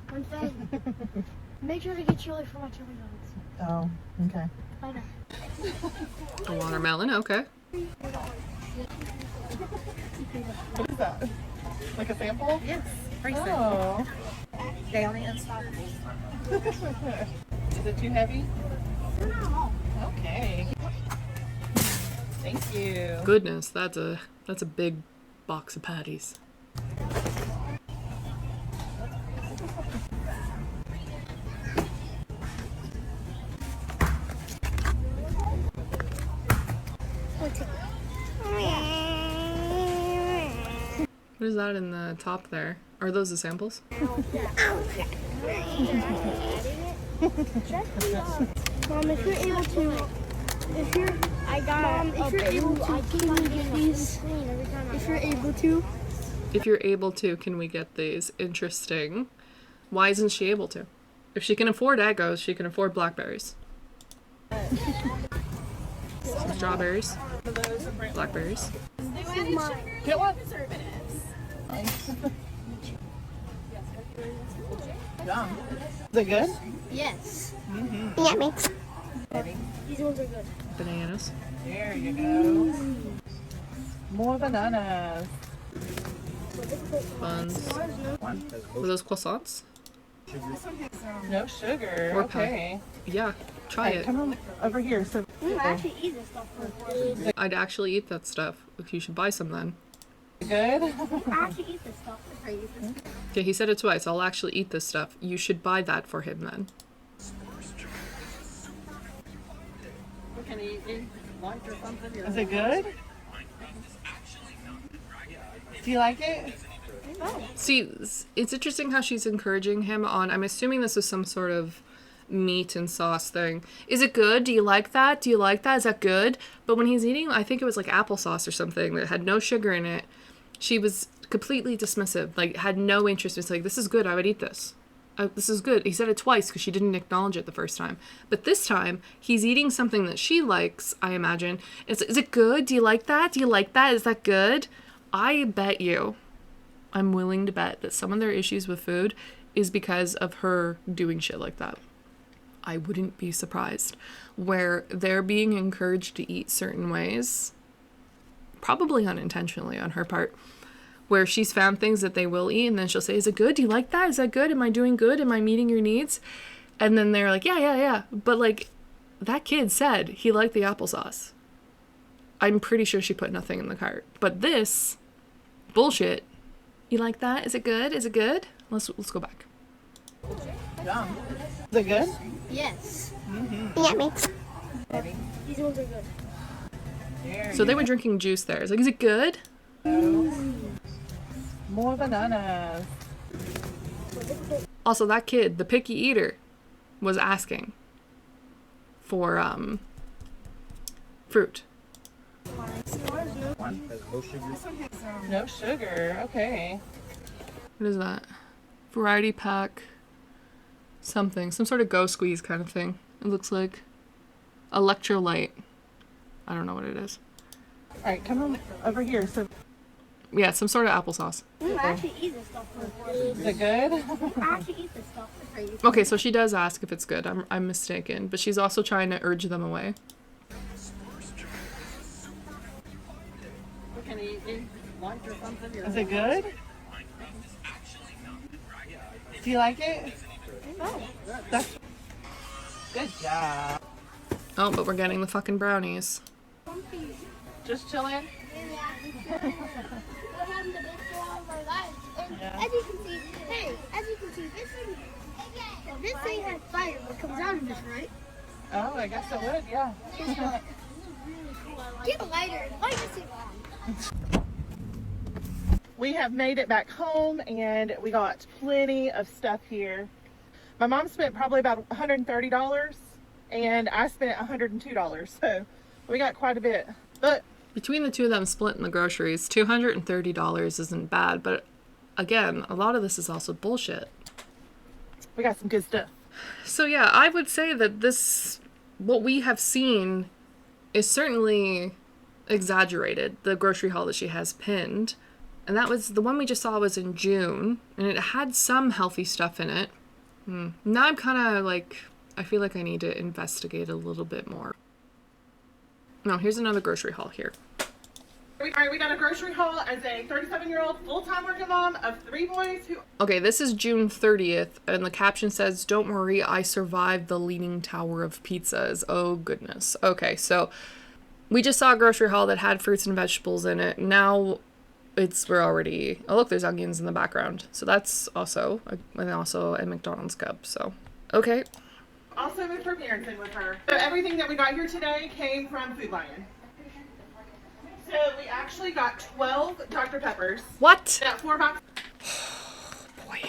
Speaker 4: One thing. Make sure to get chili for my chili dogs.
Speaker 3: Oh, okay.
Speaker 4: Bye now.
Speaker 1: A watermelon. Okay.
Speaker 3: What is that? Like a sample?
Speaker 5: Yes.
Speaker 3: Oh.
Speaker 5: Down inside.
Speaker 3: Is it too heavy? Okay. Thank you.
Speaker 1: Goodness, that's a big box of patties. What is that in the top there? Are those the samples?
Speaker 4: Mom, if you're able to, if you're, I got. Mom, if you're able to, can we get these? If you're able to.
Speaker 1: If you're able to, can we get these? Interesting. Why isn't she able to? If she can afford Eggos, she can afford blackberries. Some strawberries. Blackberries.
Speaker 3: Get one. Yum. Is it good?
Speaker 4: Yes.
Speaker 6: Yeah, me.
Speaker 4: These ones are good.
Speaker 1: Bananas.
Speaker 3: There you go. More bananas.
Speaker 1: Buns. Were those croissants?
Speaker 3: No sugar.
Speaker 1: Or
Speaker 3: Okay.
Speaker 1: Yeah, try
Speaker 3: Hey,
Speaker 1: it.
Speaker 3: come on over here. So
Speaker 4: I actually eat this stuff for
Speaker 1: I'd actually eat that stuff. If you should buy some then.
Speaker 3: good.
Speaker 4: I actually eat this stuff for you.
Speaker 1: Okay, he said it twice. I'll actually eat this stuff. You should buy that for him then.
Speaker 3: Is it good? Do you like it?
Speaker 1: See, it's interesting how she's encouraging him on, I'm assuming this is some sort of meat and sauce thing. Is it good? Do you like that? Do you like that? Is that good? But when he's eating, I think it was like applesauce or something that had no sugar in it, she was completely dismissive, like had no interest. It's like, this is good. I would eat this. This is good. He said it twice because she didn't acknowledge it the first time. But this time, he's eating something that she likes, I imagine. Is it good? Do you like that? Do you like that? Is that good? I bet you, I'm willing to bet that some of their issues with food is because of her doing shit like that. I wouldn't be surprised. Where they're being encouraged to eat certain ways, probably unintentionally on her part, where she's found things that they will eat and then she'll say, is it good? Do you like that? Is that good? Am I doing good? Am I meeting your needs? And then they're like, yeah. But like, that kid said he liked the applesauce. I'm pretty sure she put nothing in the cart. But this bullshit, you like that? Is it good? Is it good? Let's go back.
Speaker 3: Yum. Is it good?
Speaker 4: Yes.
Speaker 6: Yeah, me.
Speaker 4: These ones are good.
Speaker 3: There
Speaker 1: So they were drinking juice there. It's like, is it good?
Speaker 3: More bananas.
Speaker 1: Also, that kid, the picky eater, was asking for fruit.
Speaker 3: No sugar. Okay.
Speaker 1: What is that? Variety pack. Something. Some sort of go squeeze kind of thing. It looks like electrolyte. I don't know what it is.
Speaker 3: All right, come on over here. So
Speaker 1: Yeah, some sort of applesauce.
Speaker 4: I actually eat this stuff for you.
Speaker 3: is it good?
Speaker 4: I actually eat this stuff for you.
Speaker 1: Okay, so she does ask if it's good. I'm mistaken, but she's also trying to urge them away.
Speaker 3: Is it good? Do you like it? Oh, that's good job.
Speaker 1: Oh, but we're getting the fucking brownies.
Speaker 3: Just chilling.
Speaker 4: As you can see, this thing has fire that comes out of this, right?
Speaker 3: Oh, I guess it would. Yeah.
Speaker 4: Get a lighter. Light this thing.
Speaker 3: We have made it back home and we got plenty of stuff here. My mom spent probably about $130 and I spent $102. So we got quite a bit. But
Speaker 1: Between the two of them splitting the groceries, $230 isn't bad, but again, a lot of this is also bullshit.
Speaker 3: we got some good stuff.
Speaker 1: So yeah, I would say that this what we have seen is certainly exaggerated, the grocery haul that she has pinned. And that was, the one we just saw was in June, and it had some healthy stuff in it. Now I'm kind of like, I feel like I need to investigate a little bit more. No, here's another grocery haul here.
Speaker 3: All right, we got a grocery haul as a 37-year-old full-time working mom of 3 boys who...
Speaker 1: Okay, this is June 30th, and the caption says, "Don't worry, I survived the Leaning Tower of Pizzas." Oh, goodness. Okay, so we just saw a grocery haul that had fruits and vegetables in it. Now we're already... Oh, look, there's onions in the background. So that's also a McDonald's cup, so... Okay.
Speaker 3: Also moved her parents in with her. So everything that we got here today came from Food Lion. So we actually got 12 Dr. Peppers.
Speaker 1: What?
Speaker 3: Got 4 boxes.
Speaker 1: Boy.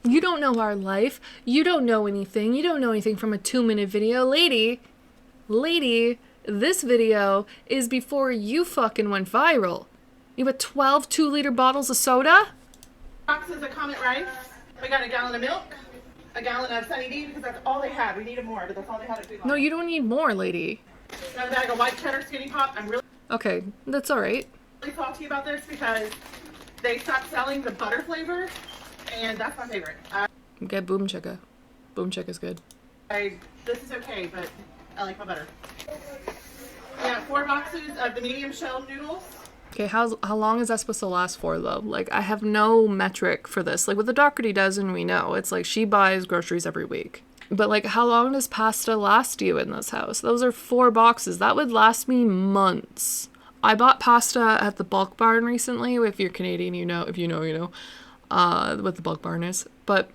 Speaker 1: You don't know our life. You don't know anything. You don't know anything from a 2-minute video. Lady, this video is before you fucking went viral. You have 12 2-liter bottles of soda?
Speaker 3: Boxes of Comet rice. We got a gallon of milk. A gallon of Sunny D because that's all they had. We needed more, but that's all they had at Food Lion.
Speaker 1: No, you don't need more, lady.
Speaker 3: Got a bag of white cheddar skinny pop. I'm really
Speaker 1: Okay, that's alright.
Speaker 3: salty about this because they stopped selling the butter flavor, and that's my favorite.
Speaker 1: Get Boom Chicka. Boom Chicka's good.
Speaker 3: This is okay, but I like my butter. We got 4 boxes of the medium shell noodles.
Speaker 1: Okay, how long is that supposed to last for, though? Like, I have no metric for this. Like, what the Dougherty does, and we know, it's like she buys groceries every week. But, like, how long does pasta last you in this house? Those are 4 boxes. That would last me months. I bought pasta at the Bulk Barn recently. If you're Canadian, you know. If you know, you know. What the Bulk Barn is. But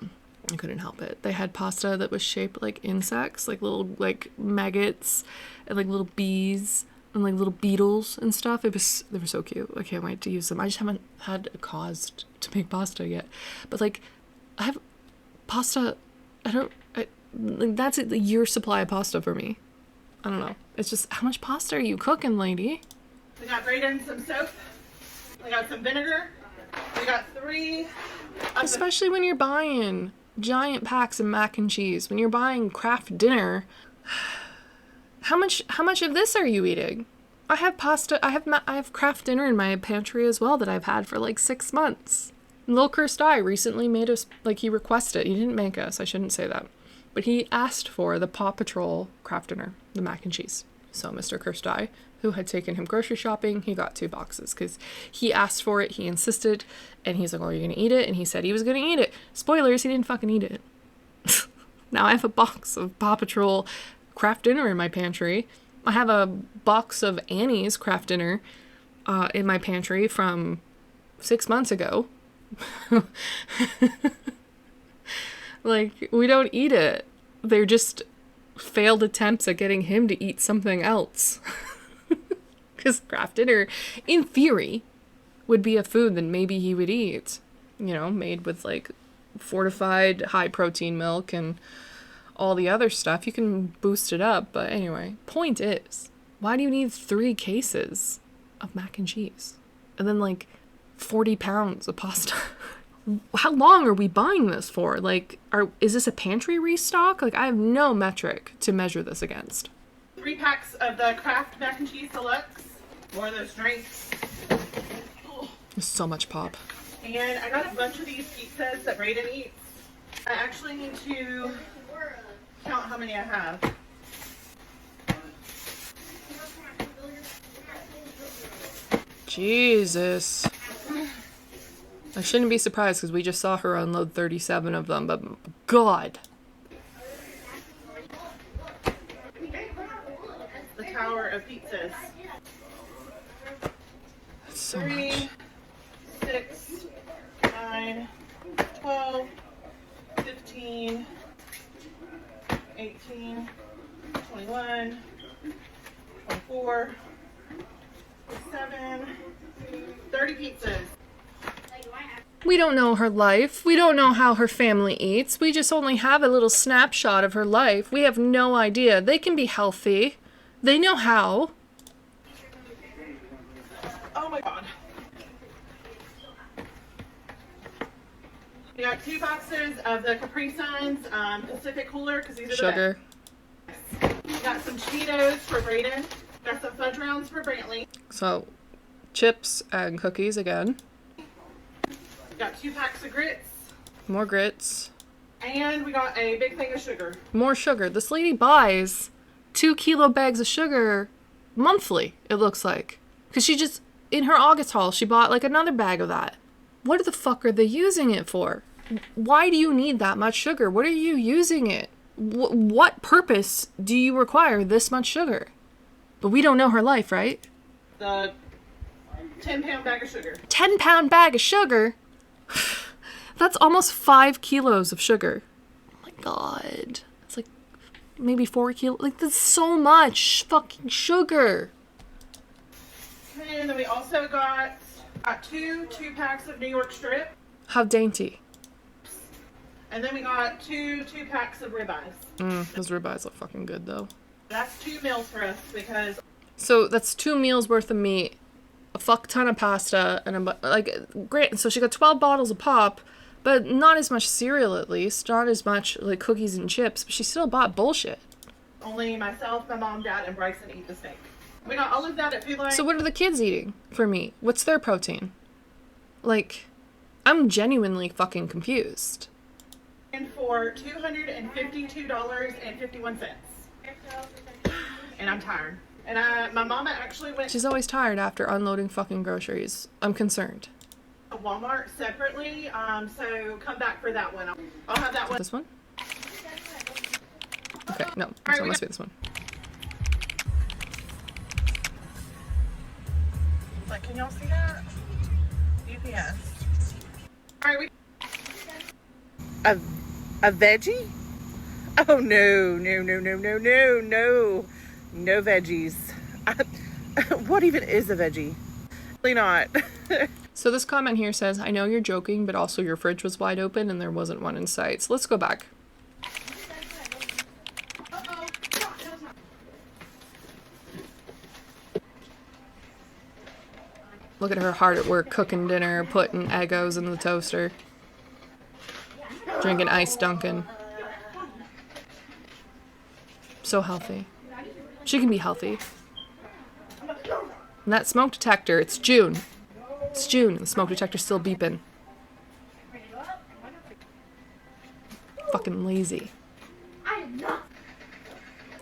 Speaker 1: I couldn't help it. They had pasta that was shaped like insects. Like little, like, maggots. And, like, little bees. And, like, little beetles and stuff. They were so cute. I can't wait to use them. I just haven't had a cause to make pasta yet. But, like, I have pasta... that's a year supply of pasta for me. I don't know. It's just, how much pasta are you cooking, lady?
Speaker 3: We got Brayden some soap. We got some vinegar. We got 3...
Speaker 1: Especially when you're buying giant packs of mac and cheese. When you're buying Kraft dinner... How much of this are you eating? I have pasta. I have Kraft dinner in my pantry as well that I've had for like 6 months. Lil Cursed Eye recently made us, like, he requested. He didn't make us. I shouldn't say that. But he asked for the Paw Patrol Kraft dinner, the mac and cheese. So Mr. Cursed Eye, who had taken him grocery shopping, he got 2 boxes because he asked for it. He insisted, and he's like, "Oh, you're gonna eat it?" And he said he was gonna eat it. Spoilers, he didn't fucking eat it. Now I have a box of Paw Patrol Kraft dinner in my pantry. I have a box of Annie's Kraft dinner in my pantry from 6 months ago. Like, we don't eat it. They're just failed attempts at getting him to eat something else. Because Kraft dinner, in theory, would be a food that maybe he would eat. You know, made with, like, fortified high-protein milk and all the other stuff. You can boost it up, but anyway. Point is, why do you need 3 cases of mac and cheese? And then, like, 40 pounds of pasta? How long are we buying this for? Like, is this a pantry restock? Like, I have no metric to measure this against.
Speaker 3: 3 packs of the Kraft mac and cheese deluxe. More of those drinks.
Speaker 1: There's so much pop.
Speaker 3: And I got a bunch of these pizzas that Brayden eats. I actually need to count how many I have.
Speaker 1: Jesus. I shouldn't be surprised because we just saw her unload 37 of them, but God.
Speaker 3: The tower of pizzas.
Speaker 1: That's so
Speaker 3: 3,
Speaker 1: much.
Speaker 3: 6, 9, 12, 15, 18, 21, 24, 27, 30 pizzas.
Speaker 1: We don't know her life. We don't know how her family eats. We just only have a little snapshot of her life. We have no idea. They can be healthy. They know how.
Speaker 3: Oh my God. We got 2 boxes of the Capri Suns Pacific Cooler because these are
Speaker 1: Sugar.
Speaker 3: the best. We Got some Cheetos for Brayden. Got some fudge rounds for Brantley.
Speaker 1: So, chips and cookies again.
Speaker 3: Got 2 packs of grits.
Speaker 1: More grits.
Speaker 3: And we got a big thing of sugar.
Speaker 1: More sugar. This lady buys 2-kilo bags of sugar monthly, it looks like. Because she just, in her August haul, she bought like another bag of that. What the fuck are they using it for? Why do you need that much sugar? What are you using it? What purpose do you require this much sugar? But we don't know her life, right?
Speaker 3: The 10-pound bag of sugar.
Speaker 1: 10-pound bag of sugar? That's almost 5 kilos of sugar. Oh my god. It's like maybe 4 kilos. Like, that's so much fucking sugar.
Speaker 3: And then we also got 2 packs of New York strip.
Speaker 1: How dainty.
Speaker 3: And then we got 2 packs of ribeyes.
Speaker 1: Those ribeyes look fucking good though.
Speaker 3: That's 2 meals for us because
Speaker 1: So that's 2 meals worth of meat, a fuck ton of pasta, and great. So she got 12 bottles of pop, but not as much cereal at least, not as much like cookies and chips. But she still bought bullshit.
Speaker 3: only myself, my mom, dad, and Bryson eat the steak. We got all of that at Food Line.
Speaker 1: So what are the kids eating for meat? What's their protein? Like, I'm genuinely fucking confused.
Speaker 3: And for $252.51. And I'm tired. And my mama actually went
Speaker 1: She's always tired after unloading fucking groceries. I'm concerned.
Speaker 3: to Walmart separately, so come back for that one. I'll have that one.
Speaker 1: This one? Okay, no.
Speaker 3: right,
Speaker 1: So it
Speaker 3: we
Speaker 1: must
Speaker 3: got-
Speaker 1: be this one.
Speaker 3: Like, can y'all see that? UPS. All right,
Speaker 5: A veggie? Oh no, no, no, no, no, no, no. No veggies. What even is a veggie? Really not.
Speaker 1: So this comment here says, I know you're joking, but also your fridge was wide open and there wasn't one in sight. So let's go back. Look at her hard at work cooking dinner, putting Eggos in the toaster. Drinking iced Dunkin'. So healthy. She can be healthy. And that smoke detector, it's June. It's June and the smoke detector's still beeping. Fucking lazy.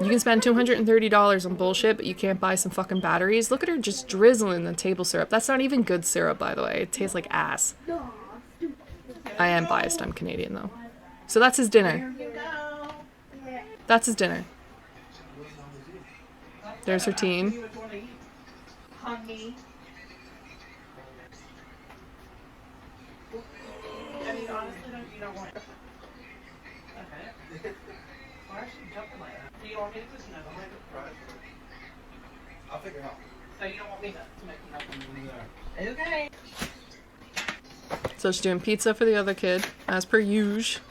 Speaker 1: You can spend $230 on bullshit, but you can't buy some fucking batteries. Look at her just drizzling the table syrup. That's not even good syrup, by the way. It tastes like ass. I am biased. I'm Canadian, though. So that's his dinner. That's his dinner. There's her team.
Speaker 2: I'll figure it out.
Speaker 3: So you don't want me to make them Okay.
Speaker 1: So she's doing pizza for the other kid, as per usual.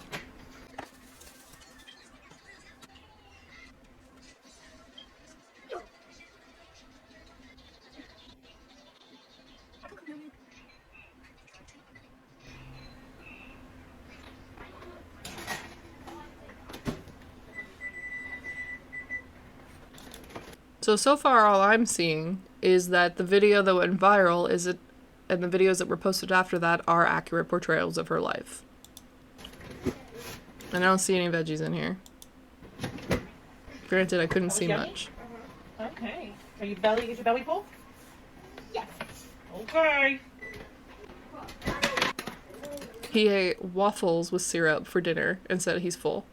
Speaker 1: So far all I'm seeing is that the video that went viral and the videos that were posted after that are accurate portrayals of her life. And I don't see any veggies in here. Granted, I couldn't see
Speaker 3: yummy?
Speaker 1: much.
Speaker 3: Okay. Are you belly? Is your belly full? Yes. Okay.
Speaker 1: He ate waffles with syrup for dinner and said he's full.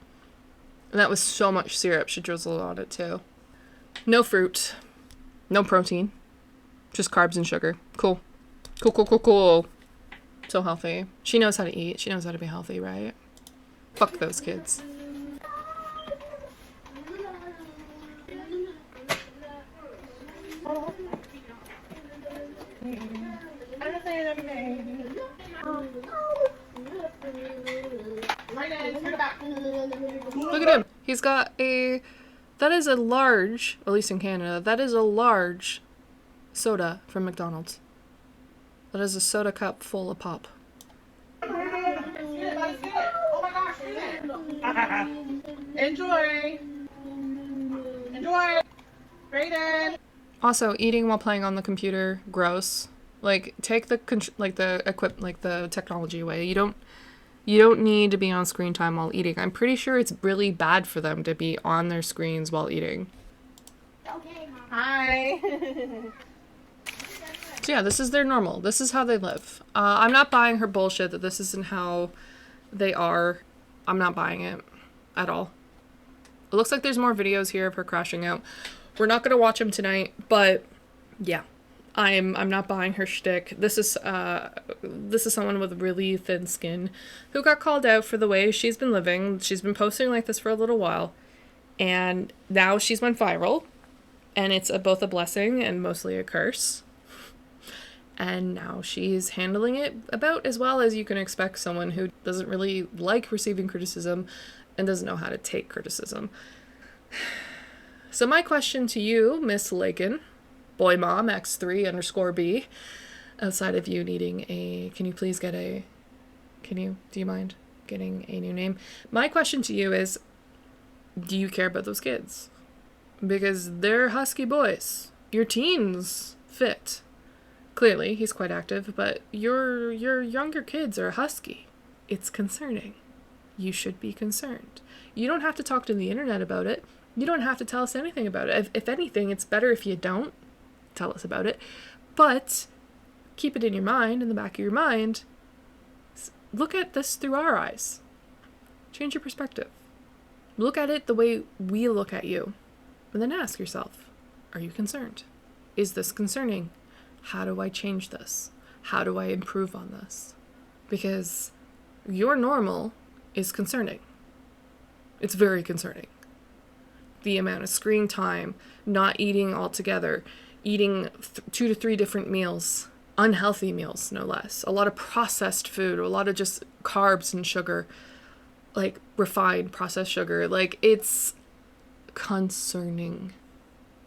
Speaker 1: And that was so much syrup, she drizzled on it too. No fruit. No protein. Just carbs and sugar. Cool. Cool, cool, cool, cool. So healthy. She knows how to eat. She knows how to be healthy, right? Fuck those kids. Look at him. He's got a... That is a large, at least in Canada, that is a large soda from McDonald's. That is a soda cup full of pop.
Speaker 3: Enjoy. Enjoy. Brayden.
Speaker 1: Also, eating while playing on the computer, gross. Like, take the the technology away. You don't need to be on screen time while eating. I'm pretty sure it's really bad for them to be on their screens while eating.
Speaker 4: Okay, Mom.
Speaker 3: Hi.
Speaker 1: So yeah, this is their normal. This is how they live. I'm not buying her bullshit that this isn't how they are. I'm not buying it at all. It looks like there's more videos here of her crashing out. We're not gonna watch them tonight, but yeah, I'm not buying her shtick. This is someone with really thin skin who got called out for the way she's been living. She's been posting like this for a little while, and now she's went viral, and it's both a blessing and mostly a curse. And now she's handling it about as well as you can expect someone who doesn't really like receiving criticism and doesn't know how to take criticism. So my question to you, Miss Lakin, boy mom x3_b, outside of you needing do you mind getting a new name? My question to you is, do you care about those kids? Because they're husky boys. Your teen's fit. Clearly, he's quite active, but your younger kids are husky. It's concerning. You should be concerned. You don't have to talk to the internet about it. You don't have to tell us anything about it. If anything, it's better if you don't tell us about it. But keep it in your mind, in the back of your mind. Look at this through our eyes. Change your perspective. Look at it the way we look at you. And then ask yourself, are you concerned? Is this concerning? How do I change this? How do I improve on this? Because your normal is concerning. It's very concerning. The amount of screen time, not eating altogether, eating 2 to 3 different meals, unhealthy meals, no less. A lot of processed food, a lot of just carbs and sugar, like refined processed sugar. Like, it's concerning.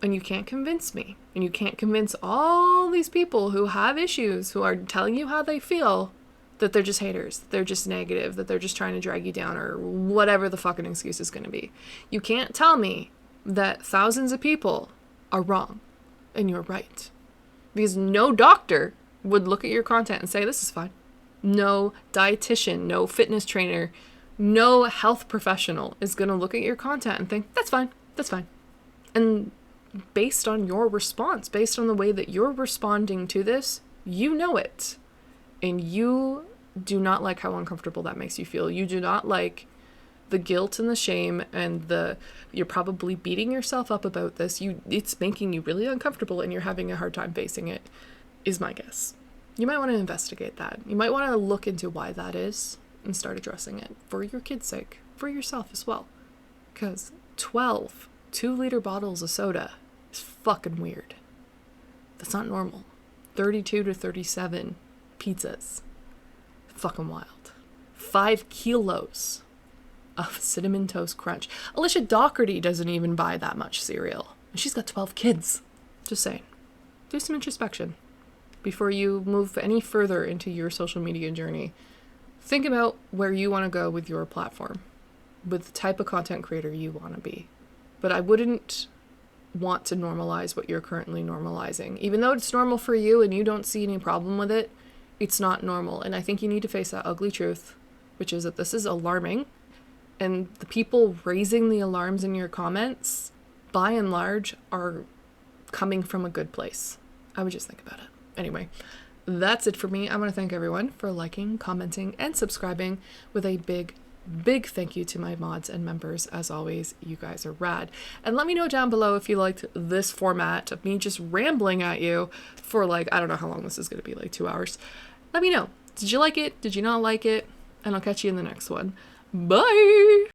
Speaker 1: And you can't convince me. And you can't convince all these people who have issues, who are telling you how they feel, that they're just haters, that they're just negative, that they're just trying to drag you down, or whatever the fucking excuse is going to be. You can't tell me that thousands of people are wrong and you're right. Because no doctor would look at your content and say, this is fine. No dietitian, no fitness trainer, no health professional is going to look at your content and think, that's fine, that's fine. And based on your response, based on the way that you're responding to this, you know it. And you do not like how uncomfortable that makes you feel. You do not like the guilt and the shame and you're probably beating yourself up about this. It's making you really uncomfortable and you're having a hard time facing it, is my guess. You might want to investigate that. You might want to look into why that is and start addressing it for your kids' sake, for yourself as well. Because 12 2-liter bottles of soda is fucking weird. That's not normal. 32 to 37 pizzas. Fucking wild. 5 kilos of Cinnamon Toast Crunch. Alicia Dougherty doesn't even buy that much cereal. And she's got 12 kids. Just saying. Do some introspection before you move any further into your social media journey. Think about where you want to go with your platform, with the type of content creator you want to be. But I wouldn't want to normalize what you're currently normalizing. Even though it's normal for you and you don't see any problem with it, it's not normal. And I think you need to face that ugly truth, which is that this is alarming. And the people raising the alarms in your comments, by and large, are coming from a good place. I would just think about it. Anyway, that's it for me. I want to thank everyone for liking, commenting, and subscribing, with a big thank you to my mods and members. As always, you guys are rad. And let me know down below if you liked this format of me just rambling at you for I don't know how long this is going to be, 2 hours. Let me know. Did you like it? Did you not like it? And I'll catch you in the next one. Bye!